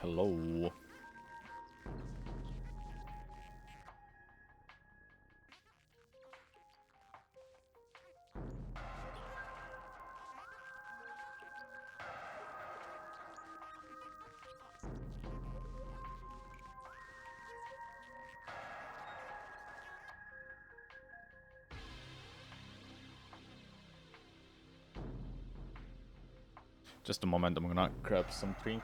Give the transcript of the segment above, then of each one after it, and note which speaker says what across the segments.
Speaker 1: Hello. Just a moment, I'm gonna grab some drink.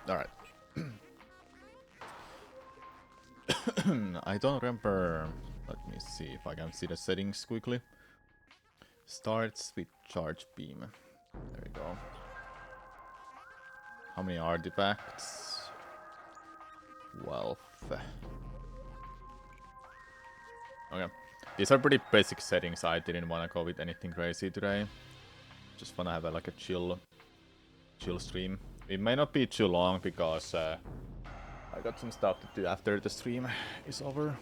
Speaker 1: Alright. I don't remember. Let me see if I can see the settings quickly. Starts with charge beam. There we go. How many artifacts? Wealth. Okay. These are pretty basic settings. I didn't want to go with anything crazy today. Just want to have like a chill stream. It may not be too long because I got some stuff to do after the stream is over.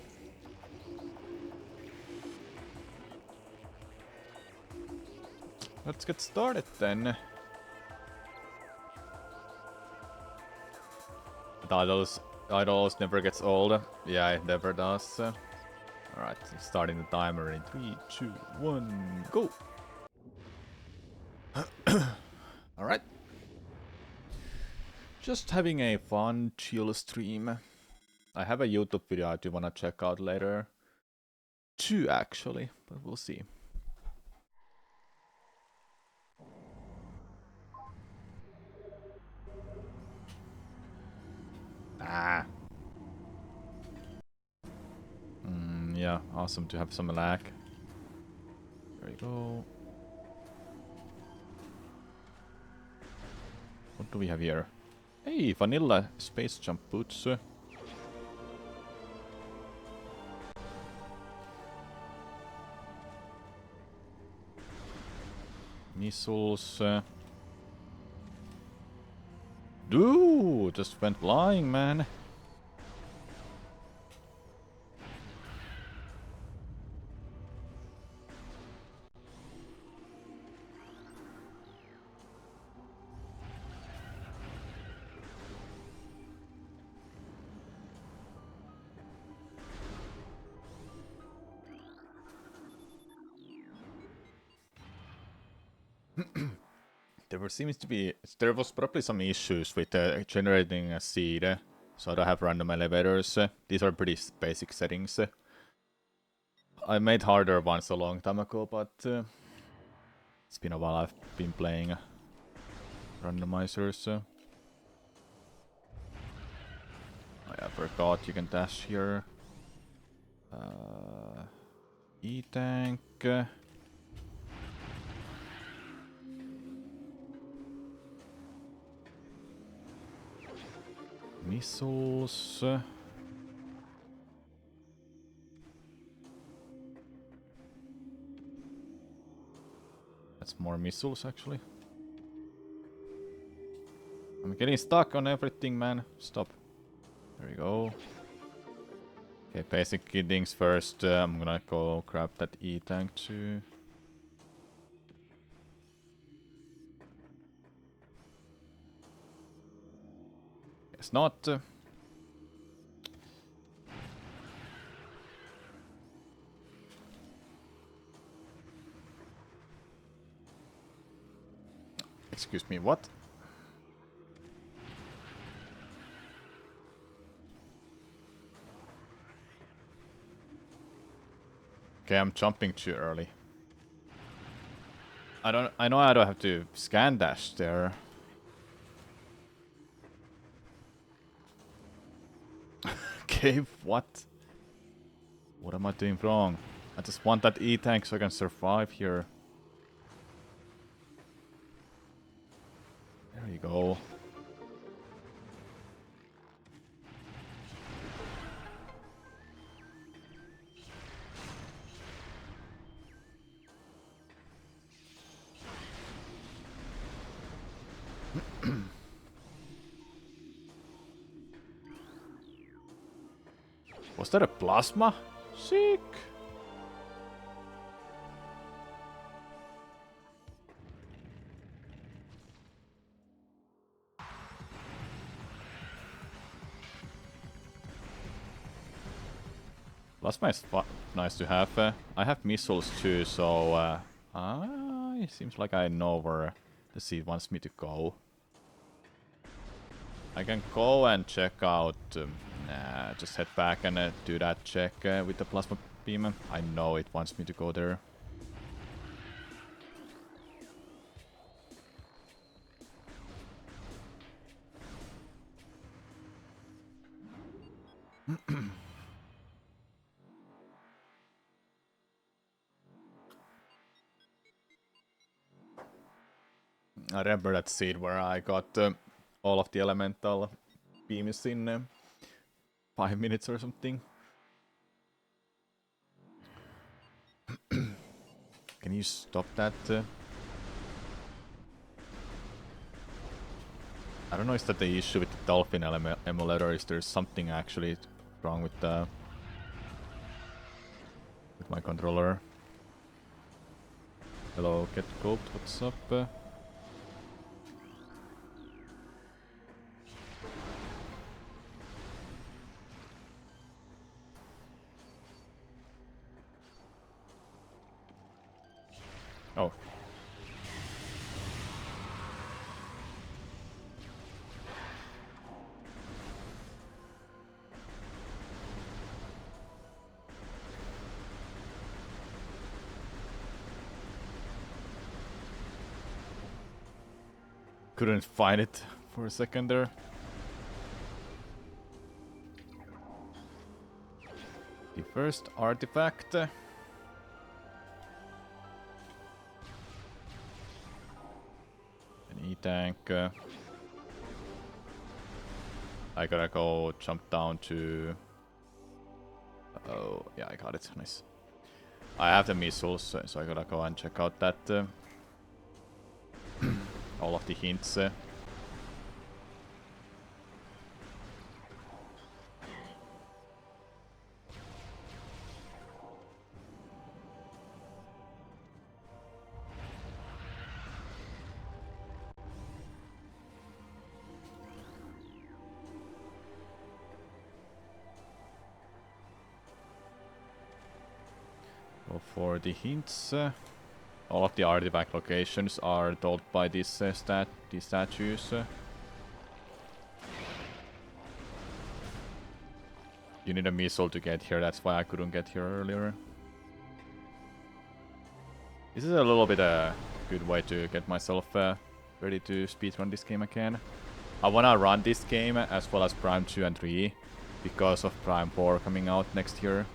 Speaker 1: Let's get started then. Idols never gets old. Yeah, it never does. Alright, starting the timer in 3, 2, 1, go! Alright. Just having a fun, chill stream. I have a YouTube video I do wanna check out later. 2 actually, but we'll see. Ah. Yeah, awesome to have some lag. There we go. What do we have here? Hey, vanilla space jump boots. Missiles. Dude, just went flying, man. There was probably some issues with generating a seed, so I don't have random elevators. These are pretty basic settings. I made harder ones a long time ago, but it's been a while I've been playing randomizers. I forgot you can dash here. E-tank. Missiles. That's more missiles actually. I'm getting stuck on everything, man. Stop. There we go. Okay, basic things first. I'm gonna go grab that E-tank too. It's not. Excuse me, what? Okay, I'm jumping too early. I know I don't have to scan dash there. Okay, what? What am I doing wrong? I just want that E-tank so I can survive here. There you go. Was that a plasma? Sick! Plasma is nice to have. I have missiles too, so it seems like I know where the seed wants me to go. I can go and check out. Nah, just head back and do that check with the plasma beam. I know it wants me to go there. I remember that seed where I got all of the elemental beams in 5 minutes or something. Can you stop that? I don't know, is that the issue with the Dolphin emulator? Is there something actually wrong with my controller? Hello, Get Gold, what's up? Oh. Couldn't find it for a second there. The first artifact. An E-tank. I gotta go jump down to... Oh, yeah, I got it. Nice. I have the missiles, so I gotta go and check out that... all of the hints. Go for the hints. All of the artifact locations are told by these statues. You need a missile to get here, that's why I couldn't get here earlier. This is a little bit a good way to get myself ready to speedrun this game again. I wanna run this game as well as Prime 2 and 3 because of Prime 4 coming out next year.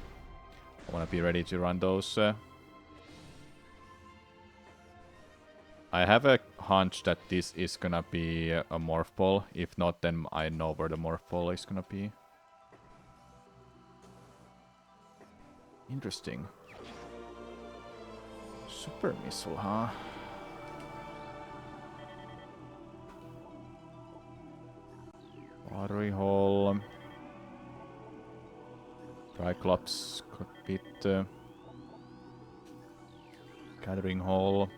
Speaker 1: I wanna be ready to run those. I have a hunch that this is gonna be a morph ball. If not, then I know where the morph ball is gonna be. Interesting. Super missile, huh? Watery hole. Triclops cockpit. Gathering hole.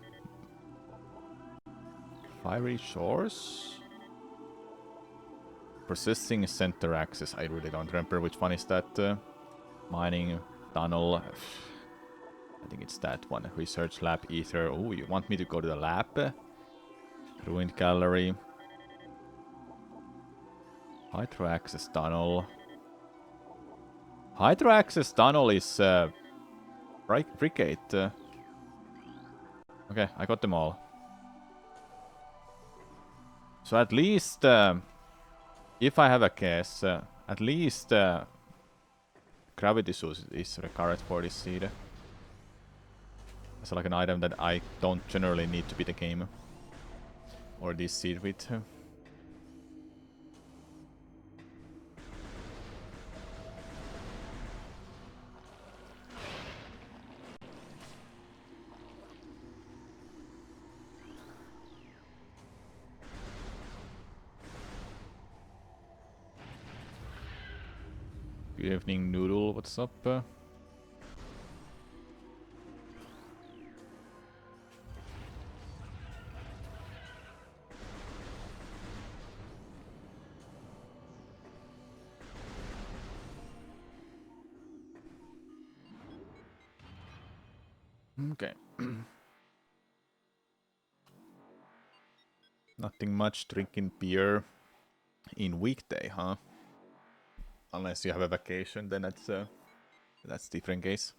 Speaker 1: Fiery shores? Processing center access. I really don't remember which one is that. Mining tunnel. I think it's that one. Research lab ether. Oh, you want me to go to the lab? Ruined gallery. Hydro access tunnel. Hydro access tunnel is frigate. Okay, I got them all. So at least, if I have a guess, at least gravity suit is required for this seed. It's like an item that I don't generally need to beat the game. Or this seed with. Good evening, Noodle. What's up? Okay. Nothing much drinking beer in weekday, huh? Unless you have a vacation, then that's different case.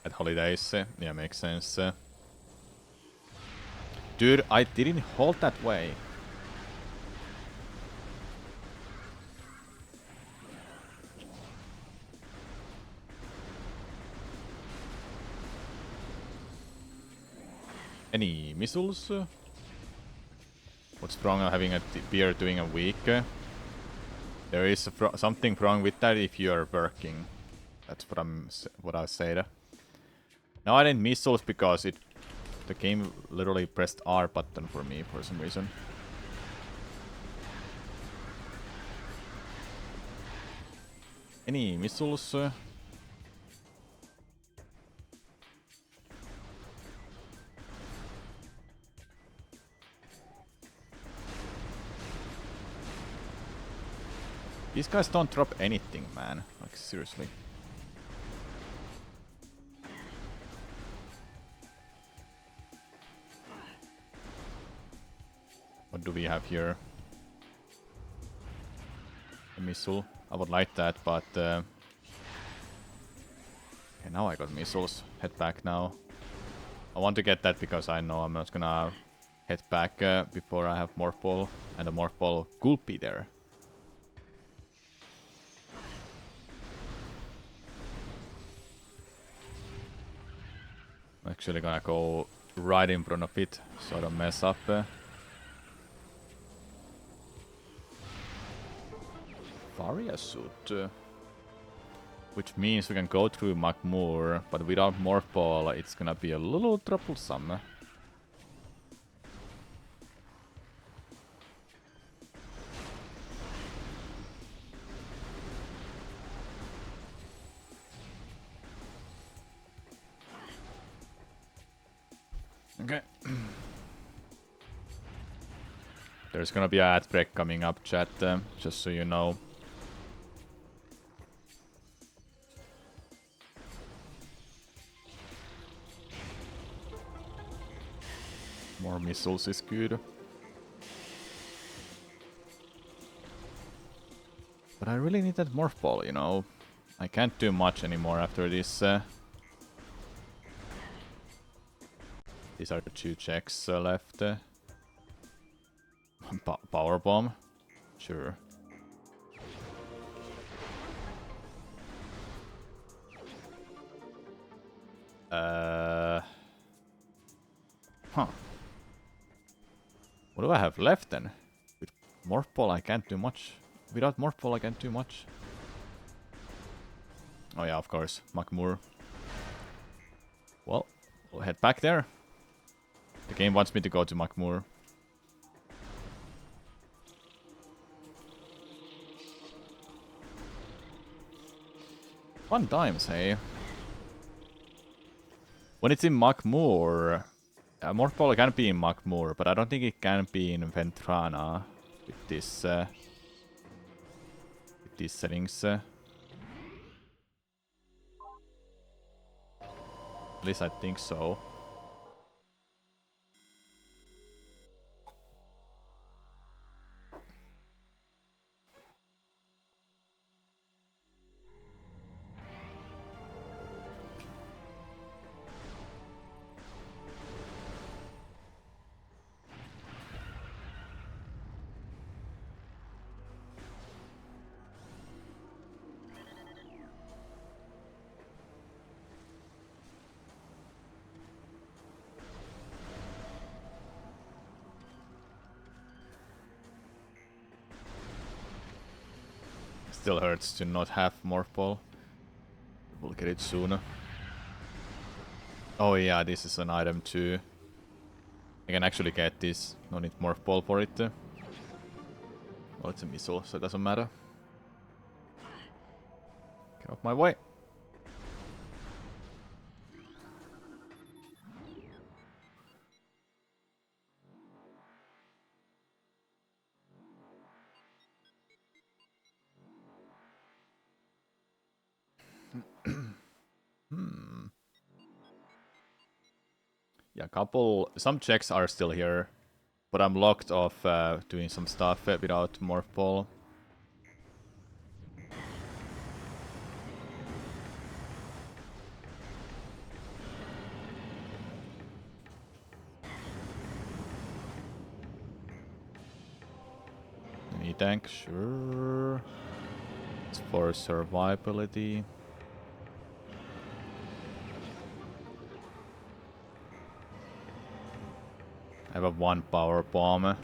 Speaker 1: At holidays, yeah, makes sense. Dude, I didn't hold that way. Any missiles? What's wrong on having a beer during a week? There is something wrong with that if you are working. That's what I said. Now I didn't missiles because the game literally pressed R button for me for some reason. Any missiles? These guys don't drop anything, man. Like, seriously. What do we have here? A missile. I would like that, but... Okay, now I got missiles. Head back now. I want to get that because I know I'm not gonna head back before I have Morph Ball. And the Morph Ball could be there. I'm actually gonna go right in front of it, so I don't mess up. Varia suit. Which means we can go through Magmoor, but without Morph Ball it's gonna be a little troublesome. Okay. There's gonna be an ad break coming up, chat, just so you know. More missiles is good. But I really need that Morph Ball, you know. I can't do much anymore after this. These are the 2 checks left. Power Bomb? Sure. Huh. What do I have left then? With Morph Ball I can't do much. Without Morph Ball I can't do much. Oh yeah, of course. Magmoor. Well, we'll head back there. The game wants me to go to Magmoor. Fun times, hey. When it's in Magmoor, Morph Ball can be in Magmoor, but I don't think it can be in Ventrana with these settings. least I think so. Still hurts to not have Morph Ball. We'll get it sooner. Oh yeah, this is an item too. I can actually get this. No need Morph Ball for it. Well, it's a missile, so it doesn't matter. Get off my way. Yeah, some checks are still here, but I'm locked off doing some stuff without Morph Ball. Any tank? Sure. It's for survivability. I have a 1 power bomb. I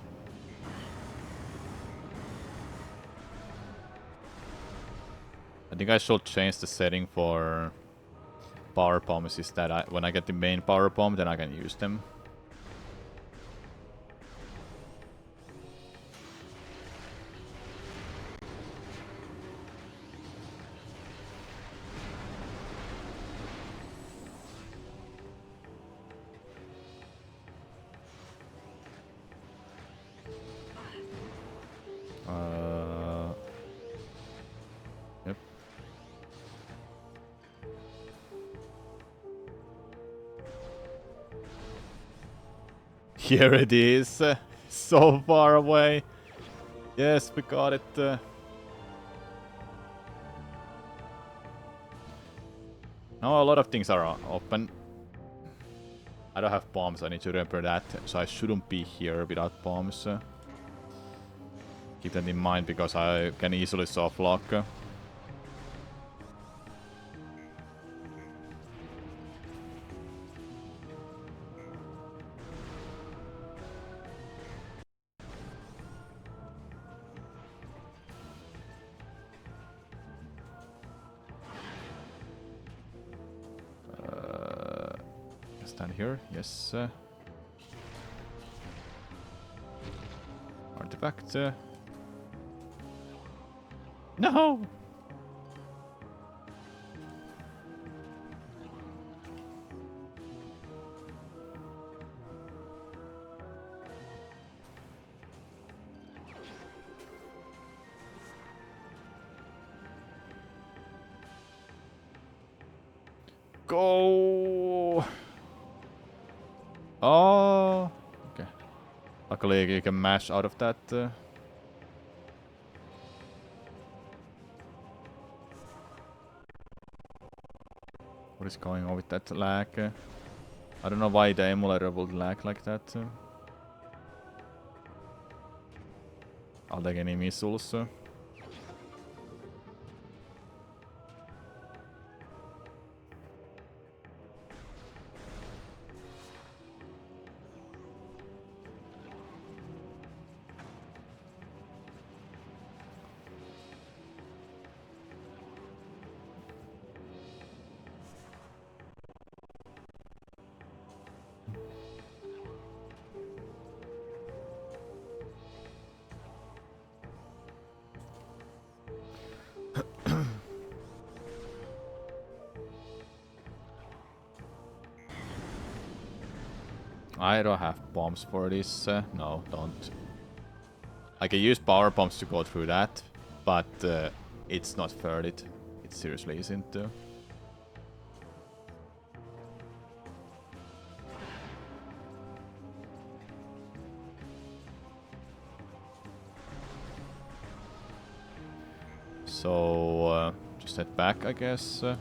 Speaker 1: think I should change the setting for power bombs is that when I get the main power bomb, then I can use them. Yep. Here it is. So far away. Yes, we got it. Now a lot of things are open. I don't have bombs, I need to remember that. So I shouldn't be here without bombs. Keep that in mind because I can easily soft lock. Stand here, yes. Artifact. No! Go! Oh! Okay. Luckily you can mash out of that. What is going on with that lag? I don't know why the emulator would lag like that. I'll take any missiles. I don't have bombs for this. No, don't. I can use power bombs to go through that, but it's not worth it. It seriously isn't. So just head back, I guess. I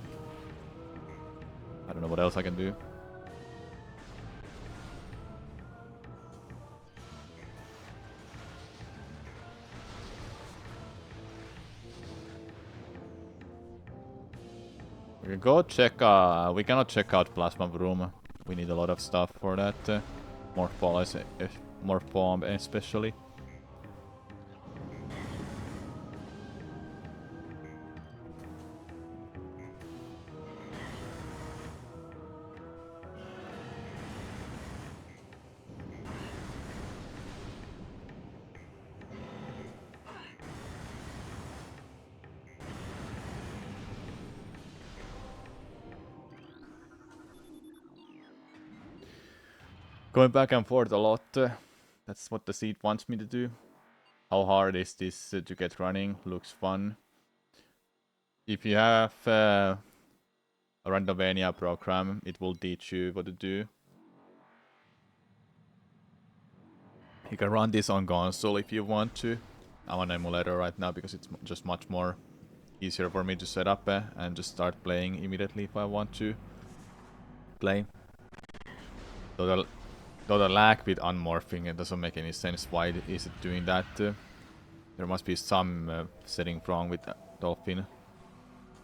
Speaker 1: don't know what else I can do. We can go check. We cannot check out plasma room. We need a lot of stuff for that. More bomb especially. Going back and forth a lot. That's what the seat wants me to do. How hard is this to get running? Looks fun. If you have a Randomizer program, it will teach you what to do. You can run this on console if you want to. I'm on emulator right now because it's just much more easier for me to set up and just start playing immediately if I want to play. Though the lag with unmorphing, it doesn't make any sense. Why is it doing that? There must be some setting wrong with Dolphin.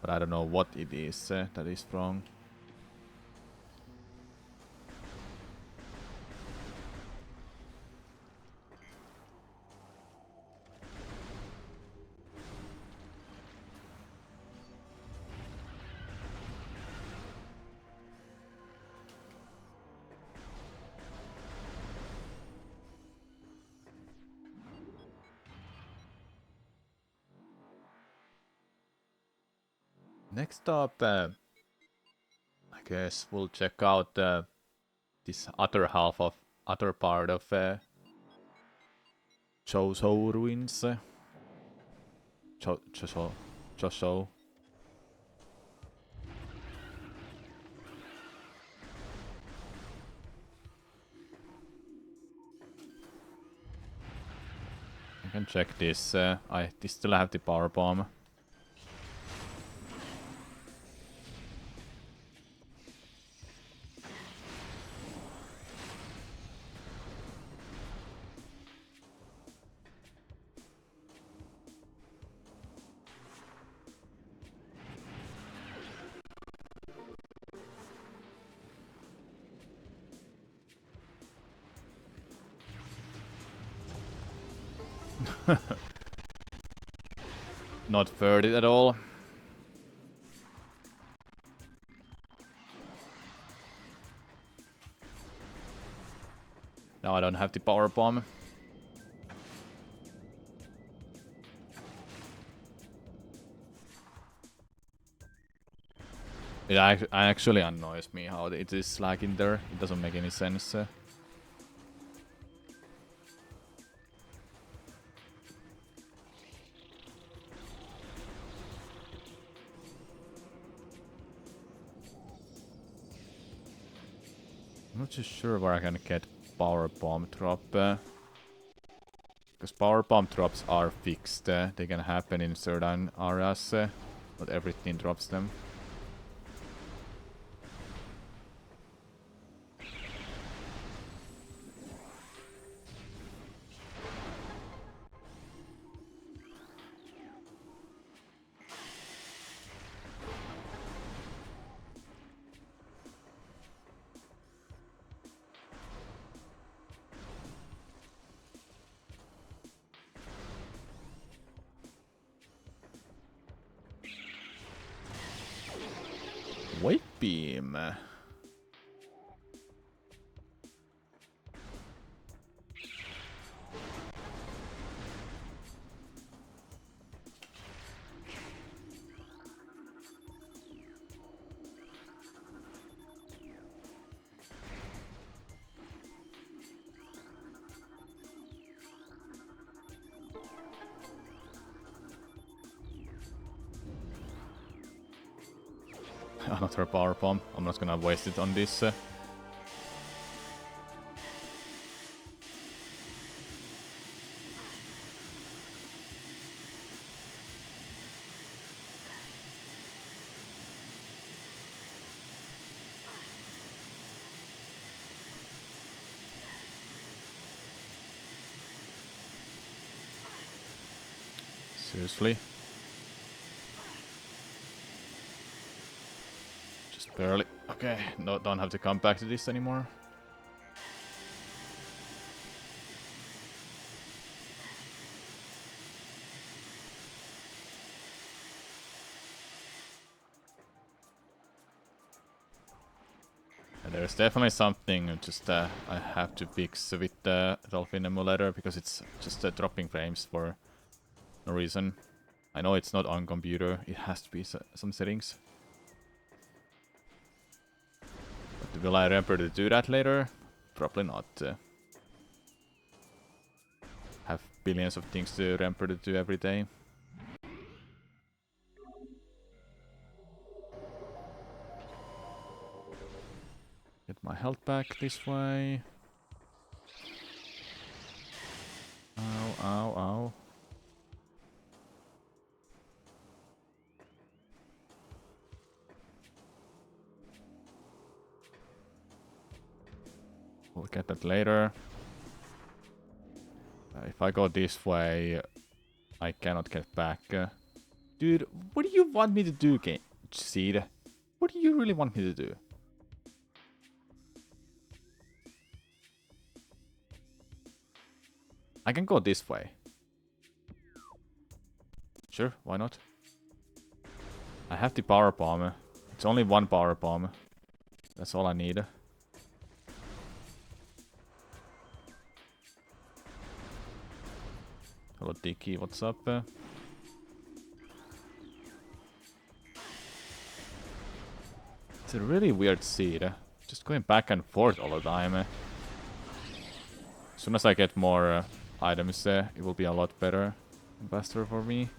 Speaker 1: But I don't know what it is that is wrong. Next up, I guess we'll check out this other part of Chozo ruins. Chozo. I can check this. I still have the power bomb. Not worth it at all. Now I don't have the power bomb. It actually annoys me how it is lagging there. It doesn't make any sense. I'm not too sure where I can get power bomb drop. Because power bomb drops are fixed. They can happen in certain areas. Not everything drops them. White beam. Another power bomb. I'm not gonna waste it on this. Seriously? Just barely. Okay, no, don't have to come back to this anymore. And there's definitely something just I have to fix with the Dolphin emulator because it's just dropping frames for no reason. I know it's not on computer, it has to be some settings. But will I remember to do that later? Probably not. Have billions of things to remember to do every day. Get my health back this way. Ow, ow, ow. We'll get that later. If I go this way, I cannot get back. Dude, what do you want me to do, game Seed? What do you really want me to do? I can go this way. Sure, why not? I have the power bomb. It's only one power bomb. That's all I need. Hello, Dicky, what's up? It's a really weird seed. Just going back and forth all the time. As soon as I get more items, it will be a lot better and faster for me.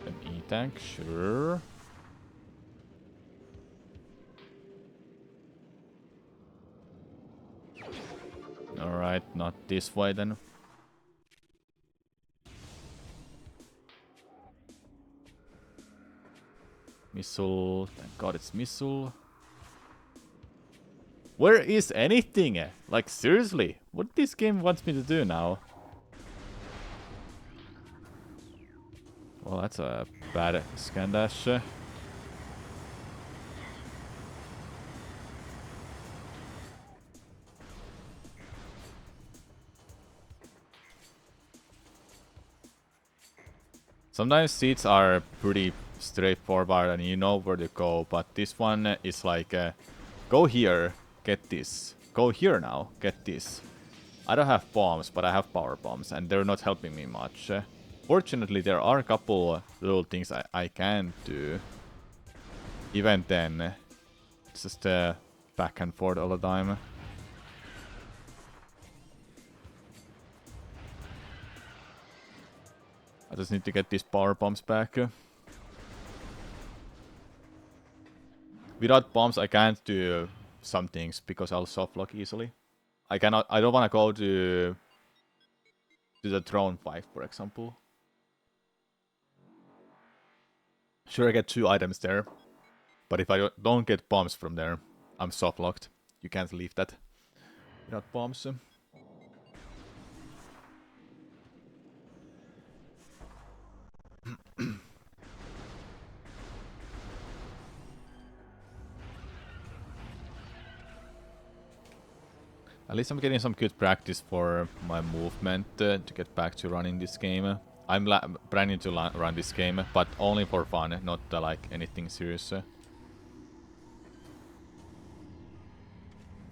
Speaker 1: An E-tank, sure. Alright, not this way then. Missile. Thank god it's missile. Where is anything? Like, seriously? What this game wants me to do now? Well, that's a bad scan dash. Sometimes seats are pretty straightforward and you know where to go, but this one is like, go here, get this. Go here now, get this. I don't have bombs, but I have power bombs, and they're not helping me much. Fortunately, there are a couple little things I can do. Even then, it's just back and forth all the time. I just need to get these power bombs back. Without bombs, I can't do some things because I'll softlock easily. I don't want to go to the drone fight, for example. Sure, I get 2 items there, but if I don't get bombs from there, I'm softlocked. You can't leave that without bombs. At least I'm getting some good practice for my movement to get back to running this game. I'm planning to run this game, but only for fun, not like anything serious.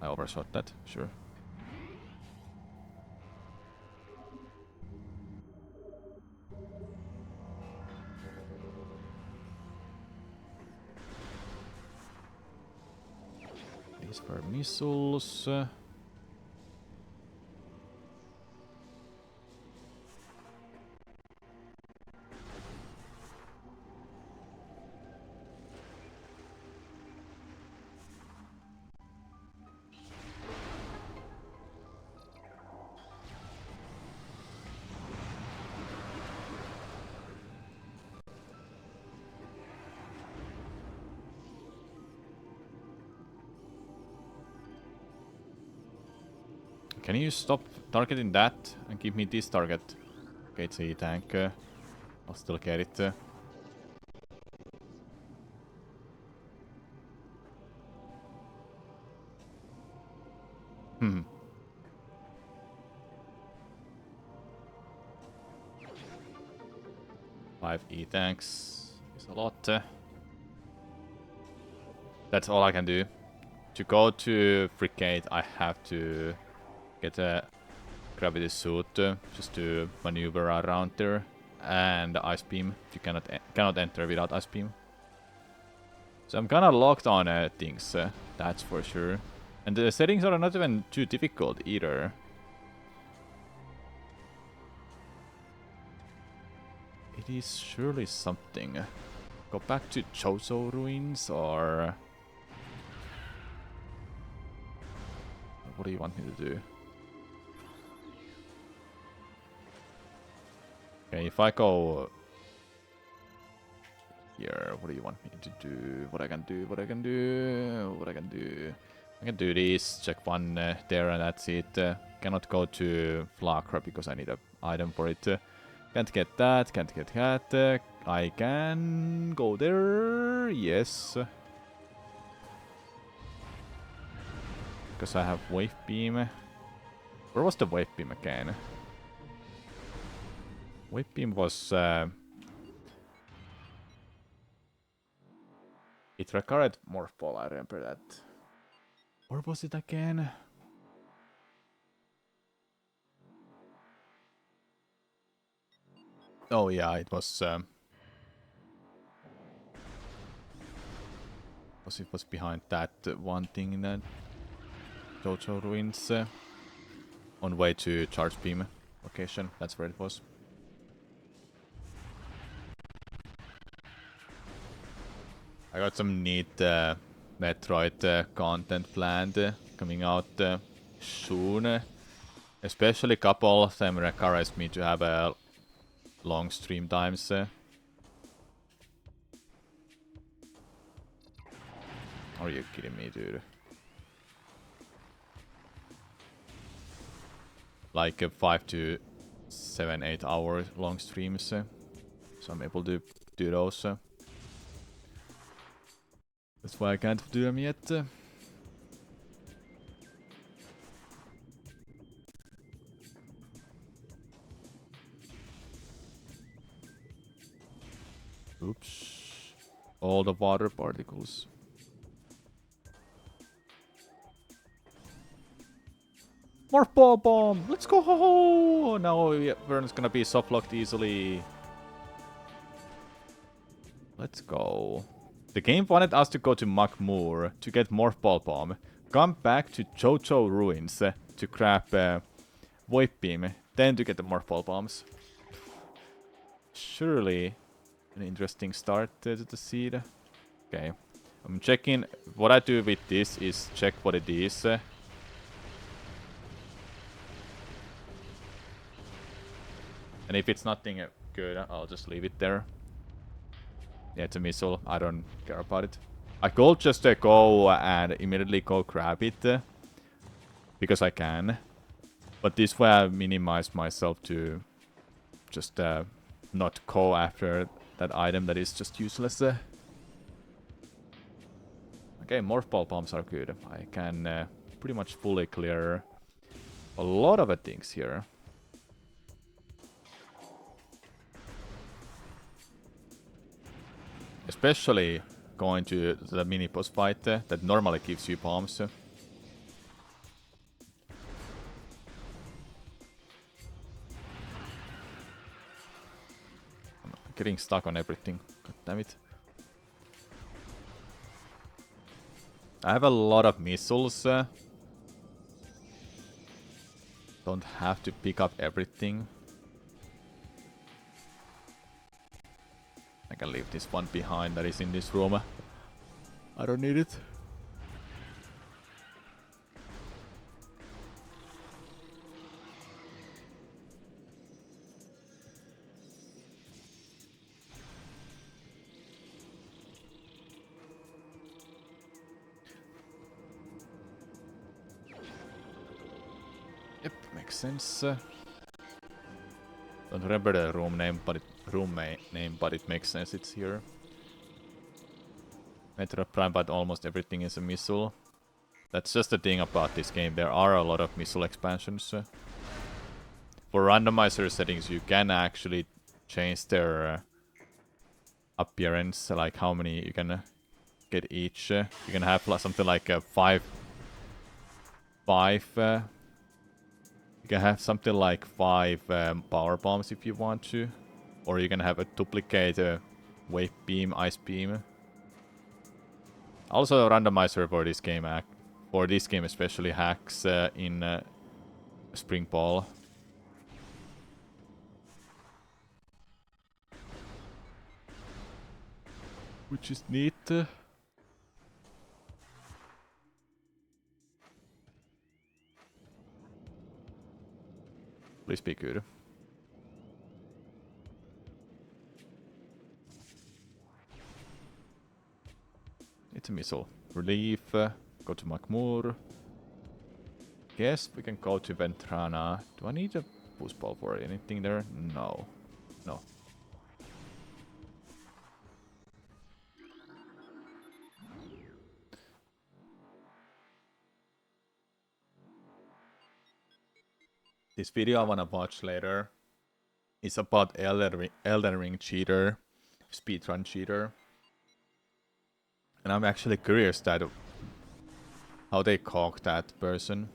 Speaker 1: I overshot that, sure. These were missiles. Can you stop targeting that and give me this target? Okay, it's a tank. I'll still get it. Hmm. 5 E-tanks is a lot. That's all I can do. To go to Frigate, I have to get a gravity suit just to maneuver around there, and Ice Beam. You cannot enter without Ice Beam. So I'm kinda locked on things, that's for sure. And the settings are not even too difficult either. It is surely something. Go back to Chozo Ruins, or... What do you want me to do? Okay, if I go... Here, what do you want me to do? What I can do? What I can do? What I can do? I can do this, check one there, and that's it. Cannot go to Flacra because I need an item for it. Can't get that, can't get that. I can go there, yes. Because I have Wave Beam. Where was the Wave Beam again? Wave Beam was... it required more fall, I remember that. Where was it again? Oh yeah, it was... it was behind that one thing in that Jojo Ruins. On way to Charge Beam location, that's where it was. I got some neat Metroid content planned coming out soon. Especially a couple of them requires me to have a long stream times. Are you kidding me, dude? Like 5 to 7, 8 hour long streams. So I'm able to do those. That's why I can't do them yet. Oops. All the water particles. Morph Ball Bomb! Let's go! Now Vern's gonna be soft locked easily. Let's go. The game wanted us to go to Makmur to get Morph Ball Bomb, come back to Jojo Ruins to grab Void Beam, then to get the Morph Ball Bombs. Surely an interesting start to the seed. Okay. I'm checking. What I do with this is check what it is. And if it's nothing good, I'll just leave it there. Yeah, it's a missile. I don't care about it. I could just go and immediately go grab it. Because I can. But this way I minimize myself to just not go after that item that is just useless. Okay, Morph Ball Bombs are good. I can pretty much fully clear a lot of things here. Especially going to the mini boss fight that normally gives you bombs. I'm getting stuck on everything. God damn it. I have a lot of missiles. Don't have to pick up everything. I can leave this one behind that is in this room. I don't need it. Makes sense. Don't remember the room name, but it makes sense. It's here. Metroid Prime, but almost everything is a missile. That's just the thing about this game. There are a lot of missile expansions. For randomizer settings, you can actually change their appearance, like how many you can get each. You can have something like five. You can have something like 5 power bombs if you want to, or you can have a duplicate wave beam, ice beam. Also, a randomizer for this game especially hacks in Spring Ball. Which is neat. Please be good. It's a missile. Relief. Go to Makmur. Guess we can go to Ventrana. Do I need a boost ball for anything there? No. No. This video I wanna watch later is about Elden Ring cheater, speedrun cheater. And I'm actually curious that how they caught that person.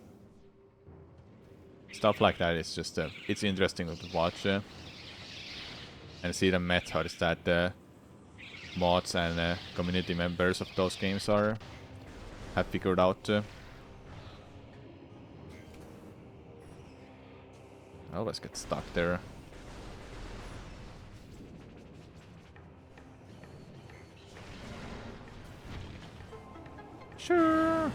Speaker 1: Stuff like that is just it's interesting to watch and see the methods that mods and community members of those games have figured out. I always get stuck there. Sure.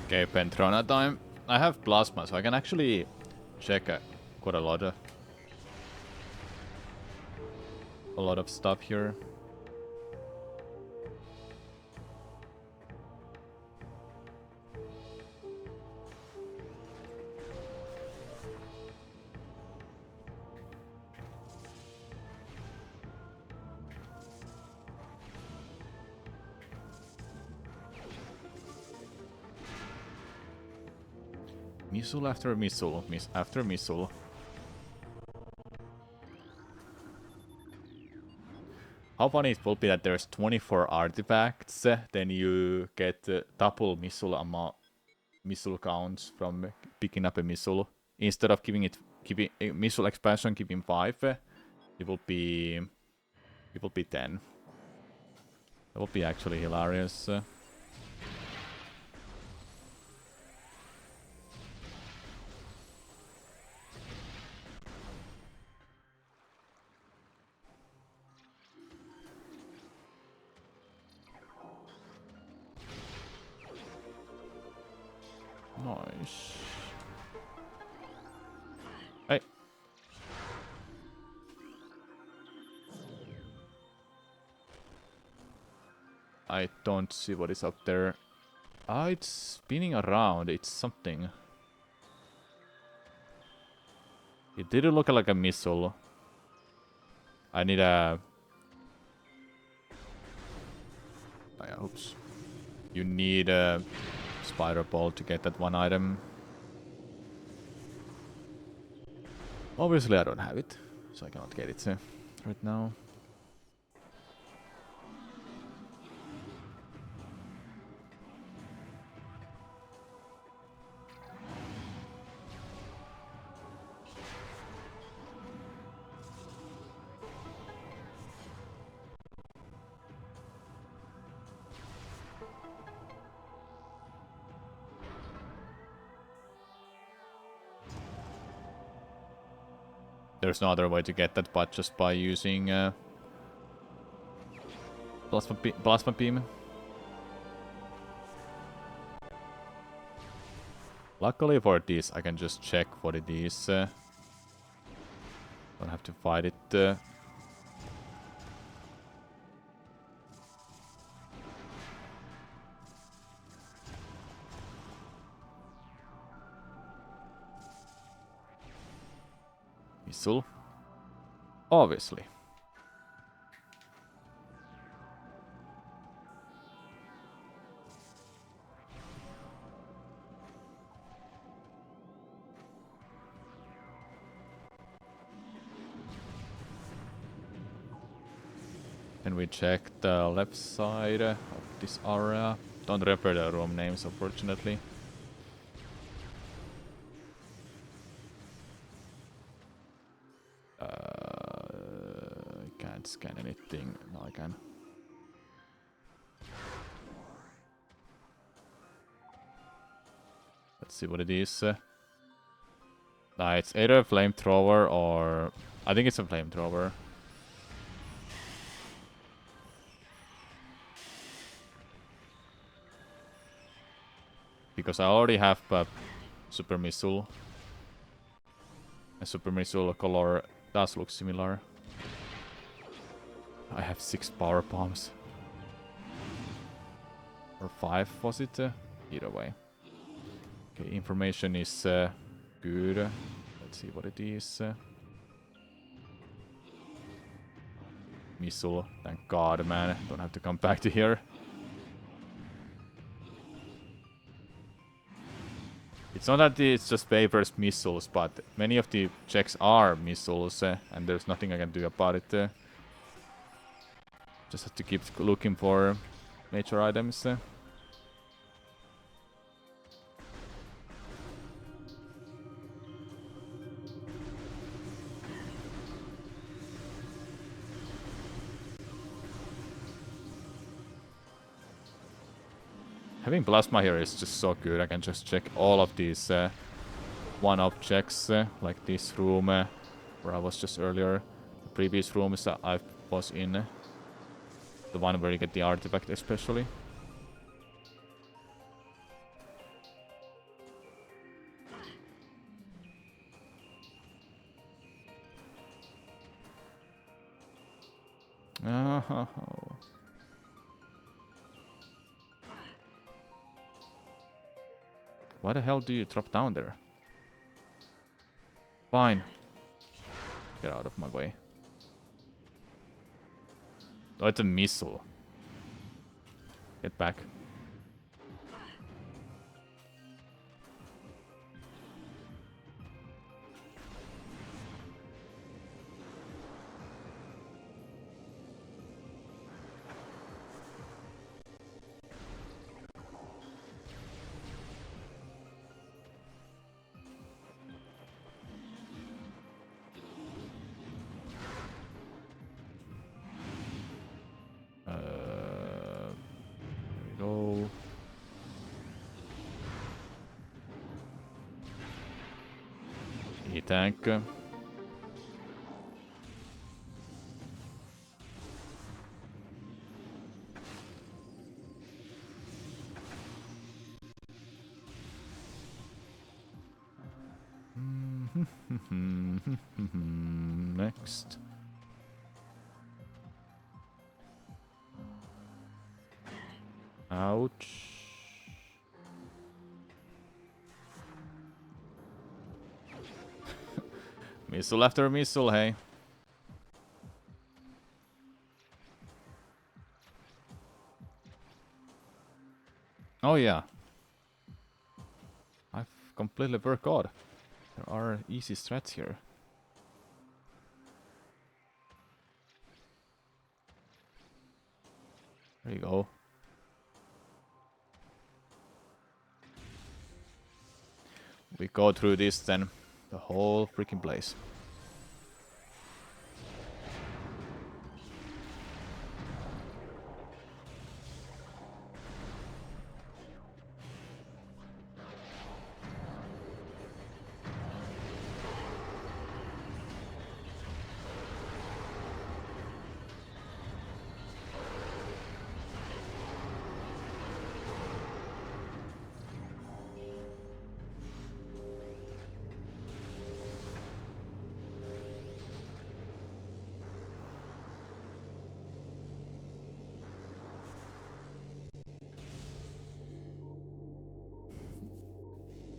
Speaker 1: Okay, Pentrona time. I have plasma, so I can actually check quite a lot of stuff here. Missile after missile, after missile. How funny it will be that there's 24 artifacts, then you get double missile counts from picking up a missile. Instead of giving a missile expansion, giving 5, it will be 10. That will be actually hilarious. Nice. Hey. I don't see what is up there. Ah, it's spinning around. It's something. It didn't look like a missile. I need a... Oh, yeah, oops. You need a spider ball to get that one item. Obviously I don't have it, so I cannot get it right now. There's no other way to get that but just by using plasma beam. Luckily for this, I can just check what it is. Don't have to fight it. Missile. Obviously. Then we check the left side of this area. Don't remember the room names, unfortunately. I can't scan anything. No, I can. Let's see what it is. It's either a flamethrower or... I think it's a flamethrower. Because I already have a super missile. A super missile color does look similar. I have 6 power bombs. Or 5 was it? Either way. Okay, information is good. Let's see what it is. Missile. Thank God, man. Don't have to come back to here. It's not that it's just favors missiles, but many of the checks are missiles, and there's nothing I can do about it. Just have to keep looking for major items. Having plasma here is just so good. I can just check all of these one-off checks, like this room where I was just earlier. The previous rooms that I was in. The one where you get the artifact especially. Why the hell do you drop down there? Fine. Get out of my way. Oh, it's a missile. Get back. Tank. Next. Ouch. Missile after missile, hey. Oh yeah. I've completely forgot. There are easy strats here. There you go. We go through this then. The whole freaking place.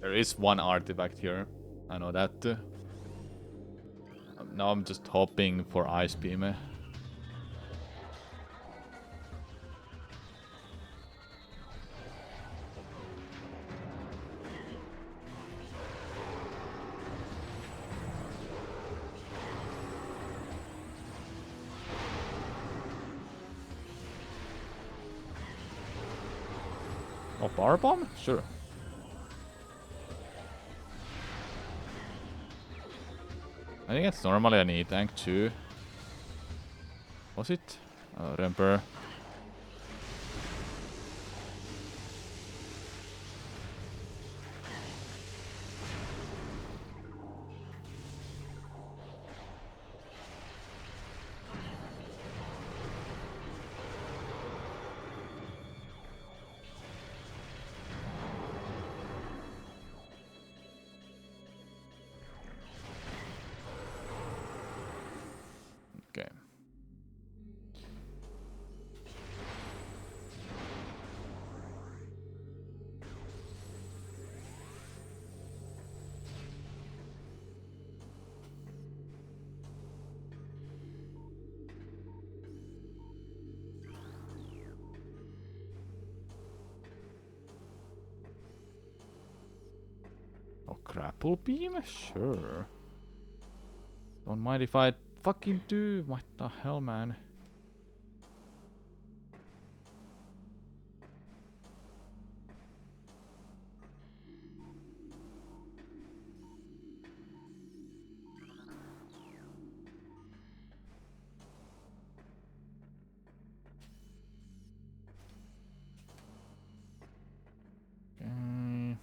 Speaker 1: There is one artifact here. I know that. Now I'm just hoping for Ice Beam. Oh, Power Bomb? Sure. I think it's normally an E-Tank too. Was it? I don't remember. Okay. Oh, Grapple Beam? Sure. Don't mind if I fucking do. What the hell, man? Okay.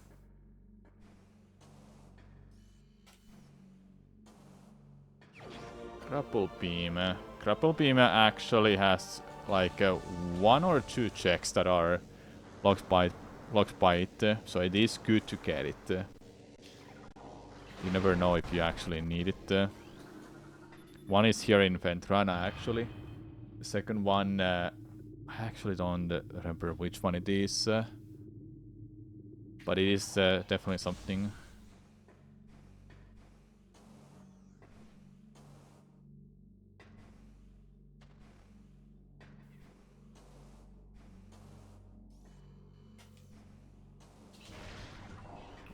Speaker 1: Grapple Beam. Grapple Beam actually has like one or two checks that are locked by it, so it is good to get it. You never know if you actually need it. One is here in Ventrana actually. The second one, I actually don't remember which one it is, but it is definitely something.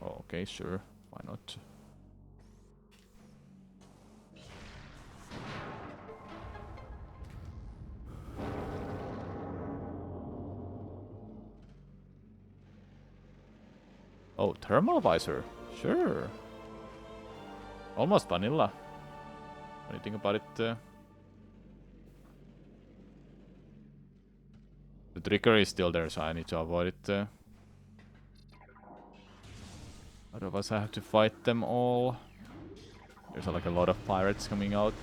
Speaker 1: Oh, okay, sure. Why not? Oh, Thermal Visor. Sure. Almost vanilla. When you think about it. The trigger is still there, so I need to avoid it. Otherwise I have to fight them all. There's like a lot of pirates coming out.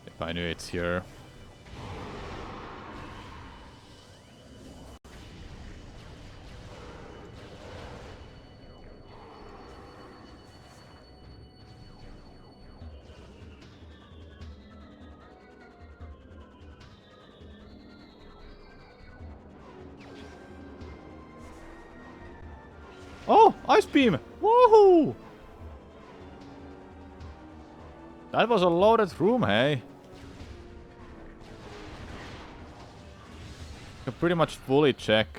Speaker 1: If I knew it's here. Oh, Ice Beam! Woohoo! That was a loaded room, hey? You can pretty much fully check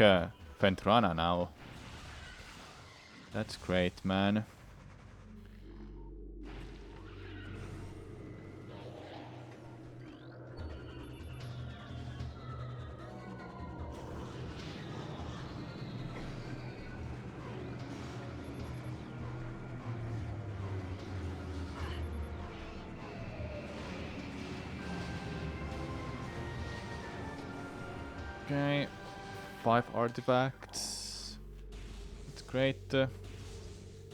Speaker 1: Ventrana now. That's great, man. Okay, 5 artifacts. great.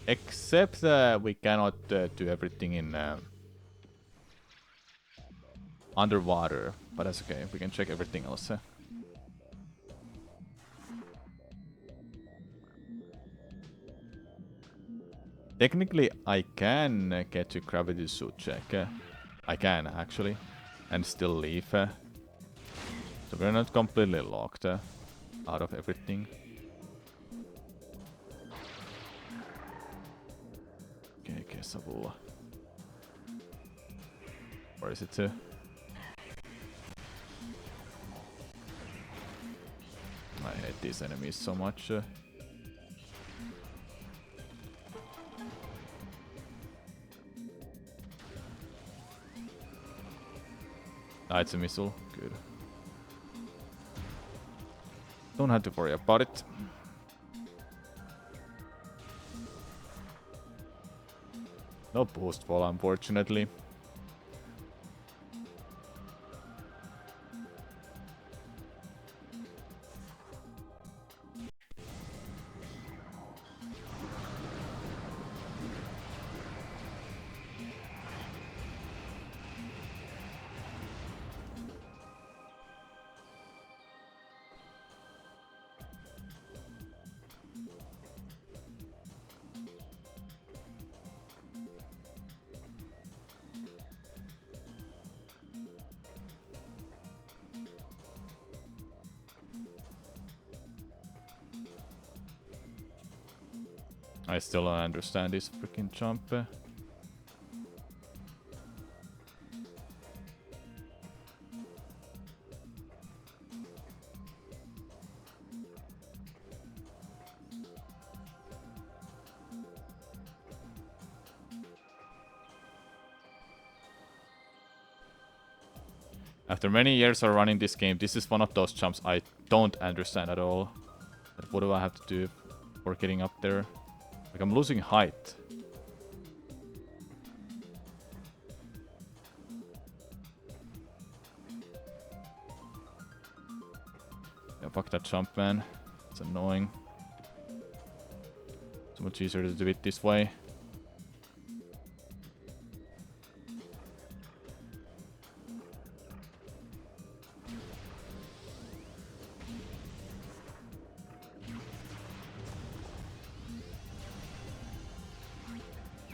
Speaker 1: Except we cannot do everything in underwater, but that's okay. We can check everything else. Technically, I can get to gravity suit check. I can actually, and still leave. So we're not completely locked out of everything. Okay, Kesavu. Where is it? I hate these enemies so much. Ah, it's a missile. Good. Don't have to worry about it. No boost wall, unfortunately. I still don't understand this freaking jump. After many years of running this game, this is one of those jumps I don't understand at all. But what do I have to do for getting up there? Like, I'm losing height. Yeah, fuck that jump, man. It's annoying. So much easier to do it this way.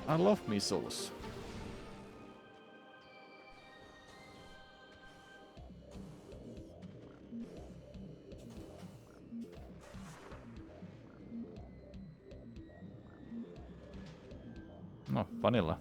Speaker 1: I love missiles. No, vanilla.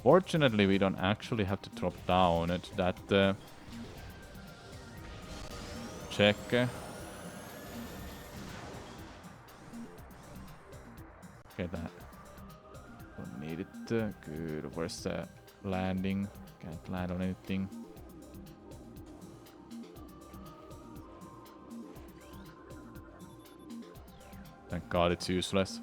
Speaker 1: Fortunately, we don't actually have to drop down at that check. Okay, that. Don't need it. Good. Where's the landing? Can't land on anything. Thank God it's useless.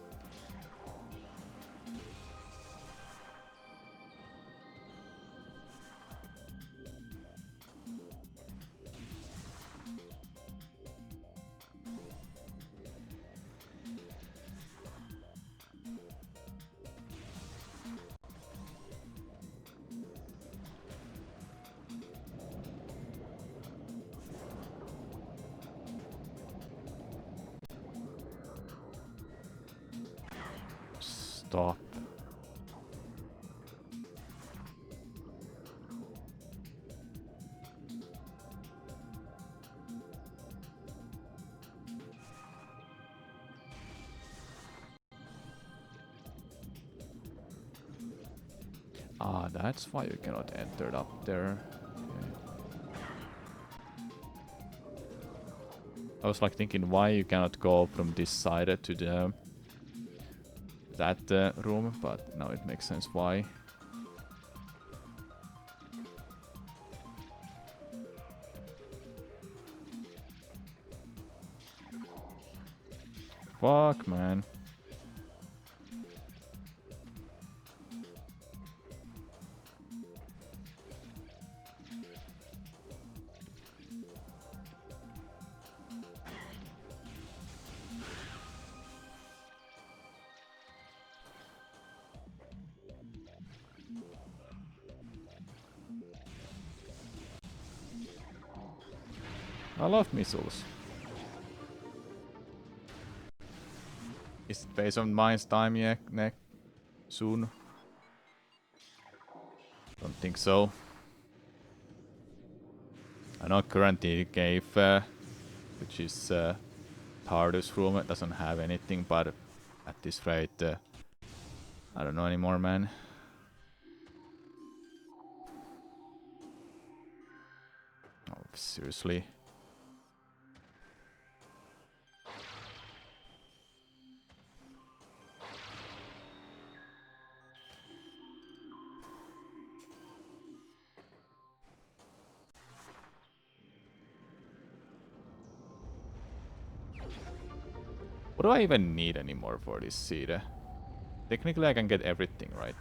Speaker 1: Stop. Ah, that's why you cannot enter up there. Okay. I was like thinking why you cannot go from this side to the that room, but now it makes sense why. Fuck, man. I love missiles. Is it based on mine's time yet? Soon? Don't think so. I know currently Cave, which is hardest room, it doesn't have anything, but at this rate, I don't know anymore, man. Oh, seriously. What do I even need anymore for this seed? Technically I can get everything, right?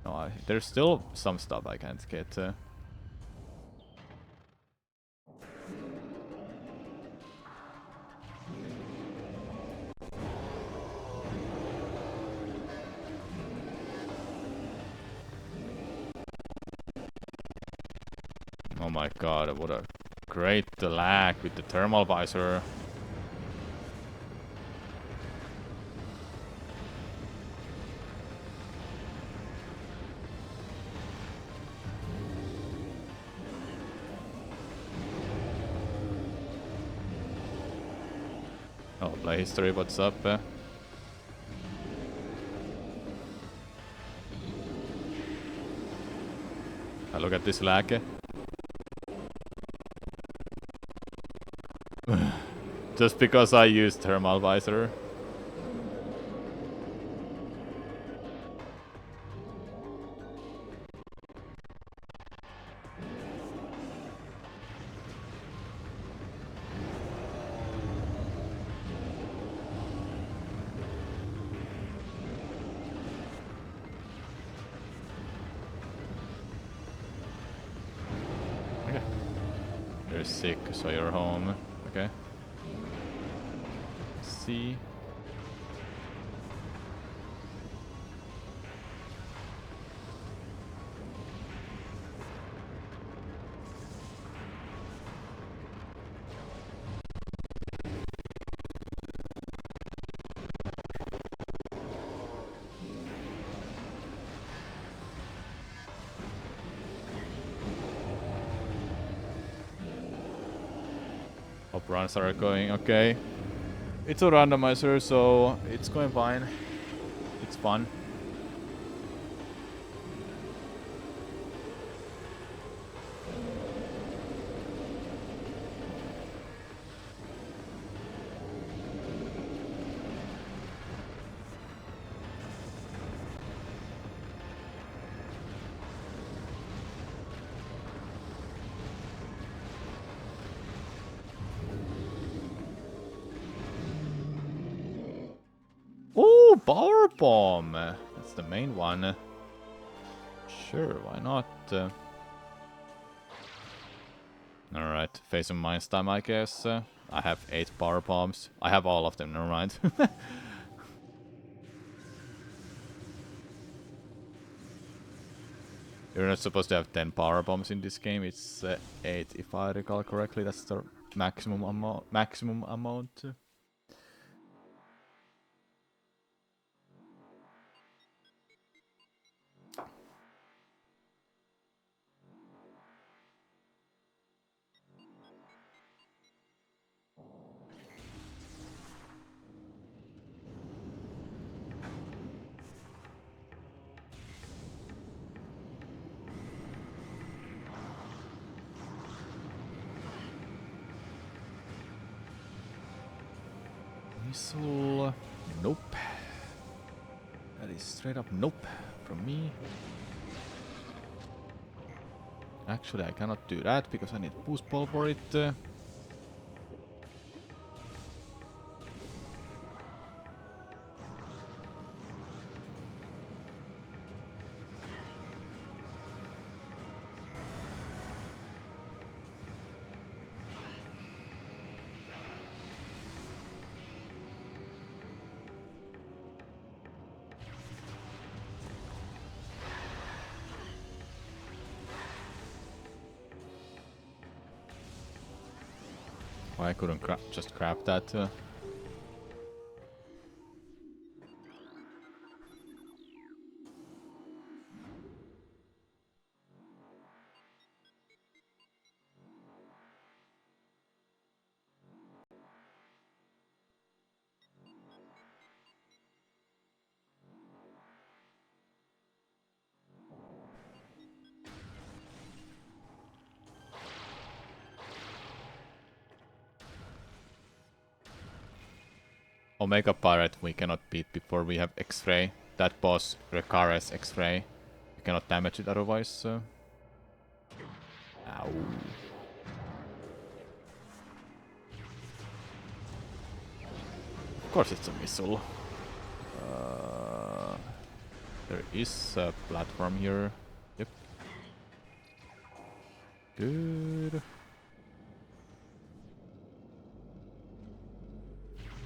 Speaker 1: No, there's still some stuff I can't get. Oh my god, what a great lag with the thermal visor. Oh, play history, what's up? Look at this lag. Just because I used thermal visor. Okay. You're sick, so you're home. Okay. See. Hop runs are going okay. It's a randomizer, so it's going fine. It's fun. Oh, power bomb! That's the main one. Sure, why not? Alright, face of mines time, I guess. I have 8 power bombs. I have all of them, never mind. You're not supposed to have 10 power bombs in this game. It's 8, if I recall correctly. That's the maximum amount. Missile. Nope. That is straight up nope from me. Actually, I cannot do that because I need boost ball for it. Why I couldn't just grab that? Omega Pirate we cannot beat before we have X-Ray. That boss requires X-Ray. We cannot damage it otherwise. Ow. Of course it's a missile. There is a platform here. Yep. Good.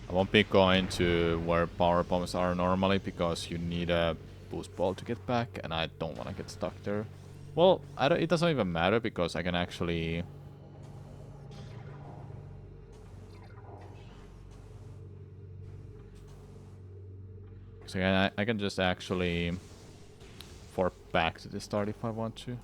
Speaker 1: I won't be going to where power bombs are normally because you need a boost ball to get back and I don't want to get stuck there. Well, it doesn't even matter because I can actually... So I can just actually warp back to the start if I want to.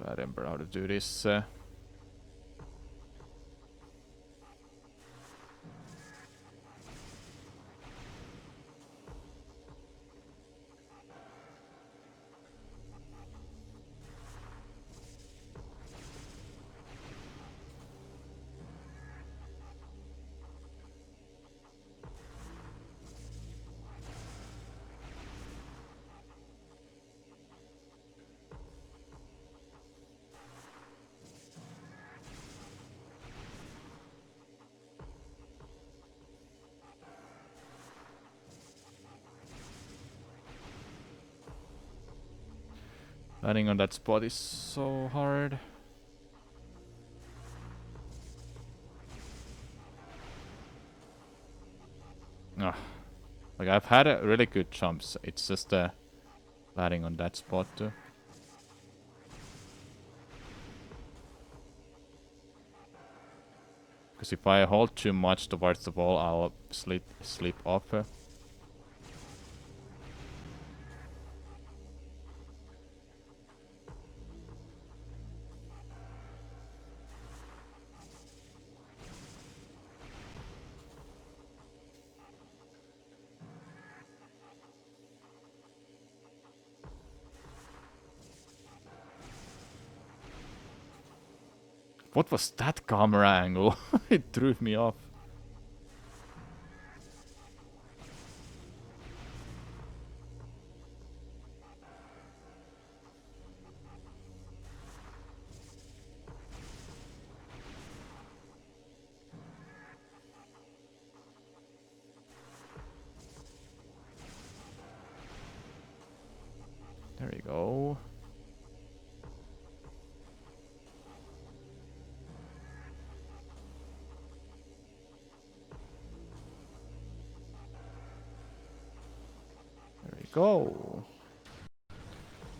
Speaker 1: I remember how to do this. Landing on that spot is so hard. Ugh. Like, I've had really good jumps. It's just landing on that spot. Because if I hold too much towards the wall, I'll sleep off. What was that camera angle? It threw me off. There you go. There we go.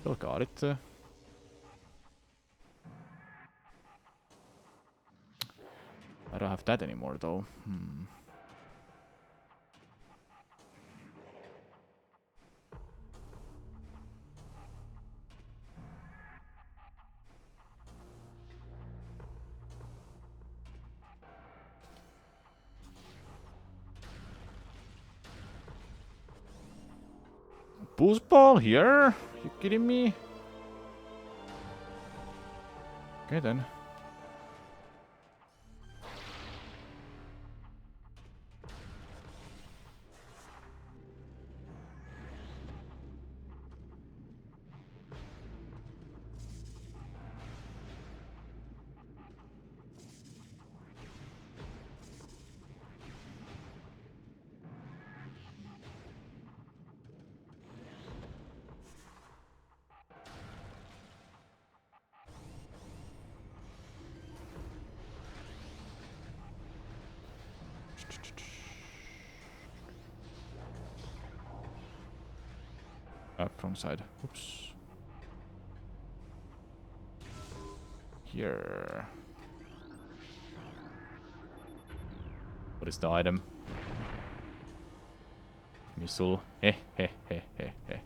Speaker 1: Still got it. I don't have that anymore though. Boost ball here? You kidding me? Okay then. Wrong side. Oops. Here. What is the item? Missile. Heh heh heh heh heh.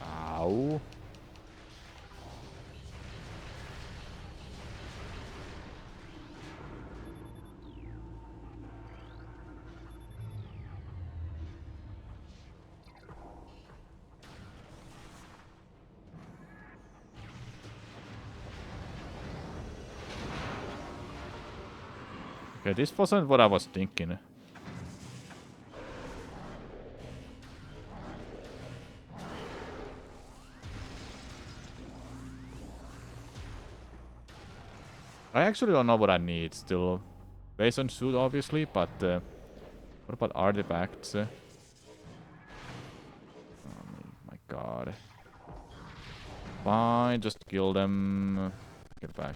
Speaker 1: Ow. Okay, this wasn't what I was thinking. I actually don't know what I need still. Based on suit, obviously, but what about artifacts? Oh my god. Fine, just kill them. Get back.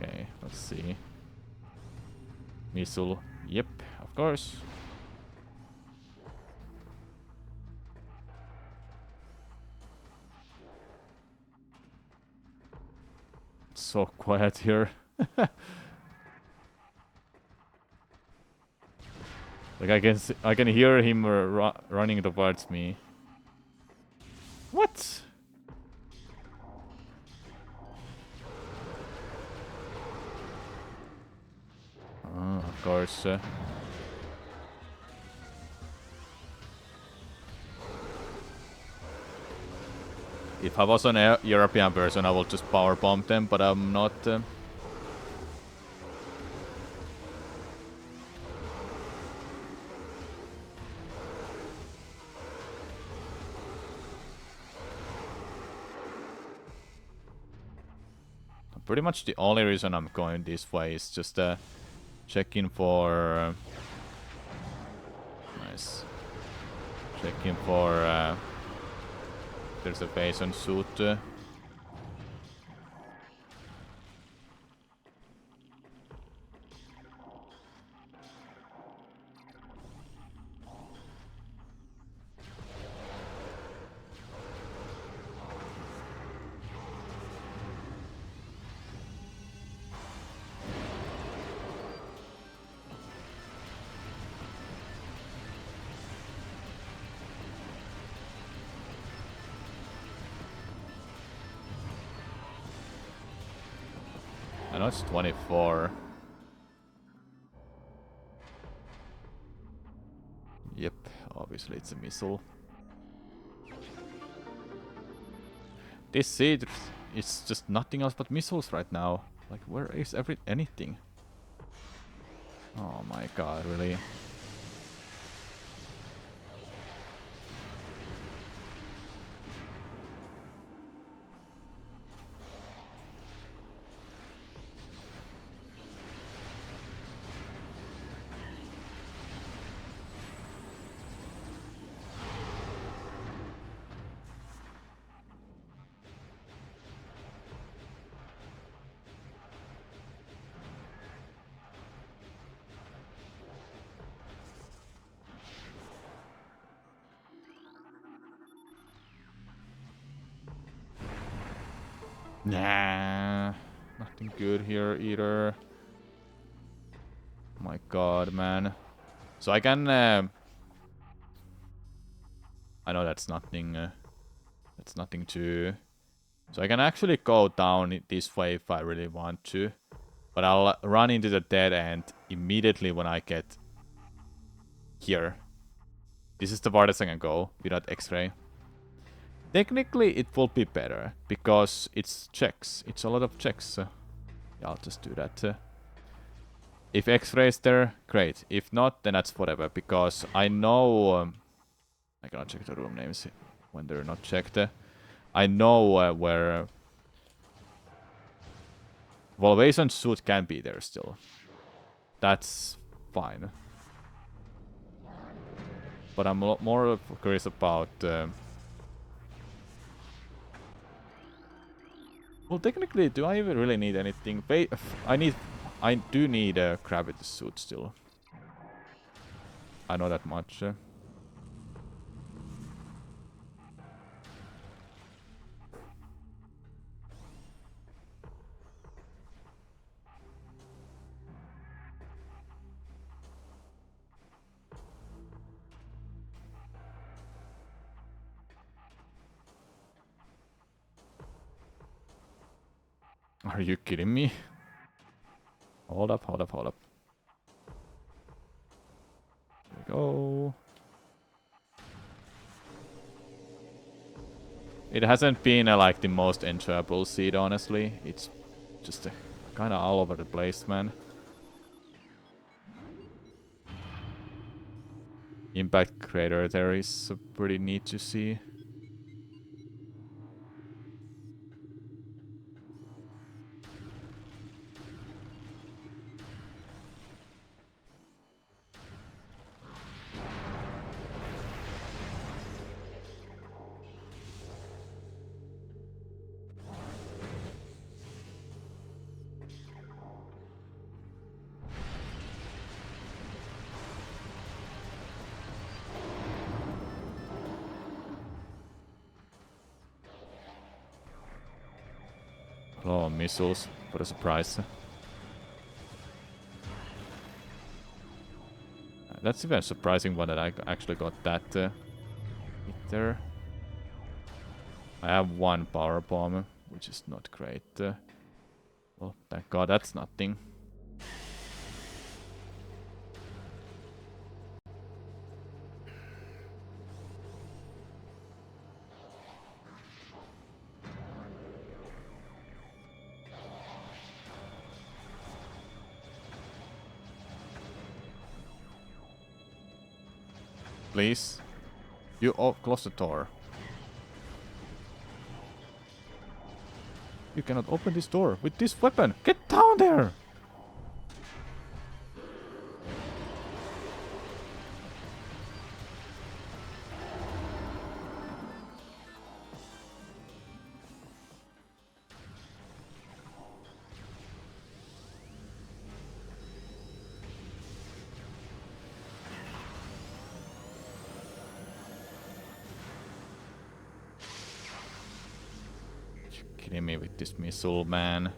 Speaker 1: Okay, let's see. Missile. Yep, of course. It's so quiet here. Like I can hear him running towards me. What? Oh, of course. If I was an European person, I would just power bomb them, but I'm not. Pretty much the only reason I'm going this way is just checking for... nice. Checking for... there's a base on suit. I know it's 24. Yep, obviously it's a missile. This seed is just nothing else but missiles right now. Like, where is anything? Oh my god, really? Nah, nothing good here either. My god, man. So I can... I know that's nothing... that's nothing to... So I can actually go down this way if I really want to. But I'll run into the dead end immediately when I get here. This is the farthest I can go without X-ray. Technically, it will be better because it's checks. It's a lot of checks. Yeah, I'll just do that. If X-ray is there, great. If not, then that's whatever. Because I know... I cannot check the room names when they're not checked. I know where... Volvation suit can be there still. That's fine. But I'm more curious about... well, technically, do I even really need anything? I do need a gravity suit still. I know that much. Are you kidding me? Hold up, hold up, hold up. There we go. It hasn't been like the most enjoyable seed, honestly. It's just kind of all over the place, man. Impact crater there is pretty neat to see. Oh, missiles. What a surprise. That's even surprising one that I actually got that hit there. I have one power bomb, which is not great. Well, thank god that's nothing. Please. You close the door. You cannot open this door with this weapon. Get down there! Kidding me with this missile, man.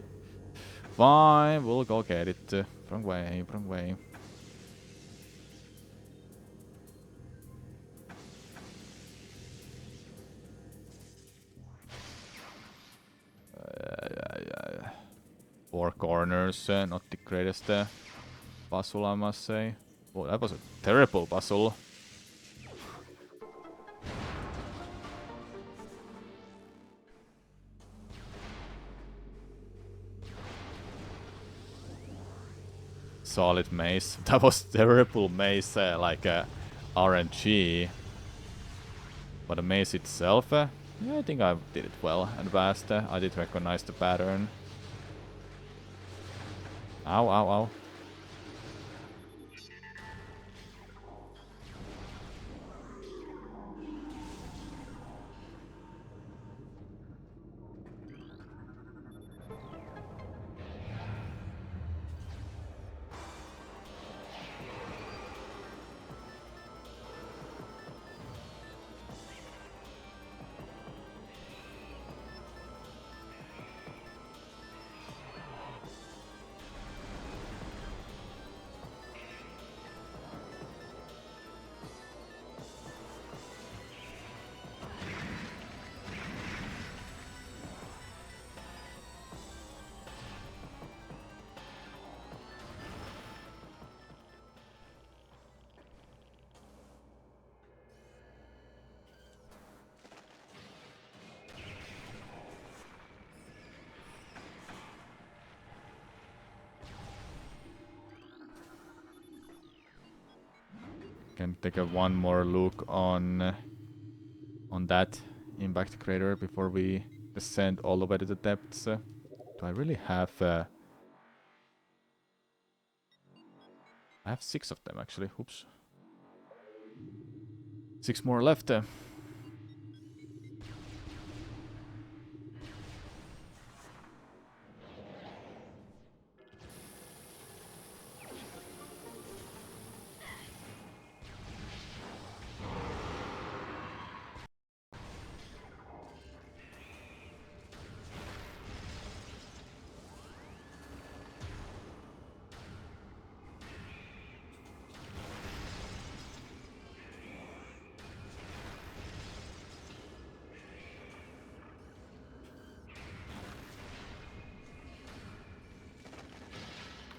Speaker 1: Fine, we'll go get it. Wrong way, wrong way. Four corners, not the greatest puzzle, I must say. Oh, that was a terrible puzzle. Solid maze. That was terrible maze, like RNG. But the maze itself, yeah, I think I did it well and fast. I did recognize the pattern. Ow, ow, ow. can take a one more look on that impact crater before we descend all the way to the depths. Do I really have... I have 6 of them actually. Oops. 6 more left.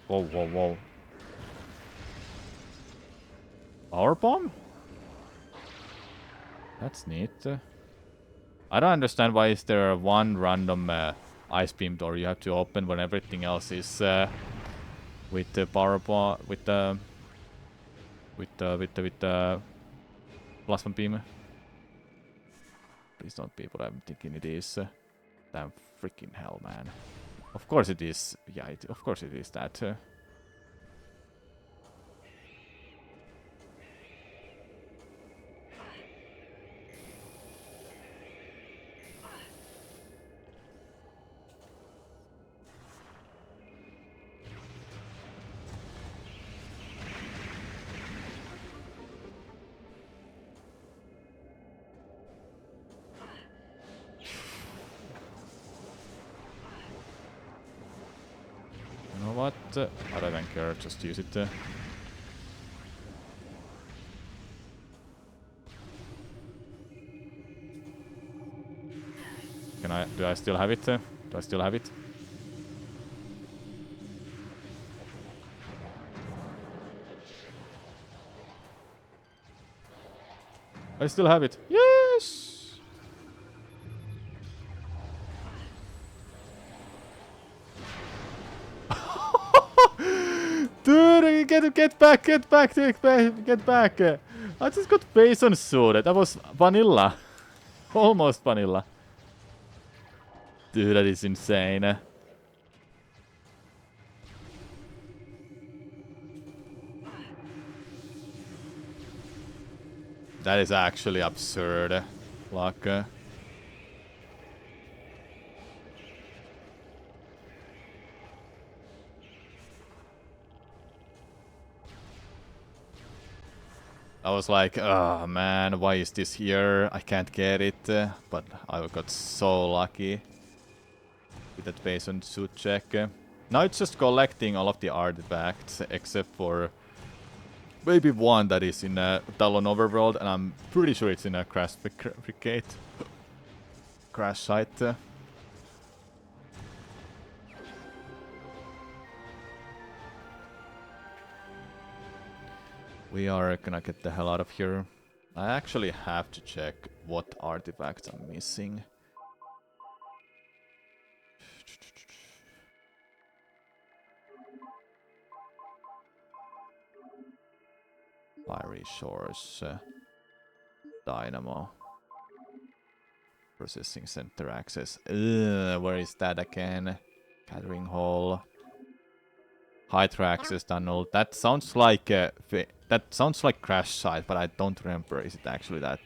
Speaker 1: Whoa, whoa, whoa. Power bomb? That's neat. I don't understand why is there one random ice beam door you have to open when everything else is with the power bomb, with the plasma beam. Please don't be what I'm thinking it is. Damn freaking hell, man. Of course it is. Yeah, of course it is that. You know what? I don't even care. Just use it. Do I still have it? Do I still have it? I still have it. Yes! Dude, get back, get back, get back. I just got Bason sword. That was vanilla. Almost vanilla. Dude, that is insane. That is actually absurd. Luck. I was like, oh man, why is this here? I can't get it. But I got so lucky with that Bason suit check. Now it's just collecting all of the artifacts except for maybe one that is in a Talon Overworld, and I'm pretty sure it's in a Crash Brigade crash site. We are gonna get the hell out of here. I actually have to check what artifacts I'm missing. Fiery Shores, Dynamo, Processing Center Access. Where is that again? Gathering Hall, Hydra Access Tunnel. That sounds like Crash Site, but I don't remember. Is it actually that?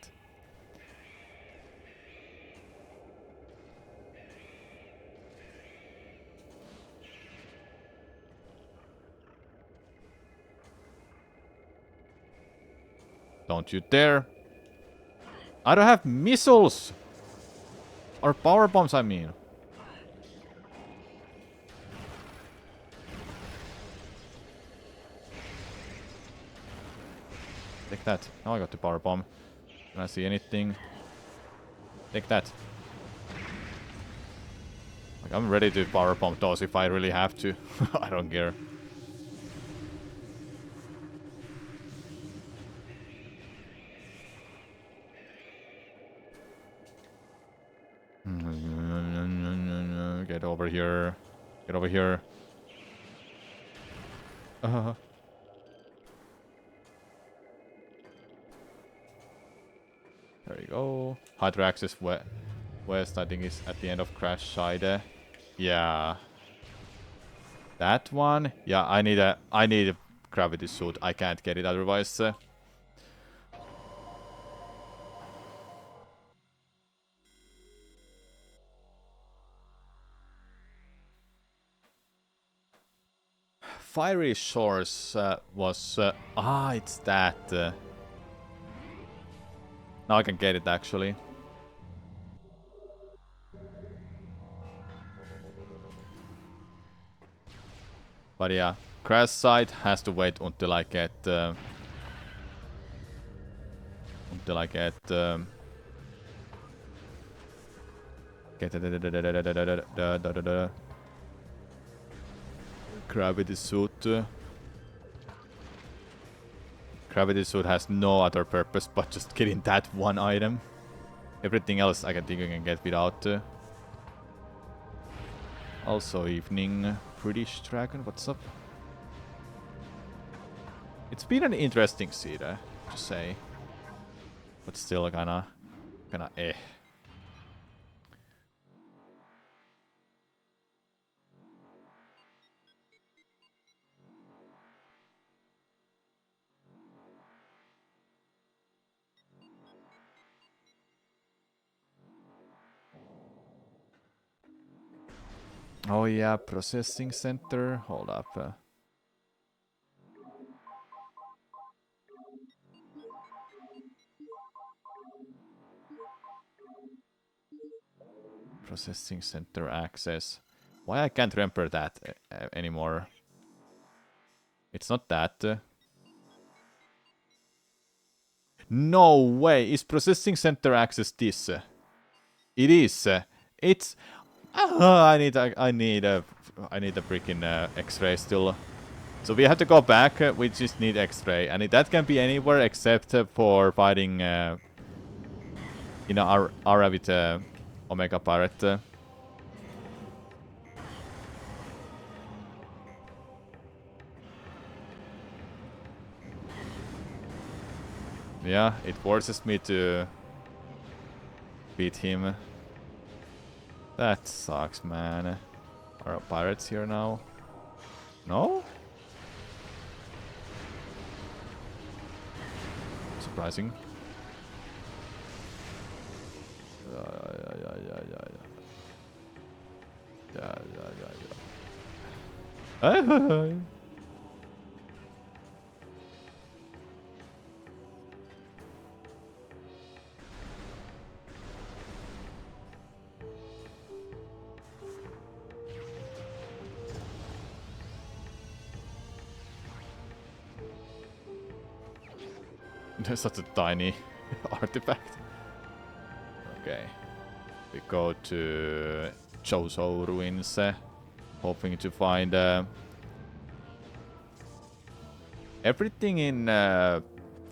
Speaker 1: Don't you dare! I don't have missiles! Or power bombs, I mean. Take that. Now I got the power bomb. Can I see anything? Take that. Like, I'm ready to power bomb those if I really have to. I don't care. Get over here. Get over here. There you go. Hydro access west, I think, is at the end of Crash side. Yeah. That one? Yeah, I need a gravity suit. I can't get it otherwise. Fiery Shores was... it's that. Now I can get it, actually. But yeah, Crash side has to wait until I get... Gravity suit. Gravity suit has no other purpose but just getting that one item. Everything else I think I can get without. Also evening. British Dragon, what's up? It's been an interesting seed, to say. But still kinda eh. Oh yeah, processing center. Hold up. Processing center access. Why I can't remember that anymore? It's not that. No way! Is processing center access this? It is. It's. I need a freaking X-ray still. So we have to go back. We just need X-ray, and that can be anywhere except for fighting. Aura with Omega Pirate. Yeah, it forces me to beat him. That sucks, man. Are pirates here now? No? Surprising. Yeah. There's such a tiny artifact. Okay. We go to Chozo ruins, hoping to find everything in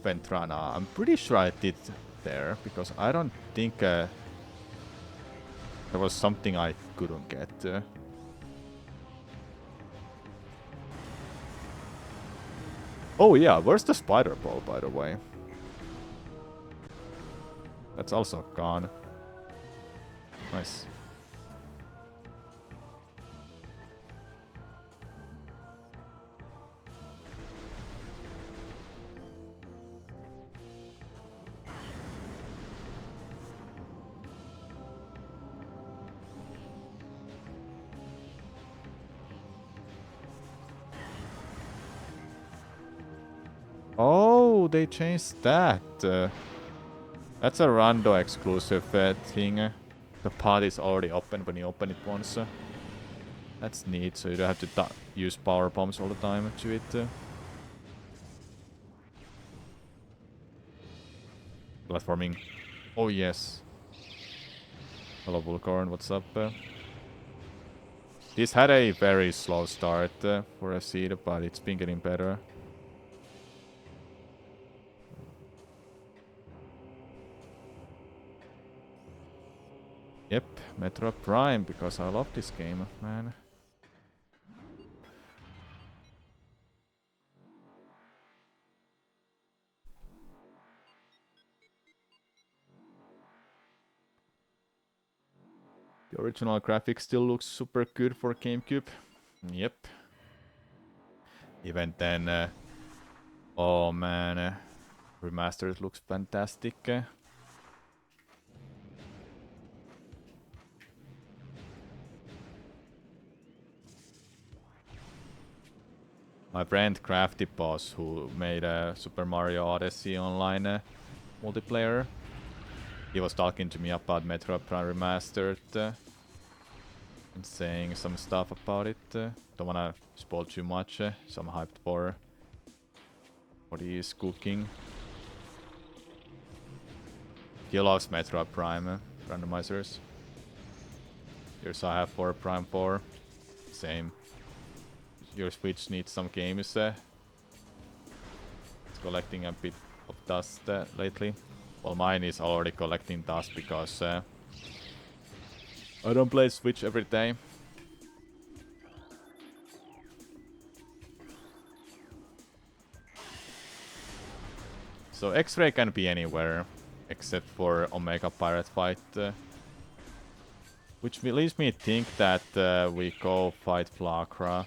Speaker 1: Ventrana. I'm pretty sure I did there, because I don't think there was something I couldn't get. Oh yeah, where's the spider ball, by the way? That's also gone. Nice. Oh, they changed that. That's a rando exclusive thing. The pod is already open when you open it once. That's neat, so you don't have to use power bombs all the time to it. Platforming. Oh yes. Hello Vulcorn, what's up? This had a very slow start for a seed, but it's been getting better. Yep, Metro Prime, because I love this game, man. The original graphics still looks super good for GameCube. Yep. Even then, oh man, remastered looks fantastic. My friend Crafty Boss, who made Super Mario Odyssey online multiplayer, he was talking to me about Metroid Prime Remastered and saying some stuff about it. Don't wanna spoil too much, so I'm hyped for what he is cooking. He loves Metroid Prime randomizers. Here's I have for Prime 4. Same. Your Switch needs some games. It's collecting a bit of dust lately. Well, mine is already collecting dust because I don't play Switch every day. So X-Ray can be anywhere except for Omega Pirate Fight. Which leads me to think that we go fight Flakra.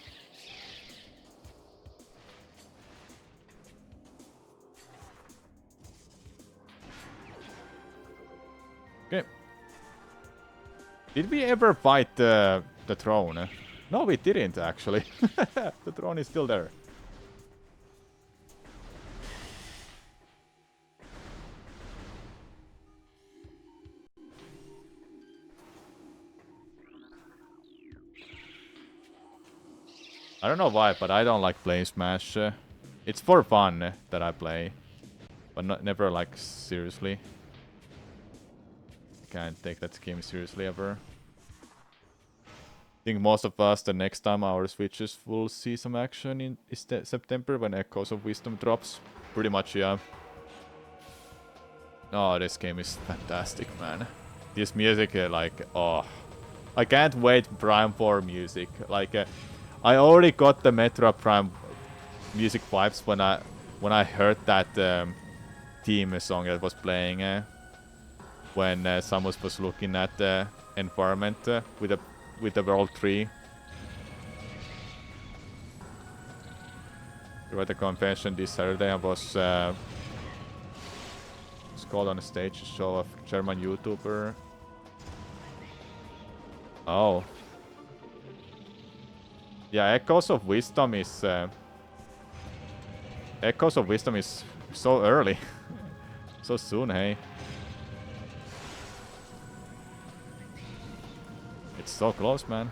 Speaker 1: Okay. Did we ever fight the throne? No, we didn't actually. The throne is still there. I don't know why, but I don't like playing Smash. It's for fun that I play, but never like seriously. Can't take that game seriously ever. I think most of us, the next time our Switches will see some action in September when Echoes of Wisdom drops. Pretty much, yeah. Oh, this game is fantastic, man. This music, like, oh. I can't wait Prime 4 music. Like, I already got the Metroid Prime music vibes when I heard that theme song that was playing when Samus was looking at the environment with the World Tree. We were at the convention this Saturday and was called on a stage to show a German YouTuber. Oh. Yeah, Echoes of Wisdom is so early. So soon, hey. It's so close, man.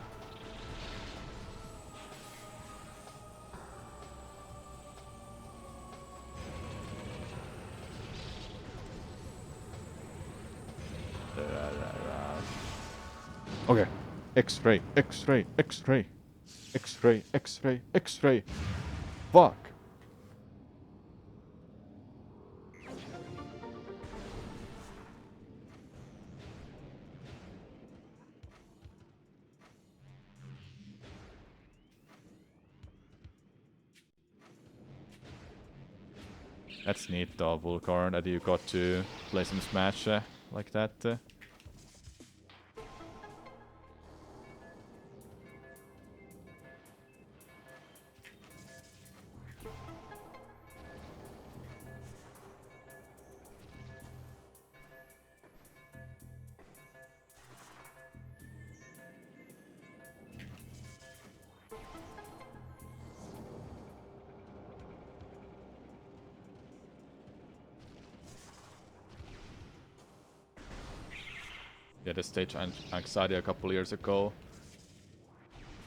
Speaker 1: Okay. X-ray, X-ray, X-ray. X-ray, X-ray, X-ray. Fuck. That's neat though, Vulcorn, that you got to play some Smash like that. Yeah, the stage anxiety a couple years ago.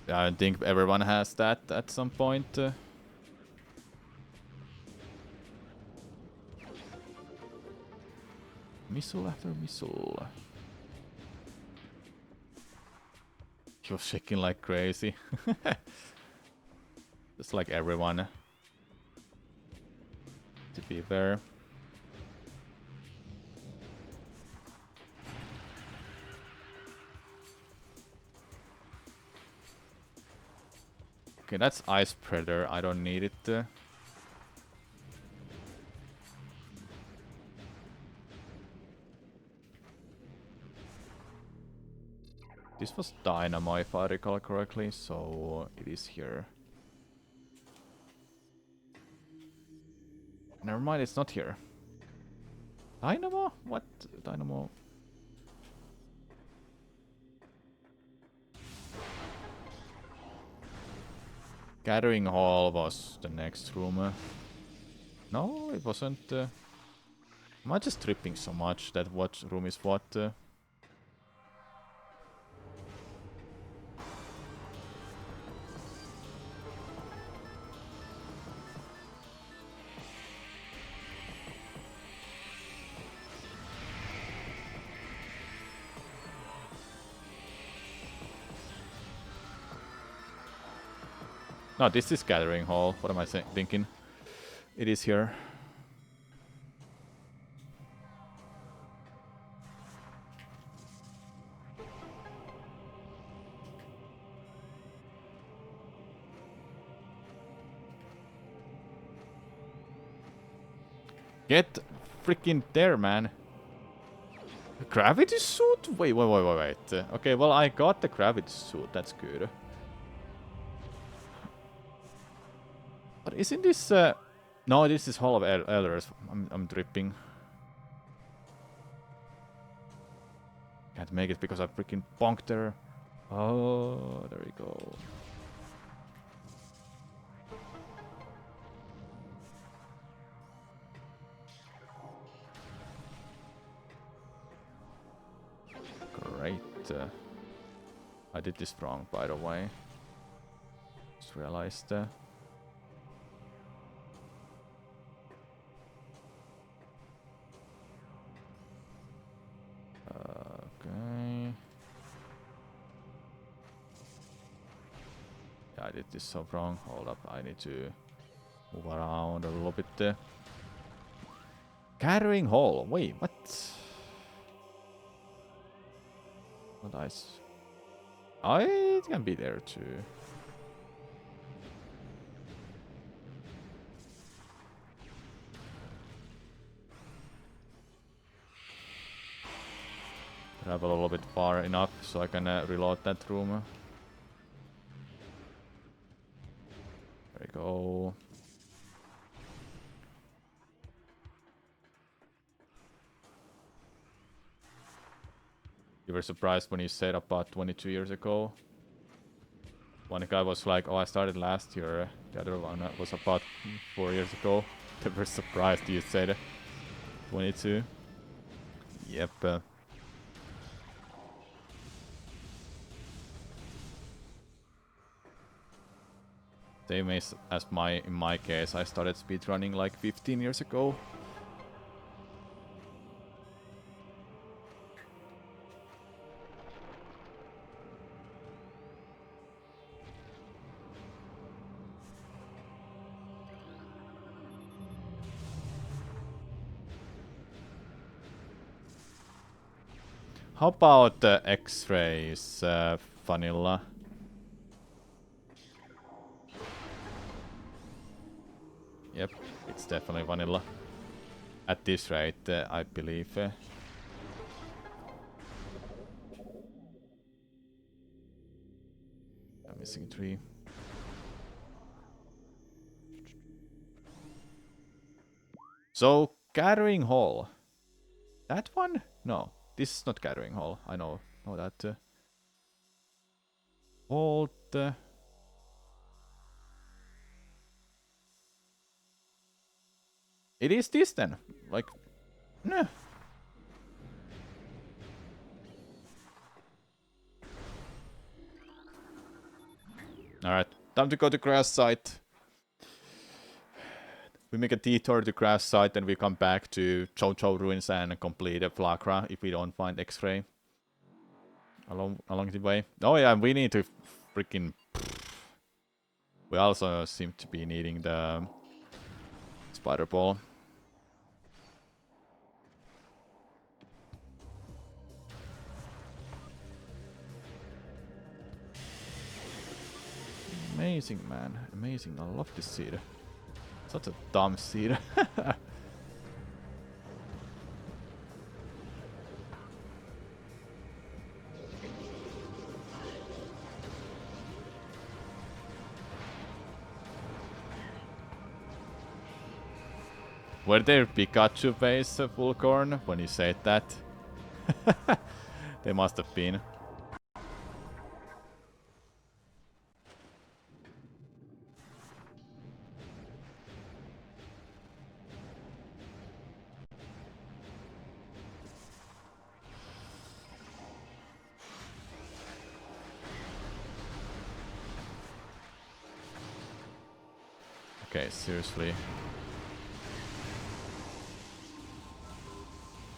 Speaker 1: Yeah, I think everyone has that at some point. Missile after missile. He was shaking like crazy. Just like everyone. To be fair. Okay, that's Ice Predator. I don't need it. This was Dynamo if I recall correctly, so it is here. Never mind, it's not here. Dynamo? What? Dynamo? Gathering Hall was the next room. No, it wasn't. Am I just tripping so much that what room is what? No, this is Gathering Hall. What am I thinking? It is here. Get freaking there, man. Gravity suit? Wait. Okay, well, I got the gravity suit. That's good. But isn't this... No, this is Hall of Elders. I'm dripping. Can't make it because I freaking bonked her. Oh, there we go. Great. I did this wrong, by the way. Just realized. Okay. Yeah, I did this so wrong. Hold up, I need to move around a little bit. Gathering Hall. Wait, what? What ice? I can be there too. Travel a little bit far enough so I can reload that room. There we go. You were surprised when you said about 22 years ago. One guy was like, oh, I started last year. The other one was about 4 years ago. They were surprised you said 22. Yep. Same as in my case, I started speedrunning like 15 years ago. How about X-rays, vanilla? Yep, it's definitely vanilla. At this rate, I believe. I'm missing 3. So, Gathering Hall. That one? No, this is not Gathering Hall. I know that. Vault. It is this then. Like, nah. Alright, time to go to crash site. We make a detour to crash site and we come back to Jojo Ruins and complete a Flagra if we don't find X-ray. Along the way. Oh yeah, we need to freaking... We also seem to be needing the spider ball. Amazing, man. Amazing. I love this seed. Such a dumb seed. Were there Pikachu base Fulcorn when you said that? They must have been. Okay, seriously.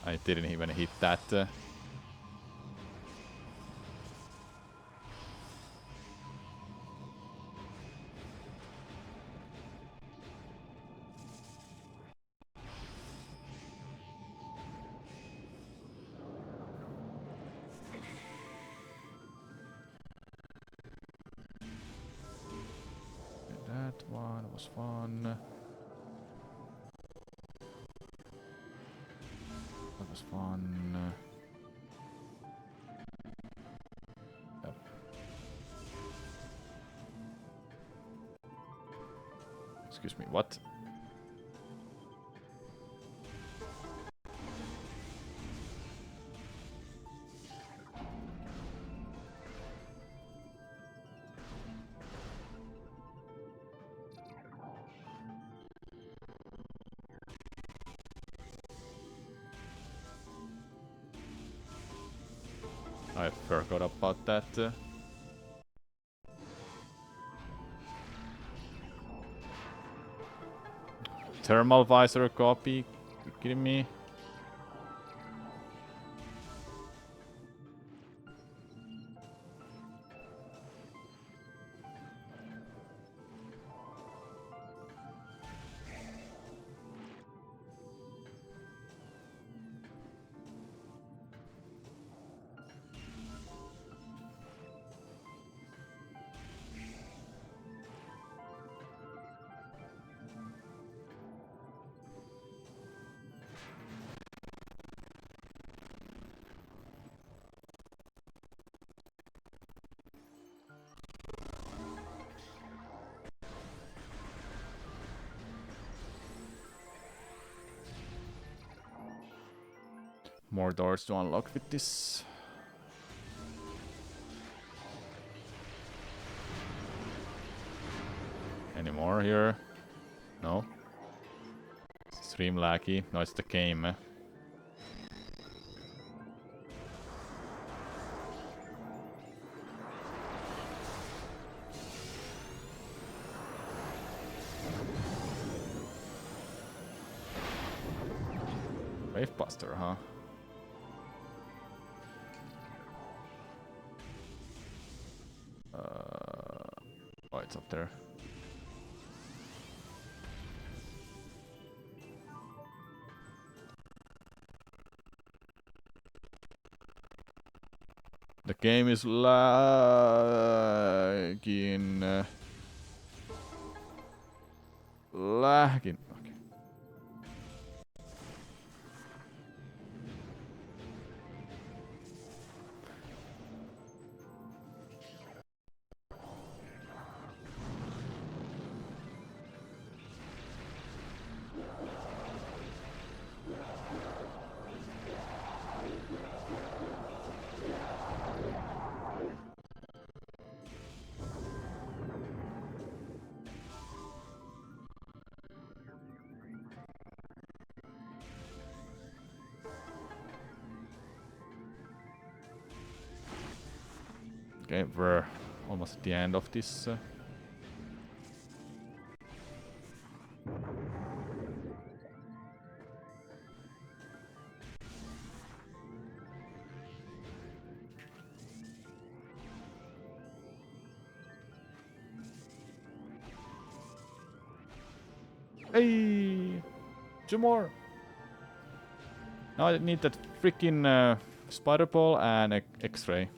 Speaker 1: I didn't even hit that. That one was fun. That was fun. Yep. Excuse me, what? I forgot about that. Thermal visor copy? You kidding me? More doors to unlock with this. Any more here? No? Stream laggy. No, it's the game. Wavebuster, huh? Oh, it's up there. The game is lagging. Lagging. Okay. Okay, we're almost at the end of this. Hey! 2 more! Now I need that freaking spider ball and X-ray.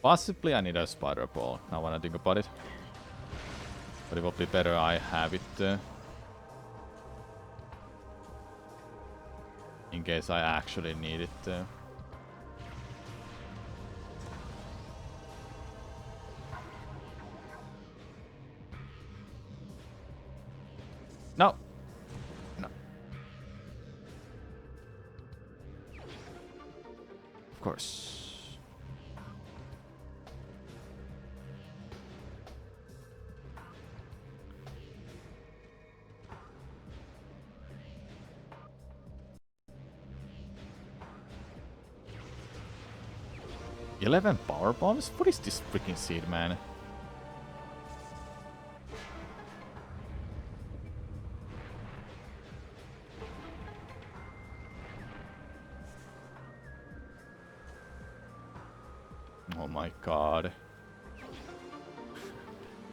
Speaker 1: Possibly I need a spider ball, now when I think about it. But it will be better I have it. In case I actually need it. No. No. Of course. $11 power bombs? What is this freaking seed, man? Oh my god.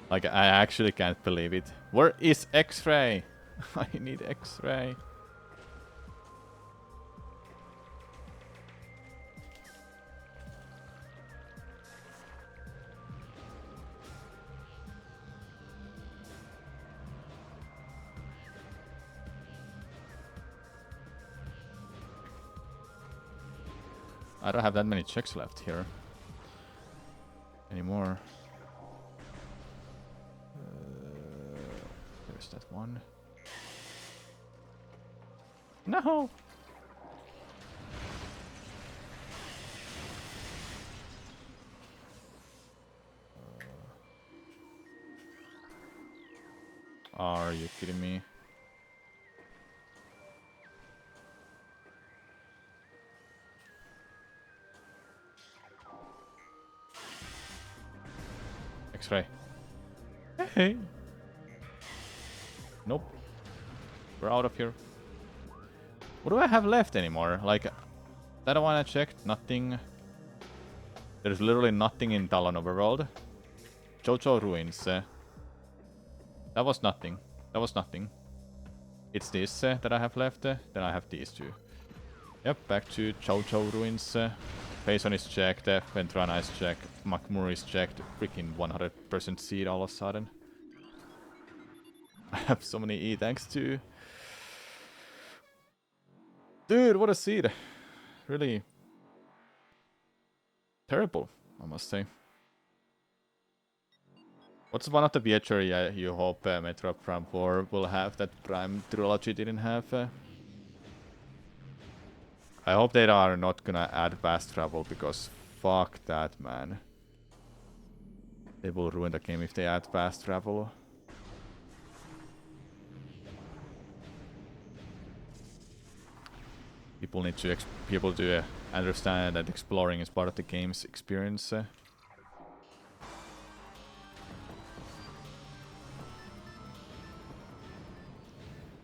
Speaker 1: Like, I actually can't believe it. Where is X-ray? I need X-ray. I don't have that many checks left here anymore. There's that one. No! Are you kidding me? X-ray. Hey. Nope. We're out of here. What do I have left anymore? Like, that one I checked, nothing. There's literally nothing in Talon Overworld. Jojo Ruins. That was nothing. That was nothing. It's this that I have left. Then I have these two. Yep, back to Jojo Ruins. Payson is checked. Ventrana is checked. Makmur is checked. Freaking 100% seed all of a sudden. I have so many E-tanks too. Dude, what a seed. Really terrible, I must say. What's one of the VHR you hope Metroid Prime 4 will have that Prime Trilogy didn't have? I hope they are not gonna add fast travel, because fuck that, man. They will ruin the game if they add fast travel. People need to understand that exploring is part of the game's experience.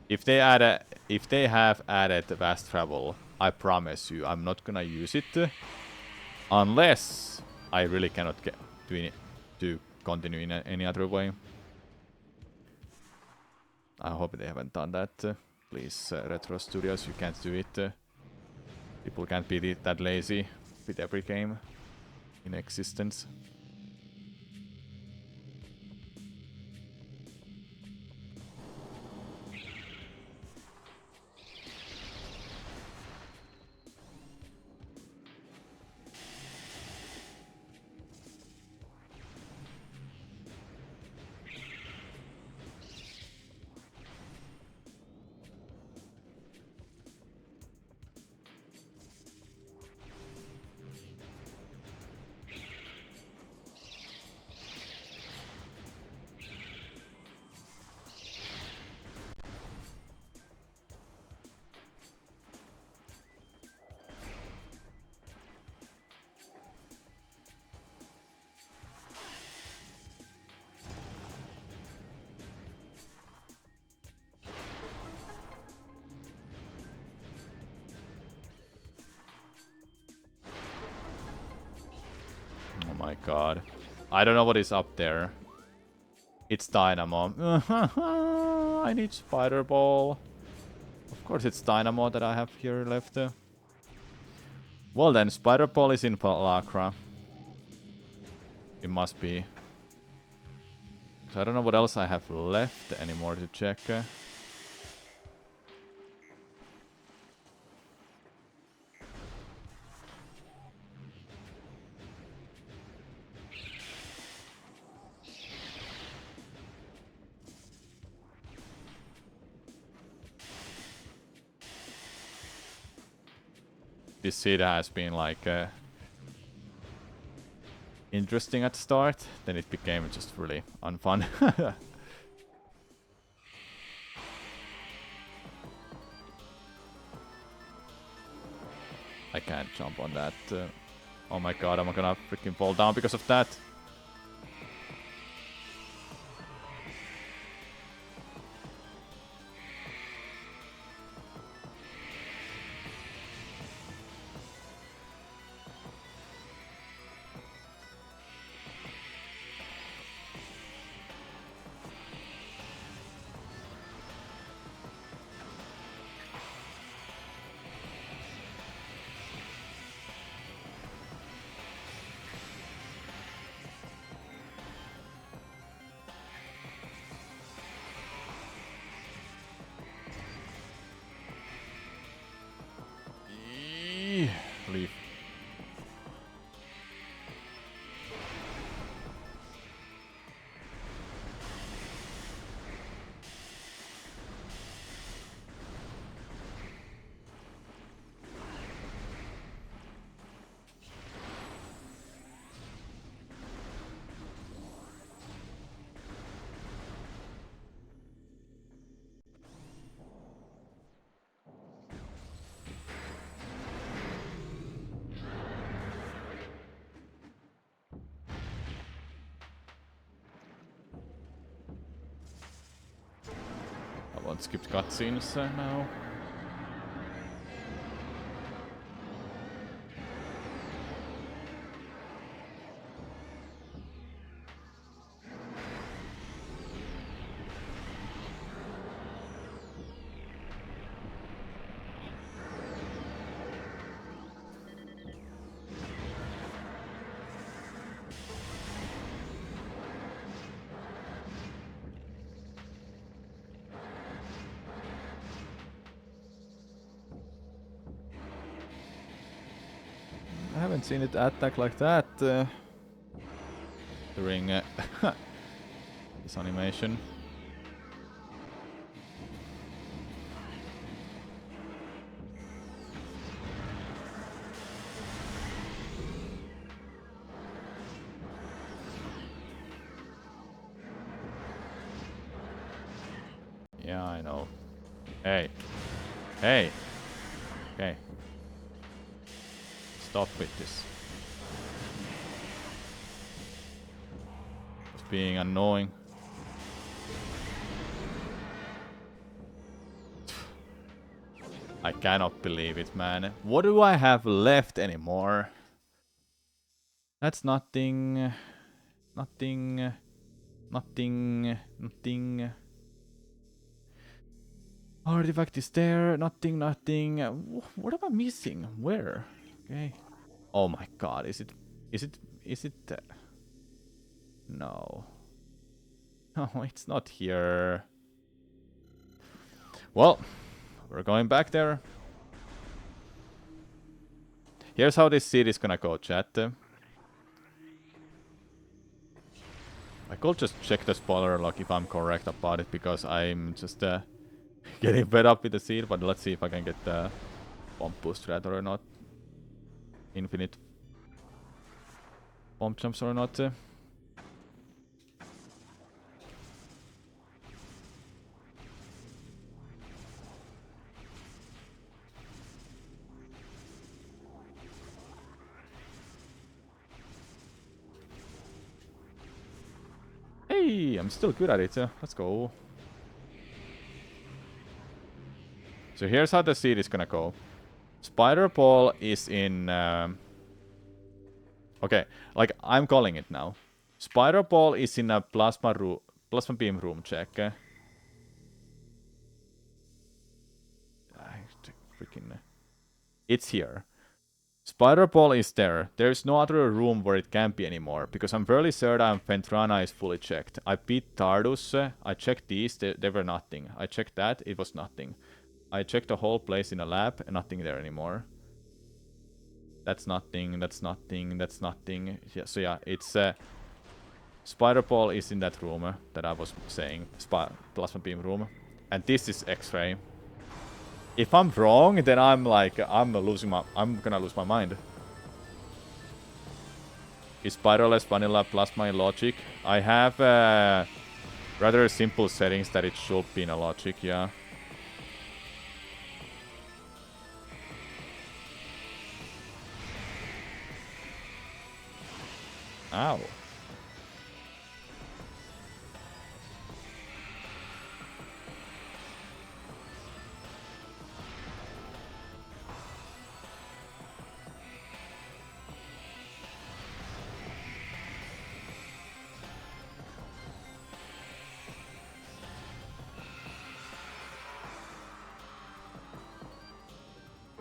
Speaker 1: If they have added fast travel, I promise you, I'm not gonna use it unless I really cannot get to continue in any other way. I hope they haven't done that. Please, Retro Studios, you can't do it. People can't be that lazy with every game in existence. My god. I don't know what is up there. It's Dynamo. I need Spider Ball. Of course it's Dynamo that I have here left. Well then, Spider Ball is in Palacra. It must be. So I don't know what else I have left anymore to check. This seed has been like interesting at the start, then it became just really unfun. I can't jump on that. Oh my god, I'm gonna freaking fall down because of that. Leave. I won't skip cutscenes now. I haven't seen it attack like that during this animation. Yeah, I know. Hey. Hey. Okay. Stop with this. It's being annoying. I cannot believe it, man. What do I have left anymore? That's nothing. Nothing. Nothing. Nothing. Artifact is there. Nothing. Nothing. What am I missing? Where? Okay. Oh my god. Is it? Is it? Is it? No. No, it's not here. Well, we're going back there. Here's how this seed is gonna go, chat. I could just check the spoiler log if I'm correct about it, because I'm just getting fed up with the seed, but let's see if I can get the bomb boost rather or not. Infinite bomb jumps or not. Hey, I'm still good at it. Let's go. So here's how the seed is gonna go. Spider Ball is in... okay, like, I'm calling it now. Spider Ball is in a plasma beam room check. Freaking... It's here. Spider Ball is there. There's no other room where it can be anymore, because I'm fairly certain Fentrana is fully checked. I beat Tardus, I checked these, they were nothing. I checked that, it was nothing. I checked the whole place in a lab, nothing there anymore. That's nothing, that's nothing, that's nothing. Yeah, so yeah, it's... Spider Ball is in that room that I was saying. Plasma Beam room. And this is X-Ray. If I'm wrong, then I'm like, I'm gonna lose my mind. Is Spiraless Vanilla Plasma in Logic? I have rather simple settings that it should be in a Logic, yeah. Ow.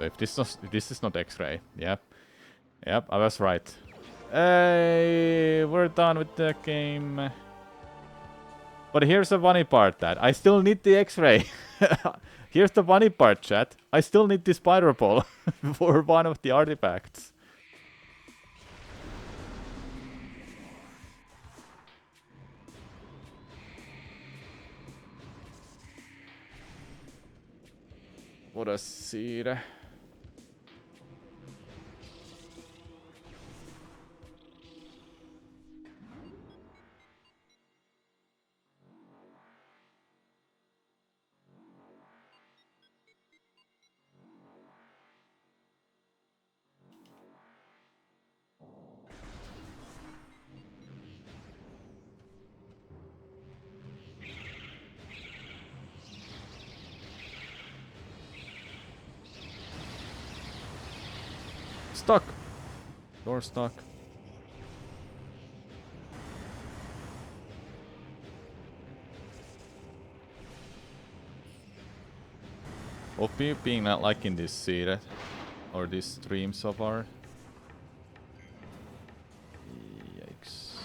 Speaker 1: If this is not X-Ray, yep. Yep, I was right. Hey, we're done with the game. But here's the funny part, that I still need the X-Ray. Here's the funny part, chat. I still need the Spider Ball for one of the artifacts. What a seed. Stuck. Door stuck. Hope you being not liking this seed or this stream so far. Yikes.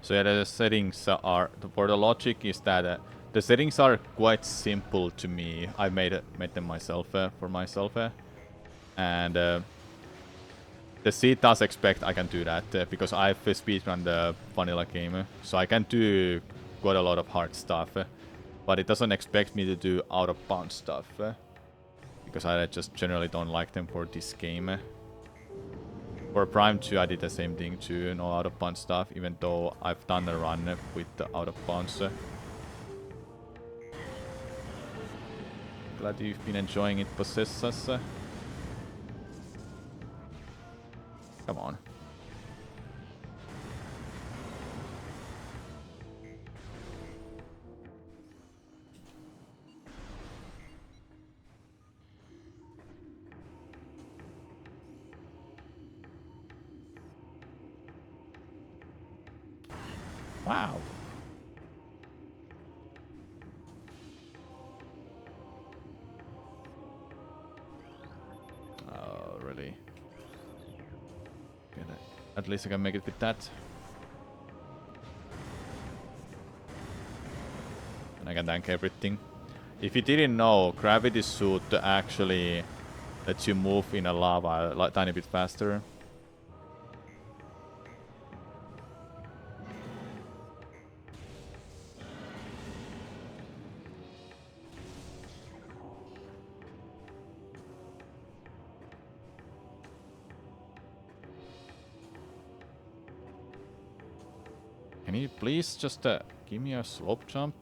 Speaker 1: So yeah, the settings are, for the logic is that the settings are quite simple to me. I made them myself for myself, and the seed does expect I can do that because I've speedrun the vanilla game, so I can do quite a lot of hard stuff, but it doesn't expect me to do out of bounds stuff because I just generally don't like them for this game. For Prime 2, I did the same thing too, no out of bounds stuff, even though I've done a run with the out of bounds. Glad you've been enjoying it, Possess us. Come on. Wow. Oh, really? Okay, at least I can make it with that. And I can tank everything. If you didn't know, gravity suit actually lets you move in a lava a tiny bit faster. Can you please just give me a slope jump?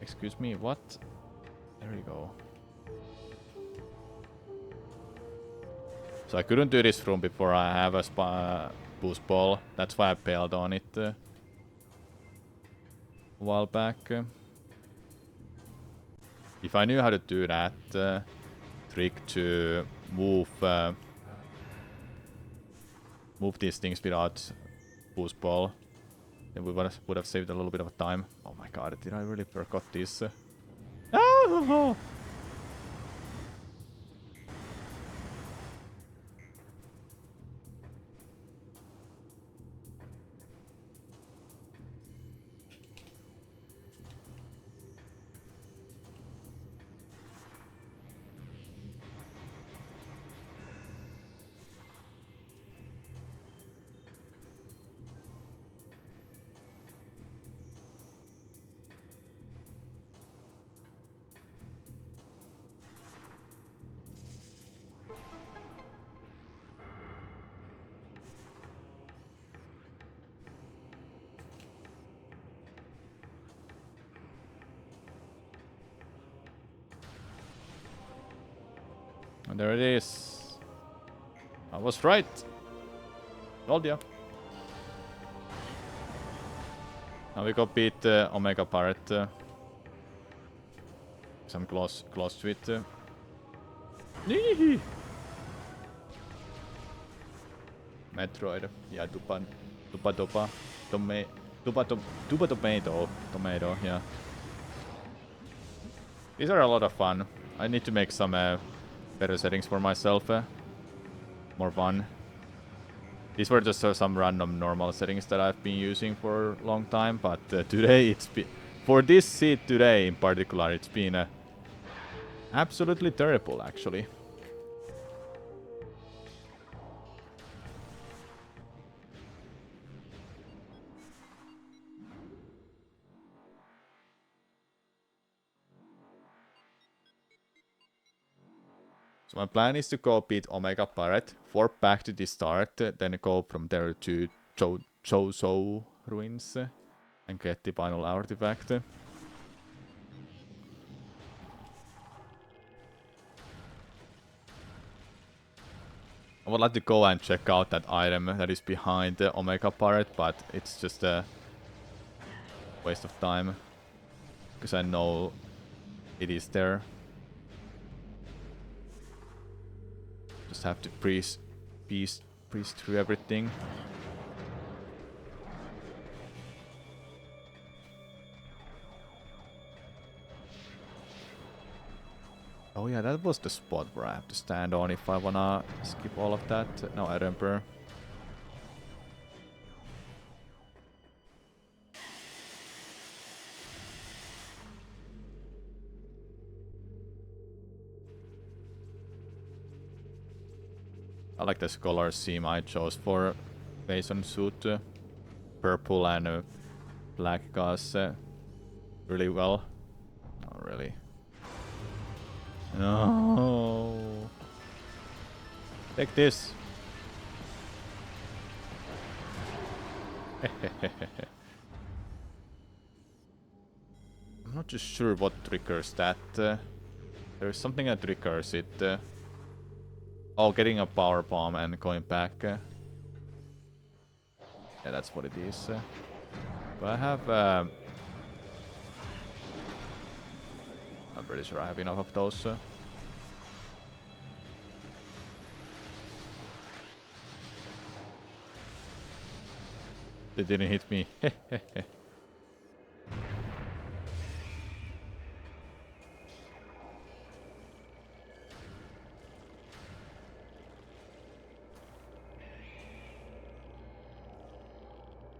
Speaker 1: Excuse me, what? There we go. So I couldn't do this room before I have a boost ball. That's why I bailed on it a while back. If I knew how to do that trick to move these things without boost ball, then we would have saved a little bit of time. Oh my god, did I really forgot this? Ah! And there it is. I was right. Told ya. Now we go beat Omega Pirate. Some close to it. Metroid. Yeah, Dupa Tomato, yeah. These are a lot of fun. I need to make some better settings for myself. More fun. These were just some random normal settings that I've been using for a long time, but today it's been... For this seat today in particular, it's been absolutely terrible, actually. So my plan is to go beat Omega Pirate, warp back to the start, then go from there to Chozo Ruins and get the final artifact. I would like to go and check out that item that is behind the Omega Pirate, but it's just a waste of time. Because I know it is there. Just have to piece through everything. Oh yeah, that was the spot where I have to stand on if I wanna skip all of that. No, I remember. I like the scholar scheme I chose for Mason suit. Purple and black goes really well. Not really. No. Take this. I'm not just sure what triggers that. There is something that triggers it. Oh, getting a power bomb and going back. Yeah, that's what it is. But I have... I'm pretty sure I have enough of those. They didn't hit me.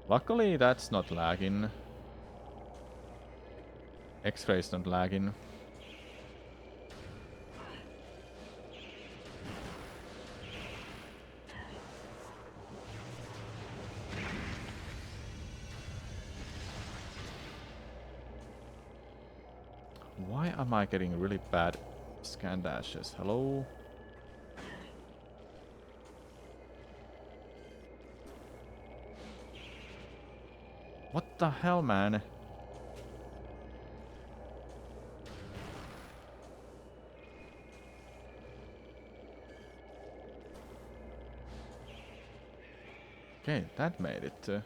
Speaker 1: Luckily, that's not lagging. X-ray is not lagging. Why am I getting really bad scan dashes? Hello? What the hell, man? Okay, that made it.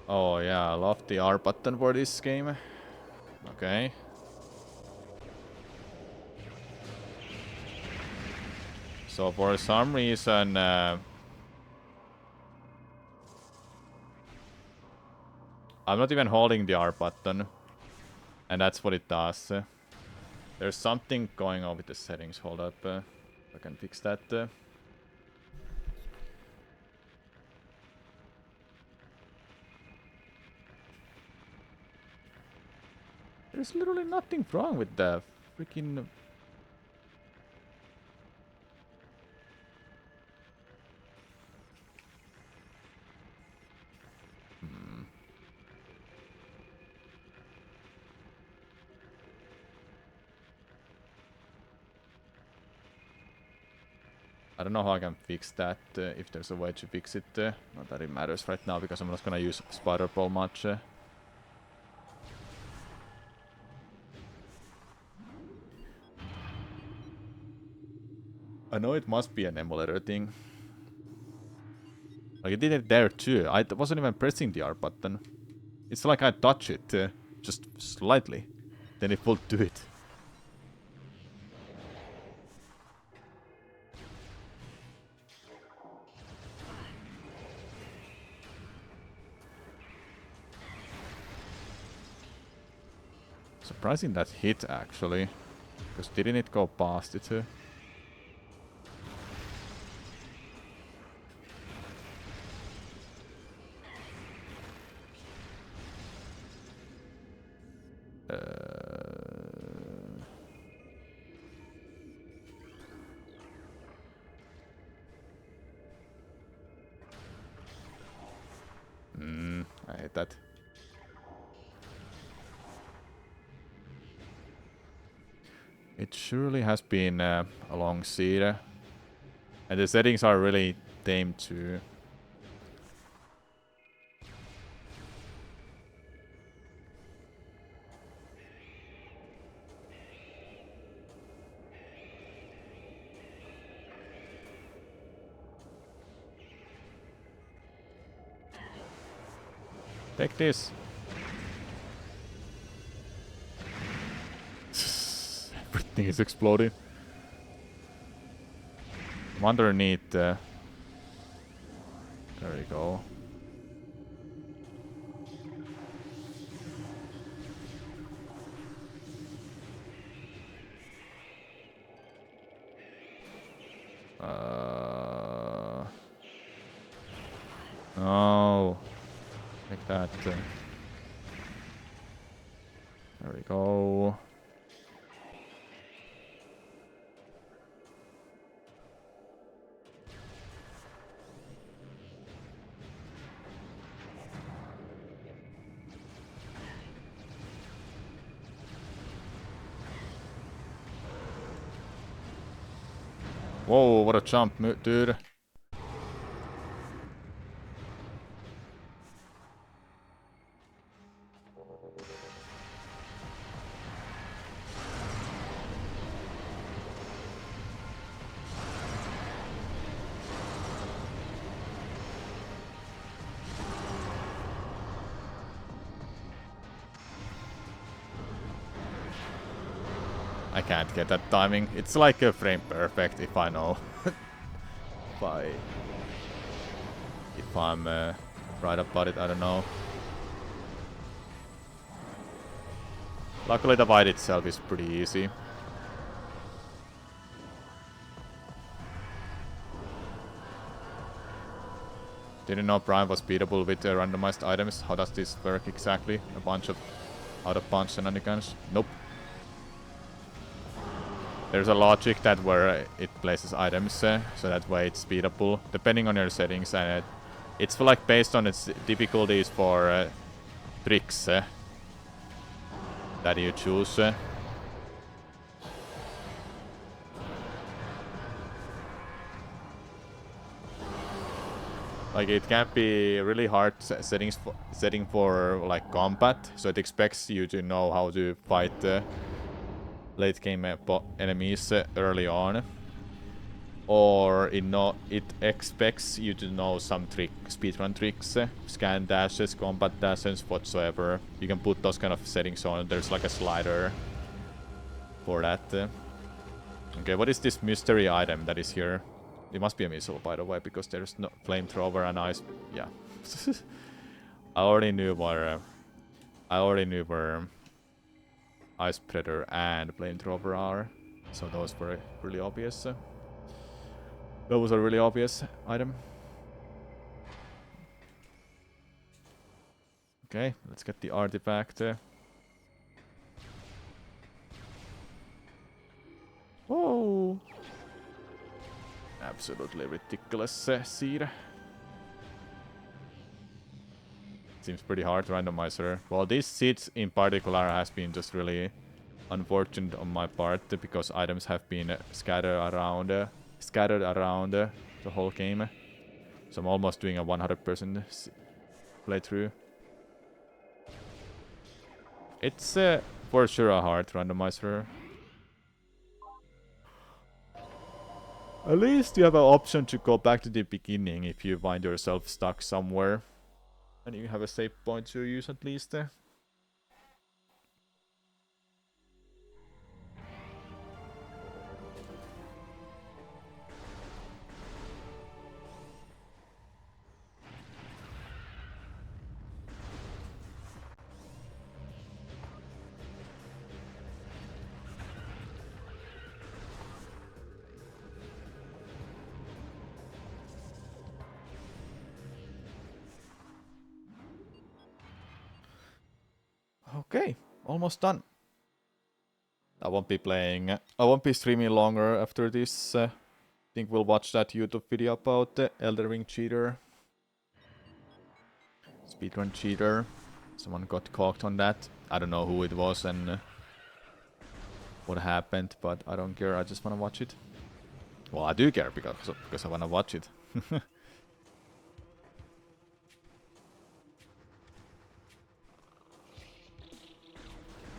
Speaker 1: Oh yeah, I love the R button for this game. Okay. So for some reason... I'm not even holding the R button. And that's what it does. There's something going on with the settings. Hold up. I can fix that. There's literally nothing wrong with the freaking... I don't know how I can fix that, if there's a way to fix it. Not that it matters right now, because I'm not gonna use Spider Ball much. I know it must be an emulator thing. Like, it did it there too. I wasn't even pressing the R button. It's like I touch it, just slightly. Then it will do it. Surprising that hit, actually. Because didn't it go past it? I hate that. It surely has been a long seed. And the settings are really tame too. Take this. Everything is exploding. I'm underneath. There we go. No. Like that. There we go. Whoa, what a jump, dude. I can't get that timing. It's like a frame perfect if I know. If I'm right about it, I don't know. Luckily the fight itself is pretty easy. Didn't know Prime was beatable with randomized items. How does this work exactly? A bunch of out-of-bounds shenanigans? Nope. There's a logic that where it places items, so that way it's beatable, depending on your settings, and it's for like based on its difficulties for tricks that you choose. Like it can be really hard setting for like combat, so it expects you to know how to fight late game enemies early on, or it expects you to know some speedrun tricks, scan dashes, combat dashes, whatsoever. You can put those kind of settings on. There's like a slider for that. Okay, what is this mystery item that is here? It must be a missile, by the way, because there's no flamethrower and ice. Yeah, I already knew where ice predator and flamethrower are, so those were really obvious. That was a really obvious item. Okay, let's get the artifact. Whoa! Absolutely ridiculous seed. Seems pretty hard, randomizer. Well, this seed in particular has been just really unfortunate on my part because items have been scattered around the whole game. So I'm almost doing a 100% playthrough. It's for sure a hard randomizer. At least you have an option to go back to the beginning if you find yourself stuck somewhere. And you have a save point to use at least. Okay, almost done. I won't be streaming longer after this. I think we'll watch that YouTube video about the Elden Ring cheater. Speedrun cheater. Someone got caught on that. I don't know who it was and what happened, but I don't care. I just wanna watch it. Well, I do care because I wanna watch it.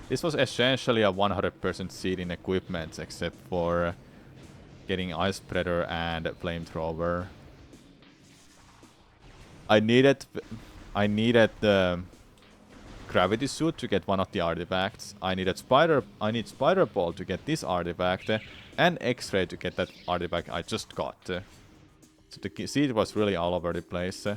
Speaker 1: This was essentially a 100% seed in equipment, except for getting Ice Predator and Flamethrower. I needed the gravity suit to get one of the artifacts. I need Spider Ball to get this artifact, and X-Ray to get that artifact I just got. So the seed was really all over the place.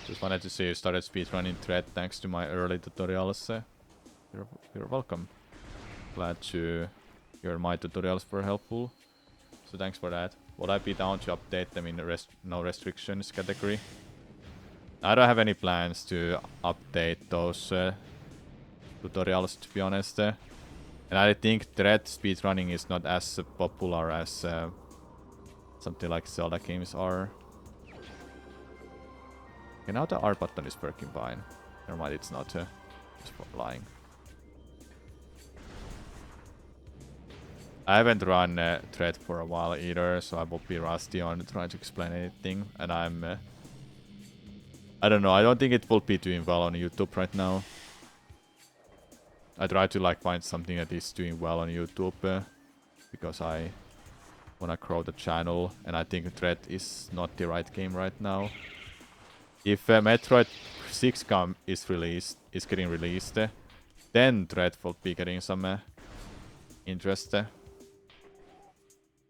Speaker 1: Just wanted to see you started speedrunning Thread thanks to my early tutorials. You're welcome. Glad to hear my tutorials were helpful. So thanks for that. Would I be down to update them in the no restrictions category? I don't have any plans to update those tutorials, to be honest. And I think Thread speedrunning is not as popular as something like Zelda games are. Okay, now the R button is working fine. Never mind, it's not. Just lying. I haven't run Thread for a while either, so I will be rusty on trying to explain anything. And I don't know, I don't think it will be doing well on YouTube right now. I try to like find something that is doing well on YouTube because I wanna grow the channel, and I think Thread is not the right game right now. If Metroid 6 is getting released, then Thread will be getting some interest.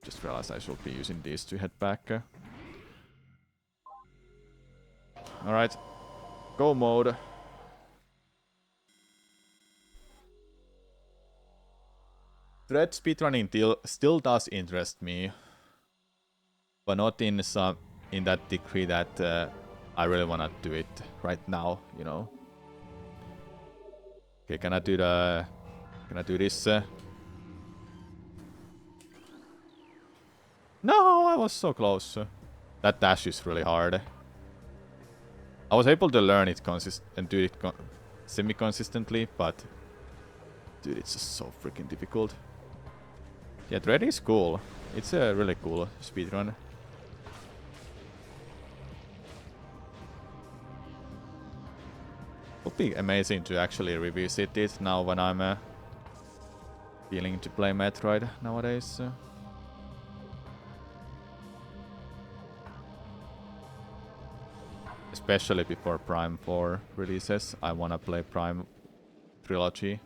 Speaker 1: Just realized I should be using these to head back. Alright, go mode. Thread speedrunning still does interest me, but not in that degree that I really wanna do it right now, you know. Okay, can I do this? No, I was so close. That dash is really hard. I was able to learn it and do it semi-consistently, but dude, it's just so freaking difficult. Yeah, Dread is cool. It's a really cool speedrun. Would be amazing to actually revisit it now when I'm feeling to play Metroid nowadays. Especially before Prime 4 releases, I wanna play Prime Trilogy.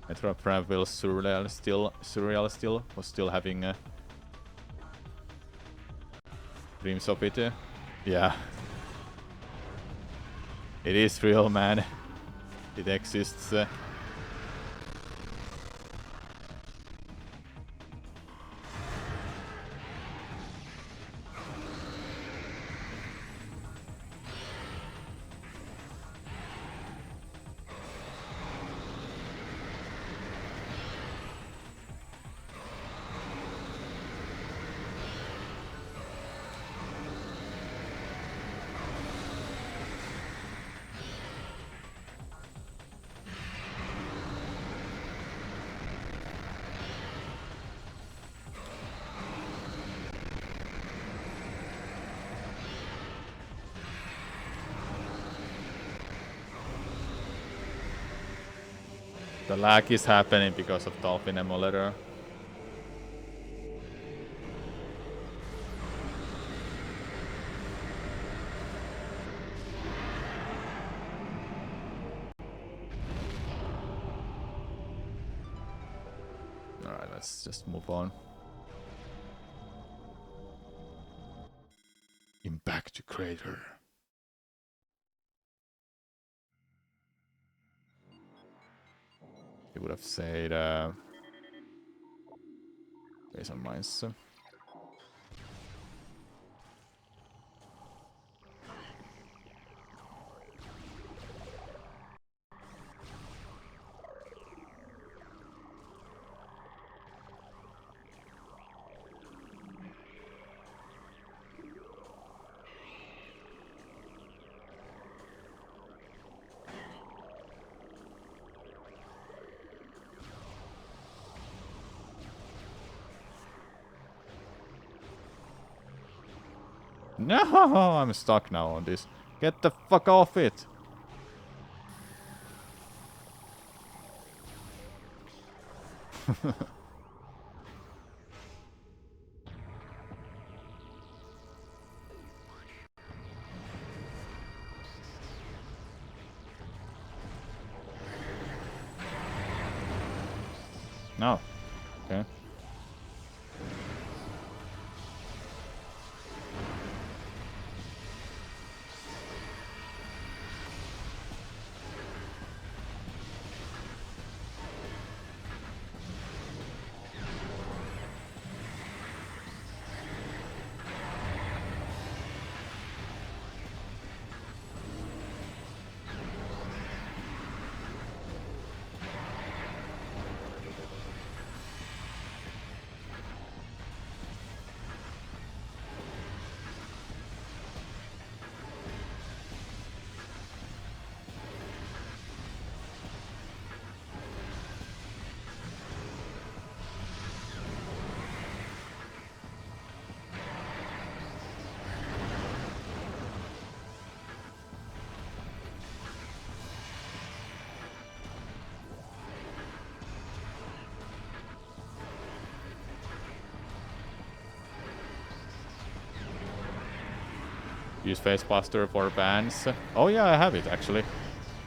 Speaker 1: Metroid Prime will Surreal still was still having dreams of it. Yeah. It is real, man. It exists. The lag is happening because of Dolphin Emulator. Alright, let's just move on. Impact to crater. He would have said base on mines. No, I'm stuck now on this. Get the fuck off it. No. Okay. Use Facebuster for bans. Oh yeah, I have it actually.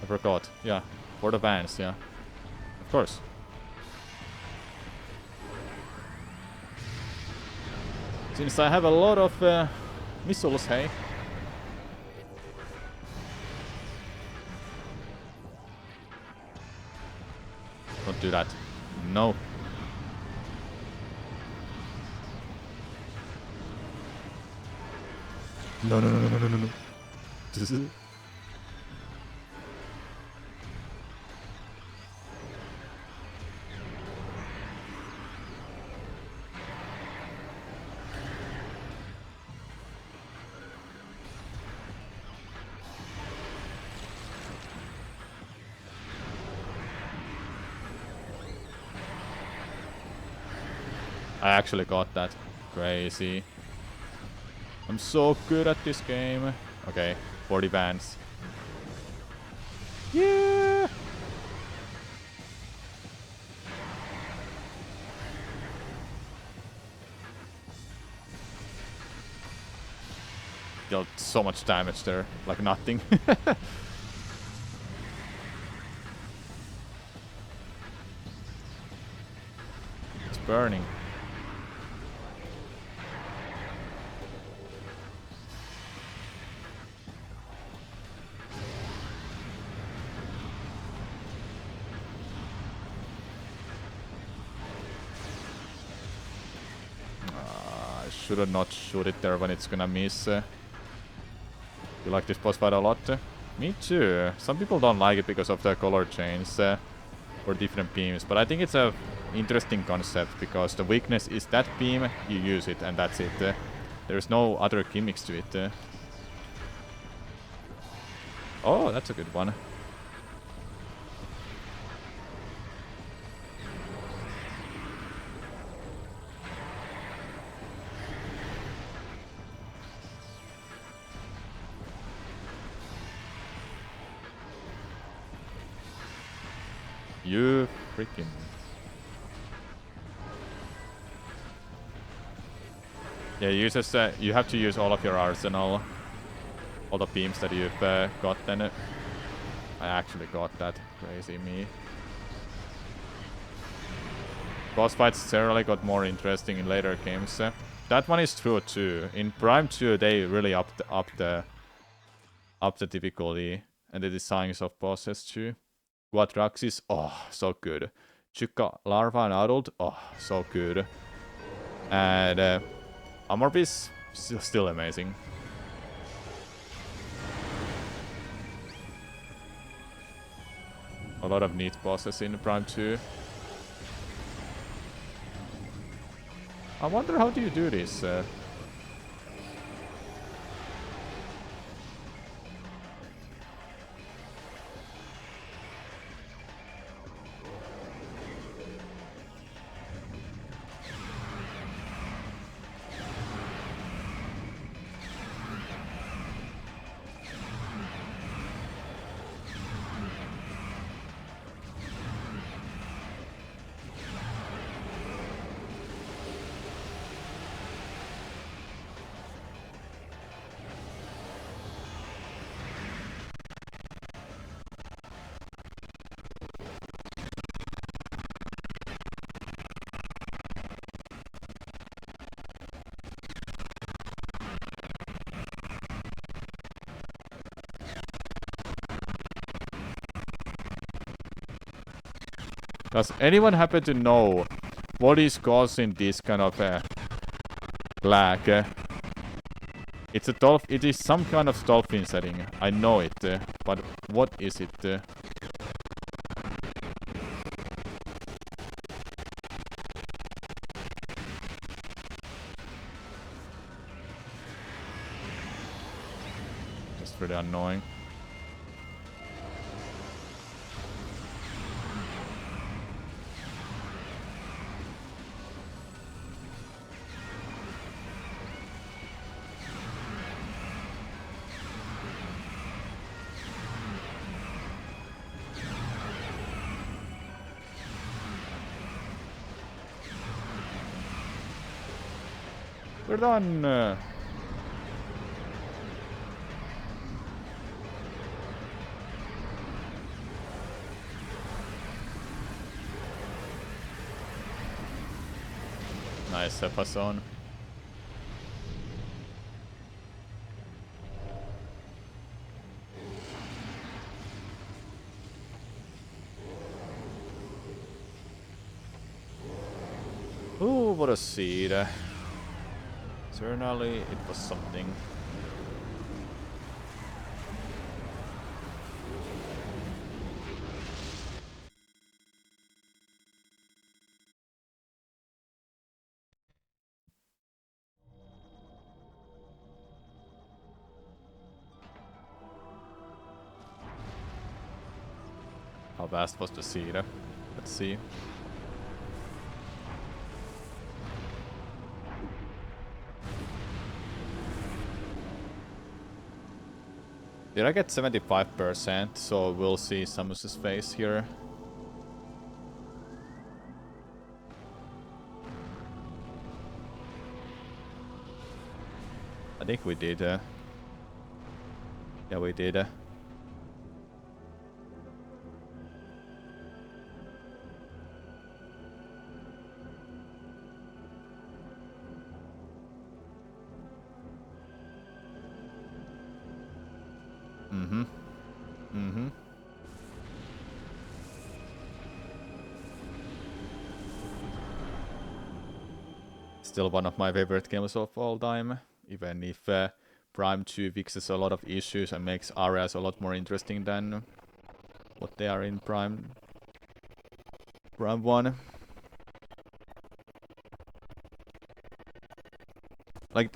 Speaker 1: I forgot. Yeah, for the bans, yeah. Of course. Since I have a lot of missiles, hey. Don't do that. No. No, no, no, no, no, no, no. I actually got that. Crazy. I'm so good at this game. Okay, 40 bands. Yeah! Dealt so much damage there, like nothing. It's burning. I should have not shoot it there when it's gonna miss. You like this boss fight a lot? Me too. Some people don't like it because of the color change for different beams, but I think it's a interesting concept because the weakness is that beam, you use it and that's it. There's no other gimmicks to it. Oh, that's a good one. You freaking... Yeah, you have to use all of your arsenal. All the beams that you've gotten. I actually got that. Crazy me. Boss fights generally got more interesting in later games. That one is true too. In Prime 2 they really upped the difficulty and the designs of bosses too. Quadraxis, oh, so good. Chuka Larva and Adult, oh, so good. And Amorphis, still amazing. A lot of neat bosses in Prime 2. I wonder how do you do this? Does anyone happen to know what is causing this kind of lag? It is some kind of dolphin setting. I know it, but what is it? Just really annoying. We're done. Nice, pass on. Ooh, what a seed. Certainly, it was something. How vast was the seed? Let's see. Did I get 75%? So we'll see Samus's face here. I think we did. Yeah, we did. Still one of my favorite games of all time. Even if Prime 2 fixes a lot of issues and makes areas a lot more interesting than what they are in Prime 1. Like,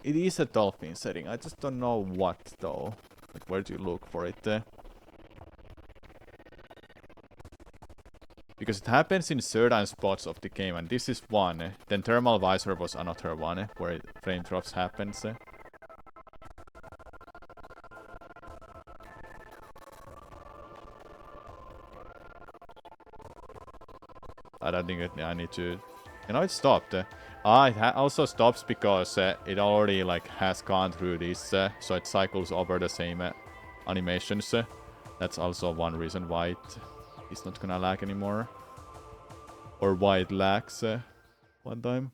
Speaker 1: it is a dolphin setting. I just don't know what though. Like, where do you look for it? Because it happens in certain spots of the game, and this is one. Then Thermal Visor was another one, where frame drops happens. I don't think I need to... You know, it stopped. It also stops because it already like has gone through this, so it cycles over the same animations. That's also one reason why it is not gonna lag anymore. Or why it lags one time.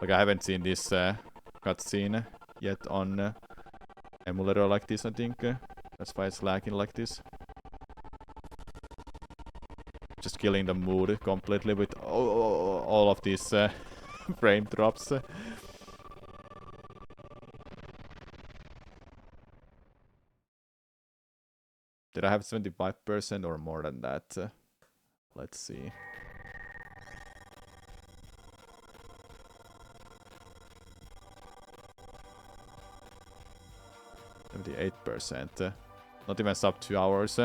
Speaker 1: Like, I haven't seen this cutscene yet on emulator like this, I think. That's why it's lagging like this. Just killing the mood completely with all of these frame drops. Did I have 75% or more than that? Let's see. %. Not even sub 2 hours.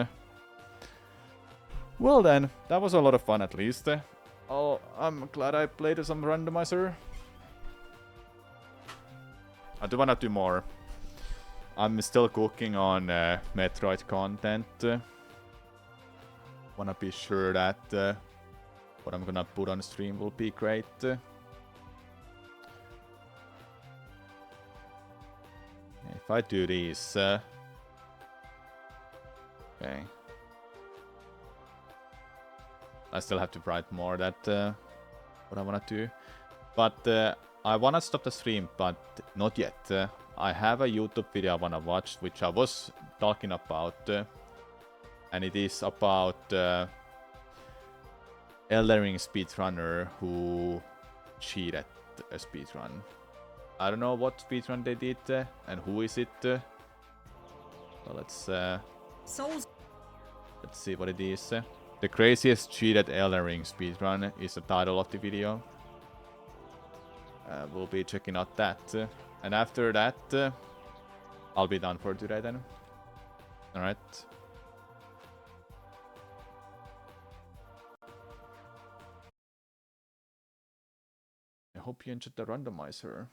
Speaker 1: Well then, that was a lot of fun at least. Oh, I'm glad I played some Randomizer. I do wanna do more. I'm still cooking on Metroid content. Wanna be sure that what I'm gonna put on stream will be great. If I do this... okay. I still have to write more that what I wanna do. But I wanna stop the stream, but not yet. I have a YouTube video I wanna watch, which I was talking about. And it is about Elden Ring speedrunner who cheated a speedrun. I don't know what speedrun they did and who is it. So let's see what it is. The craziest cheated Elden Ring speedrun is the title of the video. We'll be checking out that. And after that, I'll be done for today then. Alright. I hope you enjoyed the randomizer.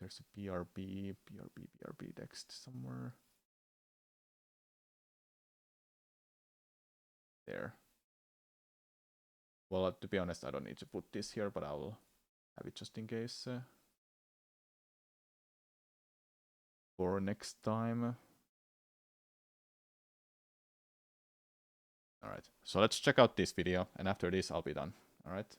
Speaker 1: There's a BRB text somewhere. There. Well, to be honest, I don't need to put this here, but I'll have it just in case. For next time. Alright, so let's check out this video, and after this I'll be done. Alright.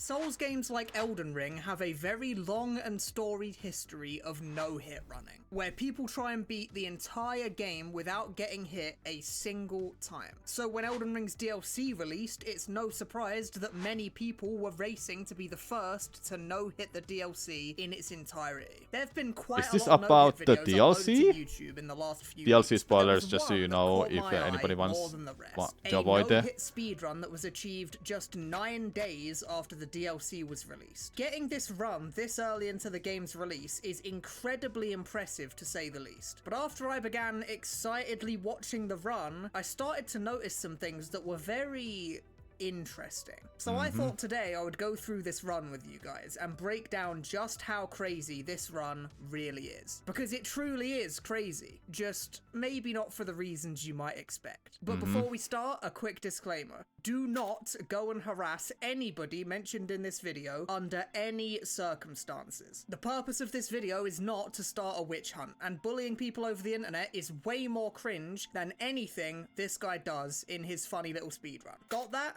Speaker 2: Souls games like Elden Ring have a very long and storied history of no-hit running, where people try and beat the entire game without getting hit a single time. So when Elden Ring's DLC released, it's no surprise that many people were racing to be the first to no-hit the DLC in its entirety. There have been quite
Speaker 1: Is this
Speaker 2: a lot
Speaker 1: about
Speaker 2: of
Speaker 1: the
Speaker 2: no-hit videos uploaded
Speaker 1: DLC?
Speaker 2: to YouTube in the last few
Speaker 1: DLC
Speaker 2: weeks, but there
Speaker 1: spoilers,
Speaker 2: was
Speaker 1: just so
Speaker 2: one
Speaker 1: you
Speaker 2: that
Speaker 1: know
Speaker 2: caught
Speaker 1: if
Speaker 2: my
Speaker 1: anybody
Speaker 2: eye
Speaker 1: wants
Speaker 2: more than the rest.
Speaker 1: to avoid it.
Speaker 2: A no-hit speedrun that was achieved just 9 days after the DLC was released. Getting this run this early into the game's release is incredibly impressive to say the least. But after I began excitedly watching the run, I started to notice some things that were very interesting. So I thought today I would go through this run with you guys and break down just how crazy this run really is. Because it truly is crazy, just maybe not for the reasons you might expect. But before we start, a quick disclaimer. Do not go and harass anybody mentioned in this video under any circumstances. The purpose of this video is not to start a witch hunt, and bullying people over the internet is way more cringe than anything this guy does in his funny little speedrun. Got that?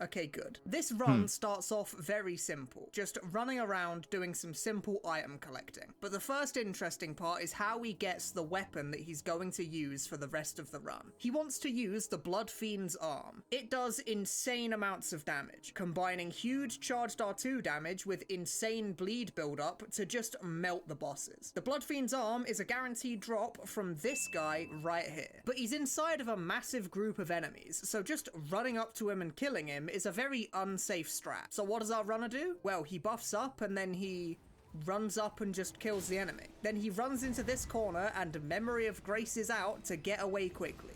Speaker 2: Okay, good. This run starts off very simple, just running around doing some simple item collecting. But the first interesting part is how he gets the weapon that he's going to use for the rest of the run. He wants to use the Blood Fiend's arm. It does insane amounts of damage, combining huge charged R2 damage with insane bleed buildup to just melt the bosses. The Blood Fiend's arm is a guaranteed drop from this guy right here. But he's inside of a massive group of enemies, so just running up to him and killing him is a very unsafe strat. So what does our runner do? Well, he buffs up and then he runs up and just kills the enemy. Then he runs into this corner and Memory of Grace is out to get away quickly.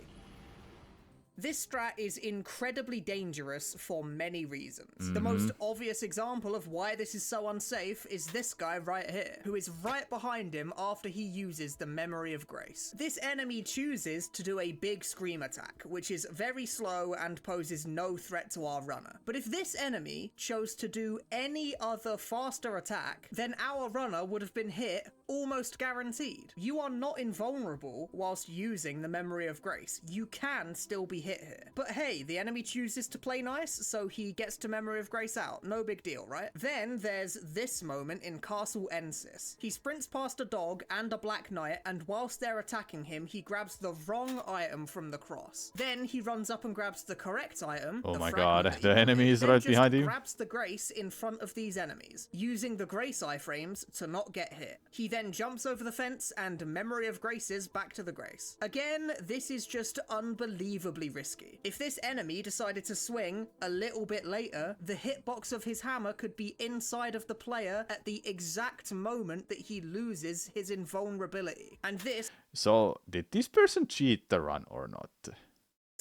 Speaker 2: This strat is incredibly dangerous for many reasons. The most obvious example of why this is so unsafe is this guy right here, who is right behind him after he uses the Memory of Grace. This enemy chooses to do a big scream attack, which is very slow and poses no threat to our runner. But if this enemy chose to do any other faster attack, then our runner would have been hit almost guaranteed. You are not invulnerable whilst using the Memory of Grace. You can still be hit here. But hey, the enemy chooses to play nice, so he gets to Memory of Grace out. No big deal, right? Then there's this moment in Castle Ensis. He sprints past a dog and a Black Knight, and whilst they're attacking him, he grabs the wrong item from the cross. Then he runs up and grabs the correct item.
Speaker 1: Oh my god, the enemy is right behind you.
Speaker 2: Grabs the Grace in front of these enemies, using the Grace iframes to not get hit. He then jumps over the fence and Memory of Graces back to the Grace. Again, this is just unbelievably risky. If this enemy decided to swing a little bit later, the hitbox of his hammer could be inside of the player at the exact moment that he loses his invulnerability. And this
Speaker 1: So, did this person cheat the run or not?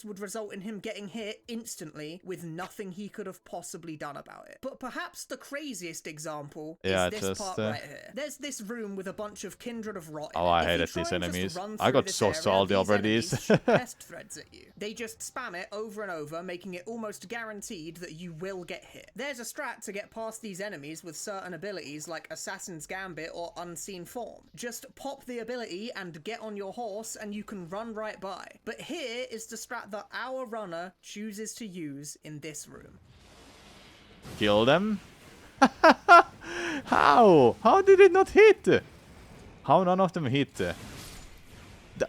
Speaker 2: would result in him getting hit instantly with nothing he could have possibly done about it. But perhaps the craziest example is this part right here. There's this room with a bunch of Kindred of Rot in it.
Speaker 1: I hated these enemies. I got so salty over these.
Speaker 2: Pest threads at you. They just spam it over and over, making it almost guaranteed that you will get hit. There's a strat to get past these enemies with certain abilities like Assassin's Gambit or Unseen Form. Just pop the ability and get on your horse and you can run right by. But here is the strat that our runner chooses to use in this room.
Speaker 1: Kill them? How? How did it not hit? How none of them hit?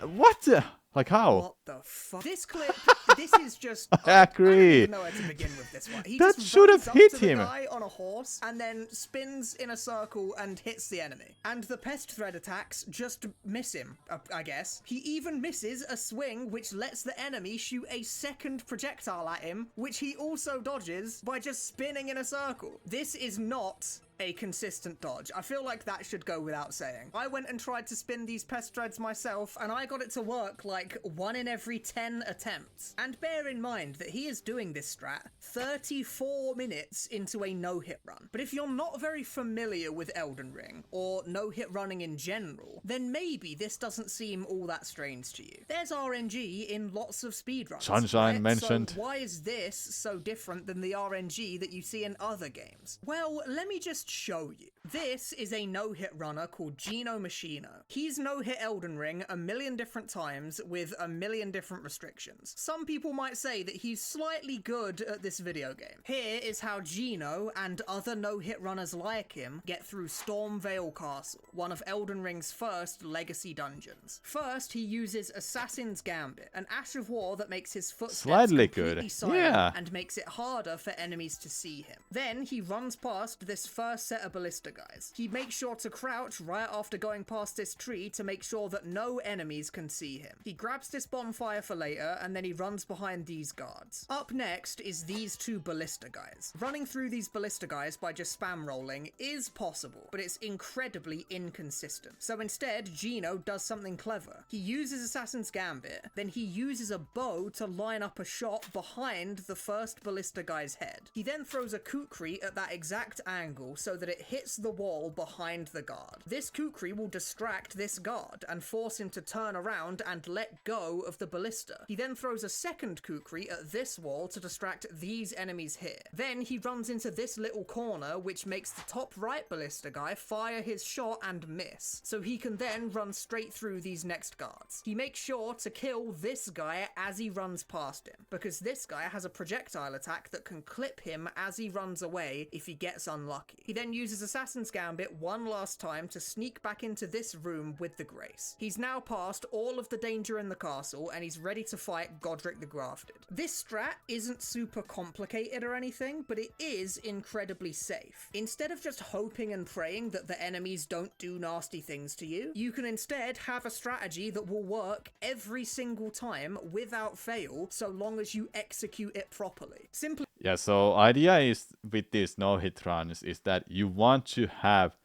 Speaker 1: What? Like how?
Speaker 2: What the fuck? This clip, this is just...
Speaker 1: I agree.
Speaker 2: I don't even know where to begin with this one. He
Speaker 1: That
Speaker 2: just
Speaker 1: should have
Speaker 2: runs up
Speaker 1: hit
Speaker 2: to the
Speaker 1: him.
Speaker 2: guy on a horse and then spins in a circle and hits the enemy. And the pest thread attacks just miss him, I guess. He even misses a swing which lets the enemy shoot a second projectile at him, which he also dodges by just spinning in a circle. This is not a consistent dodge. I feel like that should go without saying. I went and tried to spin these pest threads myself, and I got it to work like 1 in every 10 attempts. And bear in mind that he is doing this strat 34 minutes into a no-hit run. But if you're not very familiar with Elden Ring, or no-hit running in general, then maybe this doesn't seem all that strange to you. There's RNG in lots of speedruns.
Speaker 1: Sunshine
Speaker 2: right?
Speaker 1: mentioned.
Speaker 2: So why is this so different than the RNG that you see in other games? Well, let me just show you. This is a no-hit runner called Gino Machino. He's no-hit Elden Ring a million different times with a million different restrictions. Some people might say that he's slightly good at this video game. Here is how Gino and other no-hit runners like him get through Stormvale Castle, one of Elden Ring's first legacy dungeons. First, he uses Assassin's Gambit, an ash of war that makes his footsteps
Speaker 1: Slightly
Speaker 2: completely
Speaker 1: good.
Speaker 2: silent
Speaker 1: Yeah.
Speaker 2: and makes it harder for enemies to see him. Then he runs past this first set of ballista guys. He makes sure to crouch right after going past this tree to make sure that no enemies can see him. He grabs this bonfire for later, and then he runs behind these guards. Up next is these two ballista guys. Running through these ballista guys by just spam rolling is possible, but it's incredibly inconsistent. So instead, Gino does something clever. He uses Assassin's Gambit, then he uses a bow to line up a shot behind the first ballista guy's head. He then throws a kukri at that exact angle so that it hits the wall behind the guard. This kukri will distract this guard and force him to turn around and let go of the ballista. He then throws a second kukri at this wall to distract these enemies here. Then he runs into this little corner, which makes the top right ballista guy fire his shot and miss, so he can then run straight through these next guards. He makes sure to kill this guy as he runs past him, because this guy has a projectile attack that can clip him as he runs away if he gets unlucky. He then uses Assassin's Gambit one last time to sneak back into this room with the Grace. He's now past all of the danger in the castle and he's ready to fight Godric the Grafted. This strat isn't super complicated or anything, but it is incredibly safe. Instead of just hoping and praying that the enemies don't do nasty things to you, you can instead have a strategy that will work every single time without fail, so long as you execute it properly. Simply
Speaker 1: Yeah, so idea is with these no-hit runs is that you want to have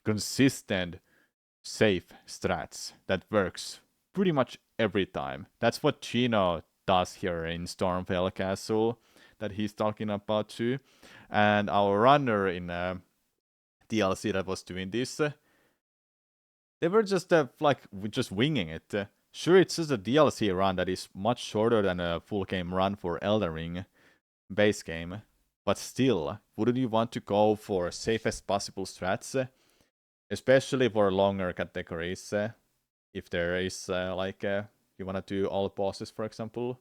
Speaker 1: consistent, safe strats that works pretty much every time. That's what Gino does here in Stormvale Castle that he's talking about too. And our runner in DLC that was doing this, they were just just winging it. Sure, it's just a DLC run that is much shorter than a full game run for Elden Ring base game, but still, wouldn't you want to go for safest possible strats, especially for longer categories? If there is you want to do all bosses, for example,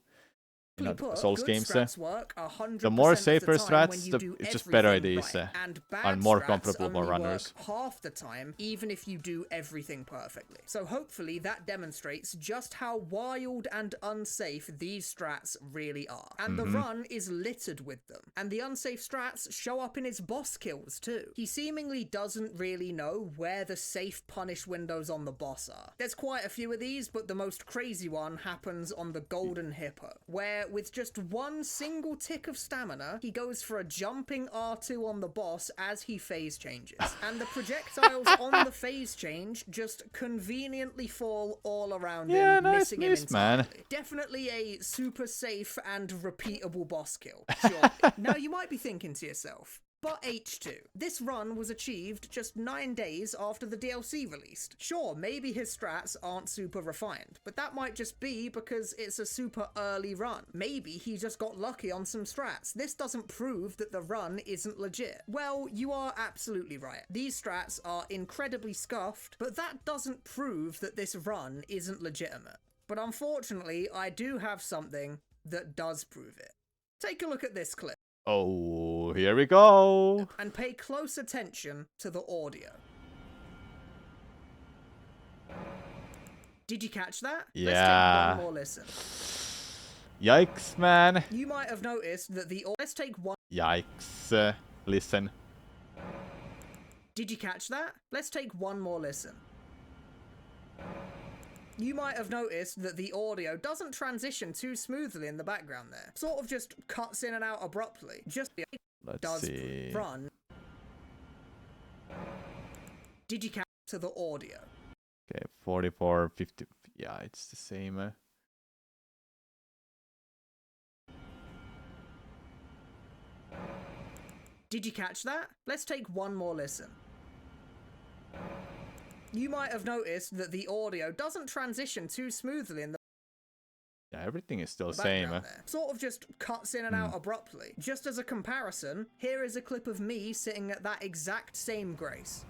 Speaker 2: put,
Speaker 1: Souls
Speaker 2: good
Speaker 1: games,
Speaker 2: strats work 100%
Speaker 1: the more
Speaker 2: of
Speaker 1: safer
Speaker 2: the time when
Speaker 1: strats,
Speaker 2: you do
Speaker 1: it's just better it
Speaker 2: everything
Speaker 1: is,
Speaker 2: right. And bad
Speaker 1: and more
Speaker 2: strats
Speaker 1: comfortable for
Speaker 2: only
Speaker 1: runners.
Speaker 2: work half the time, even if you do everything perfectly. So hopefully that demonstrates just how wild and unsafe these strats really are. And the run is littered with them. And the unsafe strats show up in his boss kills too. He seemingly doesn't really know where the safe punish windows on the boss are. There's quite a few of these, but the most crazy one happens on the Golden Hippo, where with just one single tick of stamina, he goes for a jumping R2 on the boss as he phase changes. And the projectiles on the phase change just conveniently fall all around him,
Speaker 1: nice
Speaker 2: missing him
Speaker 1: miss,
Speaker 2: entirely.
Speaker 1: man.
Speaker 2: Definitely a super safe and repeatable boss kill, sure. Now you might be thinking to yourself, but H2. This run was achieved just 9 days after the DLC released. Sure, maybe his strats aren't super refined, but that might just be because it's a super early run. Maybe he just got lucky on some strats. This doesn't prove that the run isn't legit. Well, you are absolutely right. These strats are incredibly scuffed, but that doesn't prove that this run isn't legitimate. But unfortunately, I do have something that does prove it. Take a look at this clip.
Speaker 1: Oh, here we go.
Speaker 2: And pay close attention to the audio. Did you catch that?
Speaker 1: Yeah.
Speaker 2: Let's take one more listen.
Speaker 1: Yikes, man.
Speaker 2: You might have noticed that let's take one.
Speaker 1: Yikes. Listen.
Speaker 2: Did you catch that? Let's take one more listen. You might have noticed that the audio doesn't transition too smoothly in the background there. Sort of just cuts in and out abruptly. Just
Speaker 1: Let's see.
Speaker 2: Run. Did you catch to the audio?
Speaker 1: Okay, 44, 50. Yeah, it's the same.
Speaker 2: Did you catch that? Let's take one more listen. You might have noticed that the audio doesn't transition too smoothly in the
Speaker 1: Yeah, everything is still
Speaker 2: the
Speaker 1: same.
Speaker 2: background there. Sort of just cuts in and out abruptly. Just as a comparison, here is a clip of me sitting at that exact same grace.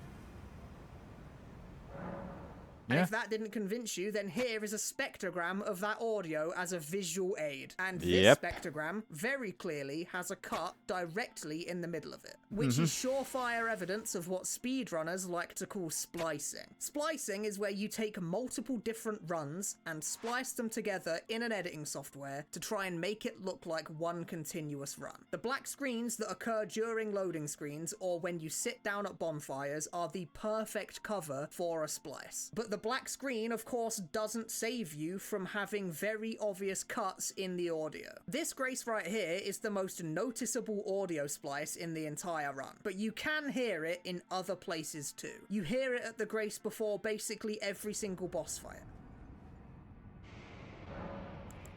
Speaker 2: And
Speaker 1: Yeah.
Speaker 2: if that didn't convince you, then here is a spectrogram of that audio as a visual aid. And this spectrogram very clearly has a cut directly in the middle of it, which is surefire evidence of what speedrunners like to call splicing. Splicing is where you take multiple different runs and splice them together in an editing software to try and make it look like one continuous run. The black screens that occur during loading screens or when you sit down at bonfires are the perfect cover for a splice. But the black screen, of course, doesn't save you from having very obvious cuts in the audio. This grace right here is the most noticeable audio splice in the entire run, but you can hear it in other places too. You hear it at the grace before basically every single boss fight.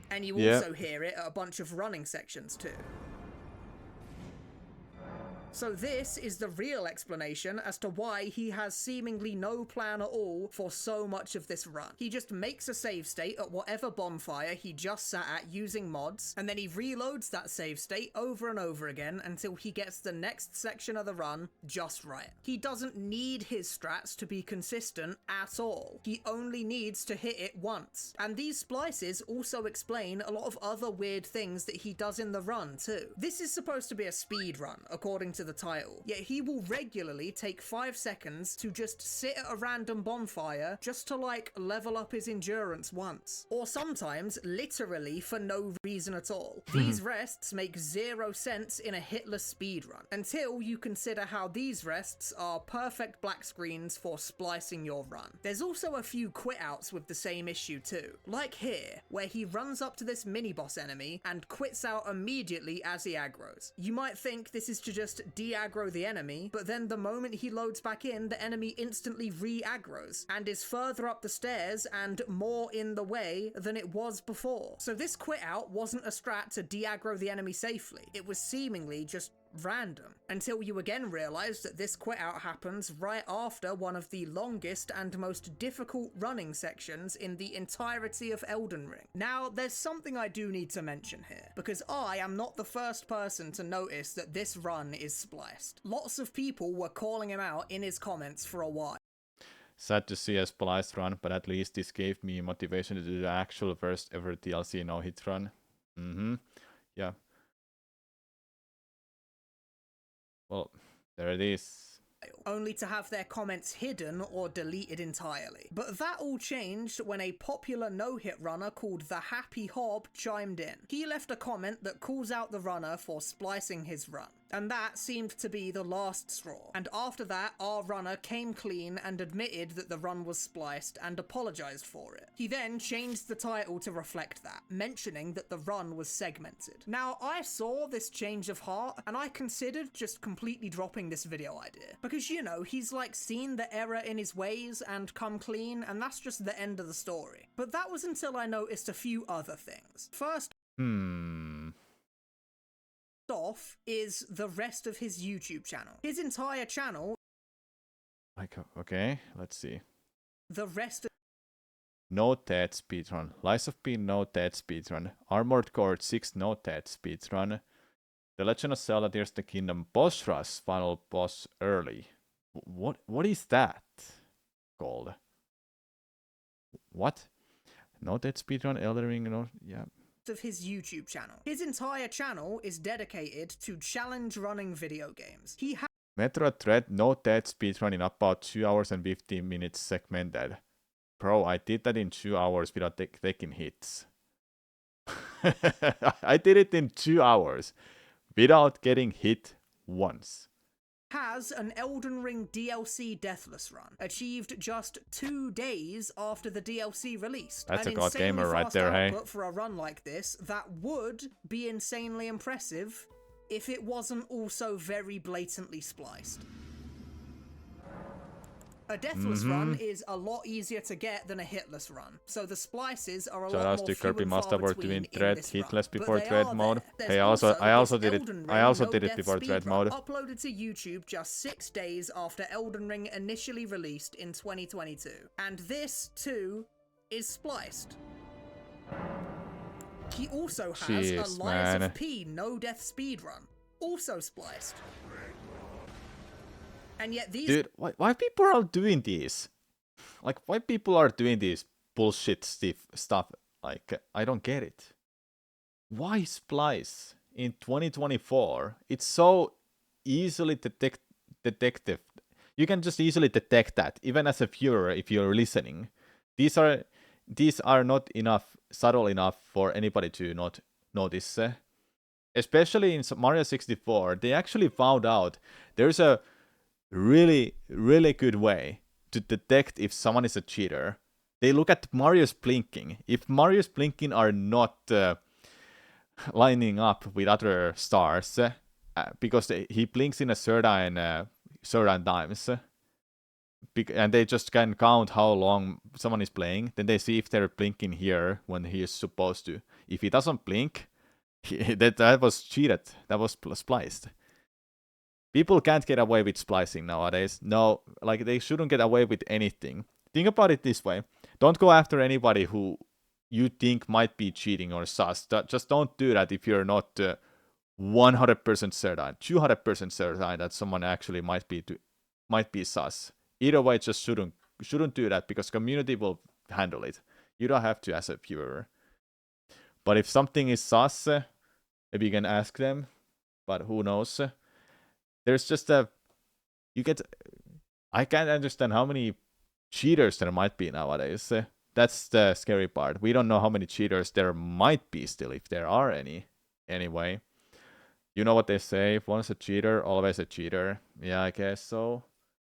Speaker 2: And you also hear it at a bunch of running sections too. So this is the real explanation as to why he has seemingly no plan at all for so much of this run. He just makes a save state at whatever bonfire he just sat at using mods, and then he reloads that save state over and over again until he gets the next section of the run just right. He doesn't need his strats to be consistent at all. He only needs to hit it once. And these splices also explain a lot of other weird things that he does in the run too. This is supposed to be a speed run, according to the title, yet he will regularly take 5 seconds to just sit at a random bonfire just to like level up his endurance once, or sometimes literally for no reason at all. These rests make 0 sense in a hitless speedrun until you consider how these rests are perfect black screens for splicing your run. There's also a few quit outs with the same issue too, like here where he runs up to this mini boss enemy and quits out immediately as he aggroes. You might think this is to just de-aggro the enemy, but then the moment he loads back in, the enemy instantly re-aggroes and is further up the stairs and more in the way than it was before. So this quit out wasn't a strat to de-aggro the enemy safely. It was seemingly just random, until you again realize that this quit out happens right after one of the longest and most difficult running sections in the entirety of Elden Ring. Now, there's something I do need to mention here, because I am not the first person to notice that this run is spliced. Lots of people were calling him out in his comments for a while.
Speaker 1: Sad to see a spliced run, but at least this gave me motivation to do the actual first ever DLC no-hit run. Yeah. Well, there it is.
Speaker 2: Only to have their comments hidden or deleted entirely. But that all changed when a popular no-hit runner called The Happy Hob chimed in. He left a comment that calls out the runner for splicing his run. And that seemed to be the last straw. And after that, our runner came clean and admitted that the run was spliced and apologized for it. He then changed the title to reflect that, mentioning that the run was segmented. Now, I saw this change of heart, and I considered just completely dropping this video idea. Because, you know, he's like seen the error in his ways and come clean, and that's just the end of the story. But that was until I noticed a few other things. First off is the rest of his YouTube channel. His entire channel,
Speaker 1: Like, okay, let's see.
Speaker 2: the rest of
Speaker 1: No TED speedrun. Lies of P no TED speedrun. Armored Core 6 no TED speedrun. The Legend of Zelda Tears of the Kingdom boss rush final boss early. What is that called? What? No TED speedrun, Elden Ring, no, yeah.
Speaker 2: of his YouTube channel. His entire channel is dedicated to challenge running video games. He has
Speaker 1: Metroid Dread no TED speedrun in about 2 hours and 15 minutes segmented. Bro, I did that in 2 hours without taking hits. I did it in 2 hours without getting hit once.
Speaker 2: Has an Elden Ring DLC Deathless run, achieved just 2 days after the DLC released.
Speaker 1: That's
Speaker 2: an
Speaker 1: a god gamer right there, hey?
Speaker 2: output for a run like this that would be insanely impressive if it wasn't also very blatantly spliced. A deathless run is a lot easier to get than a hitless run, so the splices are a lot more few
Speaker 1: Kirby
Speaker 2: and
Speaker 1: must
Speaker 2: far
Speaker 1: have worked
Speaker 2: between
Speaker 1: doing Dread
Speaker 2: in this
Speaker 1: hitless
Speaker 2: run.
Speaker 1: before
Speaker 2: But they
Speaker 1: Dread
Speaker 2: are
Speaker 1: mode.
Speaker 2: there.
Speaker 1: Hey,
Speaker 2: There's
Speaker 1: I also
Speaker 2: this
Speaker 1: did it.
Speaker 2: Elden
Speaker 1: I
Speaker 2: Ring
Speaker 1: also
Speaker 2: no
Speaker 1: did it
Speaker 2: death
Speaker 1: before Dread
Speaker 2: speedrun
Speaker 1: mode.
Speaker 2: uploaded to YouTube just 6 days after Elden Ring initially released in 2022, and this too is spliced. He also has
Speaker 1: Jeez,
Speaker 2: a Lies
Speaker 1: man.
Speaker 2: of P no-death speedrun, also spliced. And yet these...
Speaker 1: Dude, why people are doing these? Like, why people are doing these bullshit stuff? Like, I don't get it. Why splice in 2024? It's so easily detective. You can just easily detect that, even as a viewer, if you're listening. These are not subtle enough for anybody to not notice. Especially in Mario 64, they actually found out there's a really, really good way to detect if someone is a cheater. They look at Mario's blinking. If Mario's blinking are not lining up with other stars, because he blinks in a certain times, and they just can count how long someone is playing, then they see if they're blinking here when he is supposed to. If he doesn't blink, that was cheated. That was spliced. People can't get away with splicing nowadays. No, like, they shouldn't get away with anything. Think about it this way. Don't go after anybody who you think might be cheating or sus. Just don't do that if you're not 100% certain, 200% certain that someone actually might be sus. Either way, just shouldn't do that, because community will handle it. You don't have to as a viewer. But if something is sus, maybe you can ask them. But who knows? There's just I can't understand how many cheaters there might be nowadays. That's the scary part. We don't know how many cheaters there might be still, if there are any. Anyway, you know what they say, if one's a cheater, always a cheater. Yeah, I guess so.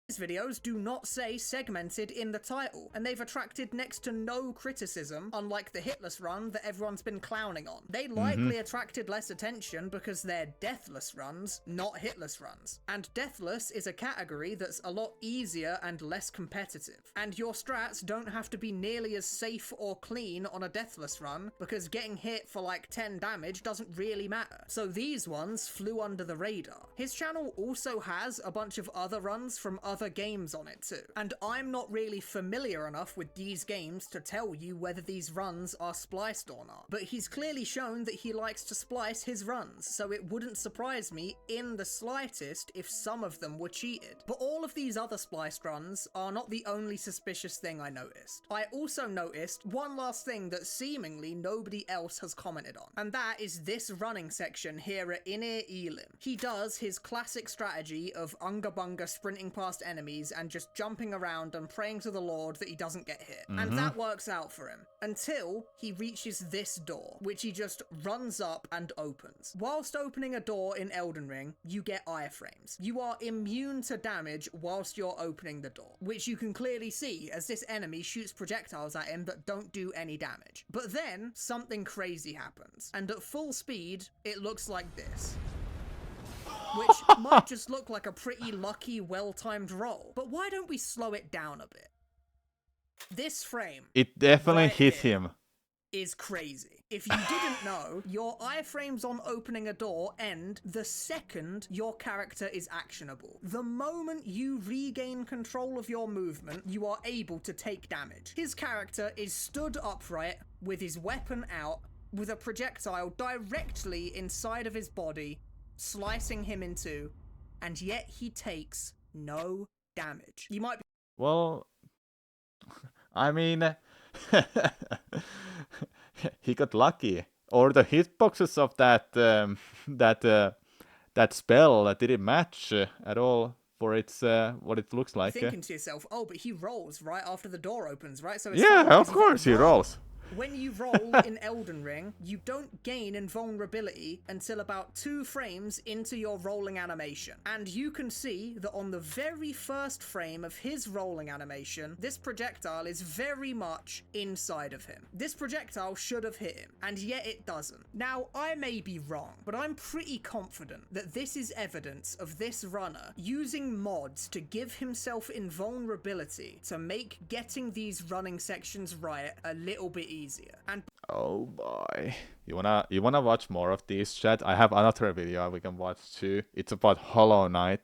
Speaker 2: These videos do not say segmented in the title, and they've attracted next to no criticism, unlike the hitless run that everyone's been clowning on. They likely attracted less attention because they're deathless runs, not hitless runs. And deathless is a category that's a lot easier and less competitive. And your strats don't have to be nearly as safe or clean on a deathless run, because getting hit for like 10 damage doesn't really matter. So these ones flew under the radar. His channel also has a bunch of other runs from other games on it too, and I'm not really familiar enough with these games to tell you whether these runs are spliced or not, but he's clearly shown that he likes to splice his runs, so it wouldn't surprise me in the slightest if some of them were cheated. But all of these other spliced runs are not the only suspicious thing I noticed. I also noticed one last thing that seemingly nobody else has commented on, and that is this running section here at Inir Elim. He does his classic strategy of Unga Bunga sprinting past enemies and just jumping around and praying to the Lord that he doesn't get hit. And that works out for him, until he reaches this door, which he just runs up and opens. Whilst opening a door in Elden Ring, you get iframes. You are immune to damage whilst you're opening the door, which you can clearly see as this enemy shoots projectiles at him that don't do any damage. But then, something crazy happens, and at full speed, it looks like this. Which might just look like a pretty lucky, well-timed roll. But why don't we slow it down a bit? This frame...
Speaker 1: It definitely
Speaker 2: right
Speaker 1: hit
Speaker 2: here
Speaker 1: him.
Speaker 2: ...is crazy. If you didn't know, your iframes on opening a door end the second your character is actionable. The moment you regain control of your movement, you are able to take damage. His character is stood upright, with his weapon out, with a projectile directly inside of his body, slicing him in two, and yet he takes no damage. You might be...
Speaker 1: Well, I mean, he got lucky. Or the hitboxes of that spell that didn't match at all for its what it looks like.
Speaker 2: Thinking to yourself, oh, but he rolls right after the door opens, right? So it's
Speaker 1: yeah,
Speaker 2: fine,
Speaker 1: of course he rolls.
Speaker 2: When you roll in Elden Ring, you don't gain invulnerability until about 2 frames into your rolling animation. And you can see that on the very first frame of his rolling animation, this projectile is very much inside of him. This projectile should have hit him, and yet it doesn't. Now, I may be wrong, but I'm pretty confident that this is evidence of this runner using mods to give himself invulnerability to make getting these running sections right a little bit easier. And
Speaker 1: oh boy, you wanna watch more of these, chat? I have another video we can watch too. It's about Hollow Knight.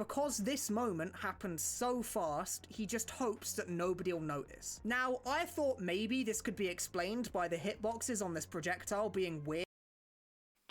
Speaker 2: Because this moment happened so fast, he just hopes that nobody will notice. Now, I thought maybe this could be explained by the hitboxes on this projectile being weird.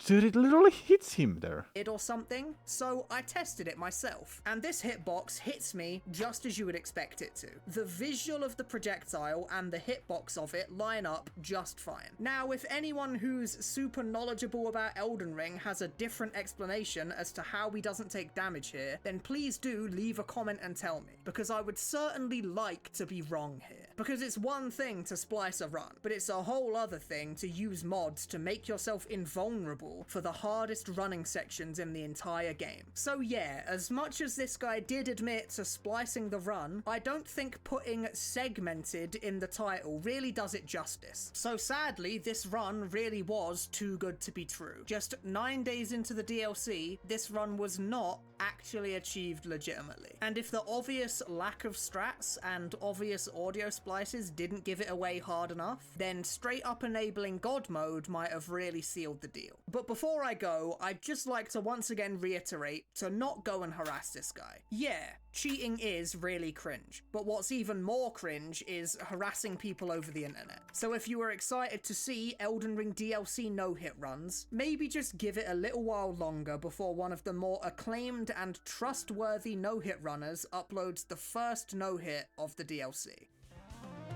Speaker 1: Dude, it literally hits him there.
Speaker 2: Or something, so I tested it myself, and this hitbox hits me just as you would expect it to. The visual of the projectile and the hitbox of it line up just fine. Now, if anyone who's super knowledgeable about Elden Ring has a different explanation as to how he doesn't take damage here, then please do leave a comment and tell me, because I would certainly like to be wrong here. Because it's one thing to splice a run, but it's a whole other thing to use mods to make yourself invulnerable for the hardest running sections in the entire game. So yeah, as much as this guy did admit to splicing the run, I don't think putting segmented in the title really does it justice. So sadly, this run really was too good to be true. Just 9 days into the DLC, this run was not actually achieved legitimately. And if the obvious lack of strats and obvious audio splices didn't give it away hard enough, then straight up enabling God mode might have really sealed the deal. But before I go, I'd just like to once again reiterate to not go and harass this guy. Yeah, cheating is really cringe, but what's even more cringe is harassing people over the internet. So if you were excited to see Elden Ring DLC no-hit runs, maybe just give it a little while longer before one of the more acclaimed and trustworthy no-hit runners uploads the first no-hit of the DLC.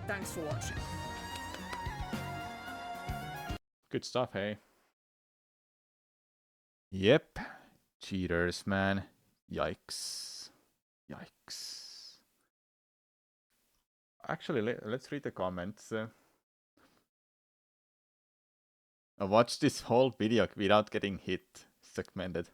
Speaker 2: Thanks for watching.
Speaker 1: Good stuff, hey. Yep. Cheaters, man. Yikes. Yikes. Actually, let's read the comments. I watched this whole video without getting hit. Segmented.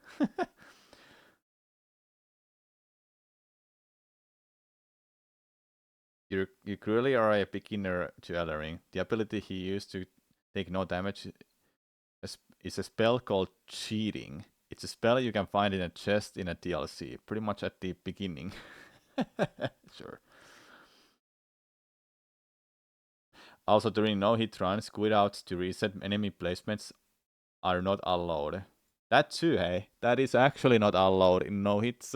Speaker 1: You clearly are a beginner to Elden Ring. The ability he used to take no damage is a spell called cheating. It's a spell you can find in a chest in a DLC, pretty much at the beginning. Sure. Also, during no-hit runs, quit-outs to reset enemy placements are not allowed. That too, hey. That is actually not allowed in no-hits.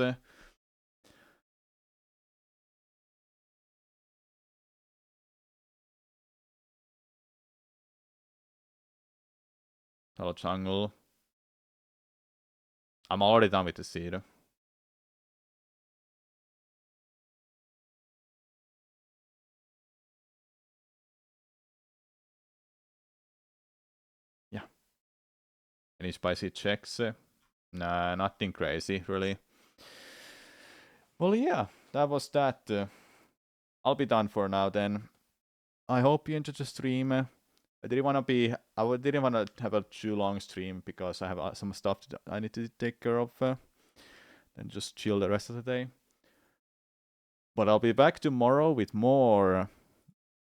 Speaker 1: Hello, jungle. I'm already done with the seed. Yeah. Any spicy checks? Nah, nothing crazy, really. Well, yeah, that was that. I'll be done for now then. I hope you enjoyed the stream. I didn't want to have a too long stream because I have some stuff I need to take care of and just chill the rest of the day. But I'll be back tomorrow with more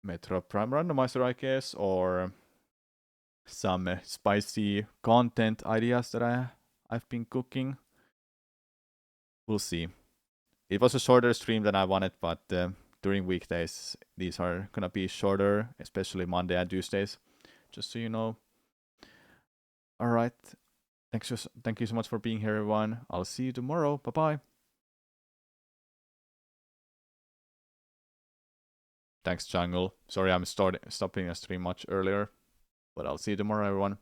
Speaker 1: Metroid Prime Randomizer, I guess, or some spicy content ideas that I've been cooking. We'll see. It was a shorter stream than I wanted, but during weekdays, these are gonna be shorter, especially Monday and Tuesdays, just so you know. Alright, thank you so much for being here, everyone. I'll see you tomorrow. Bye-bye. Thanks, Jungle. Sorry I'm stopping a stream much earlier, but I'll see you tomorrow, everyone.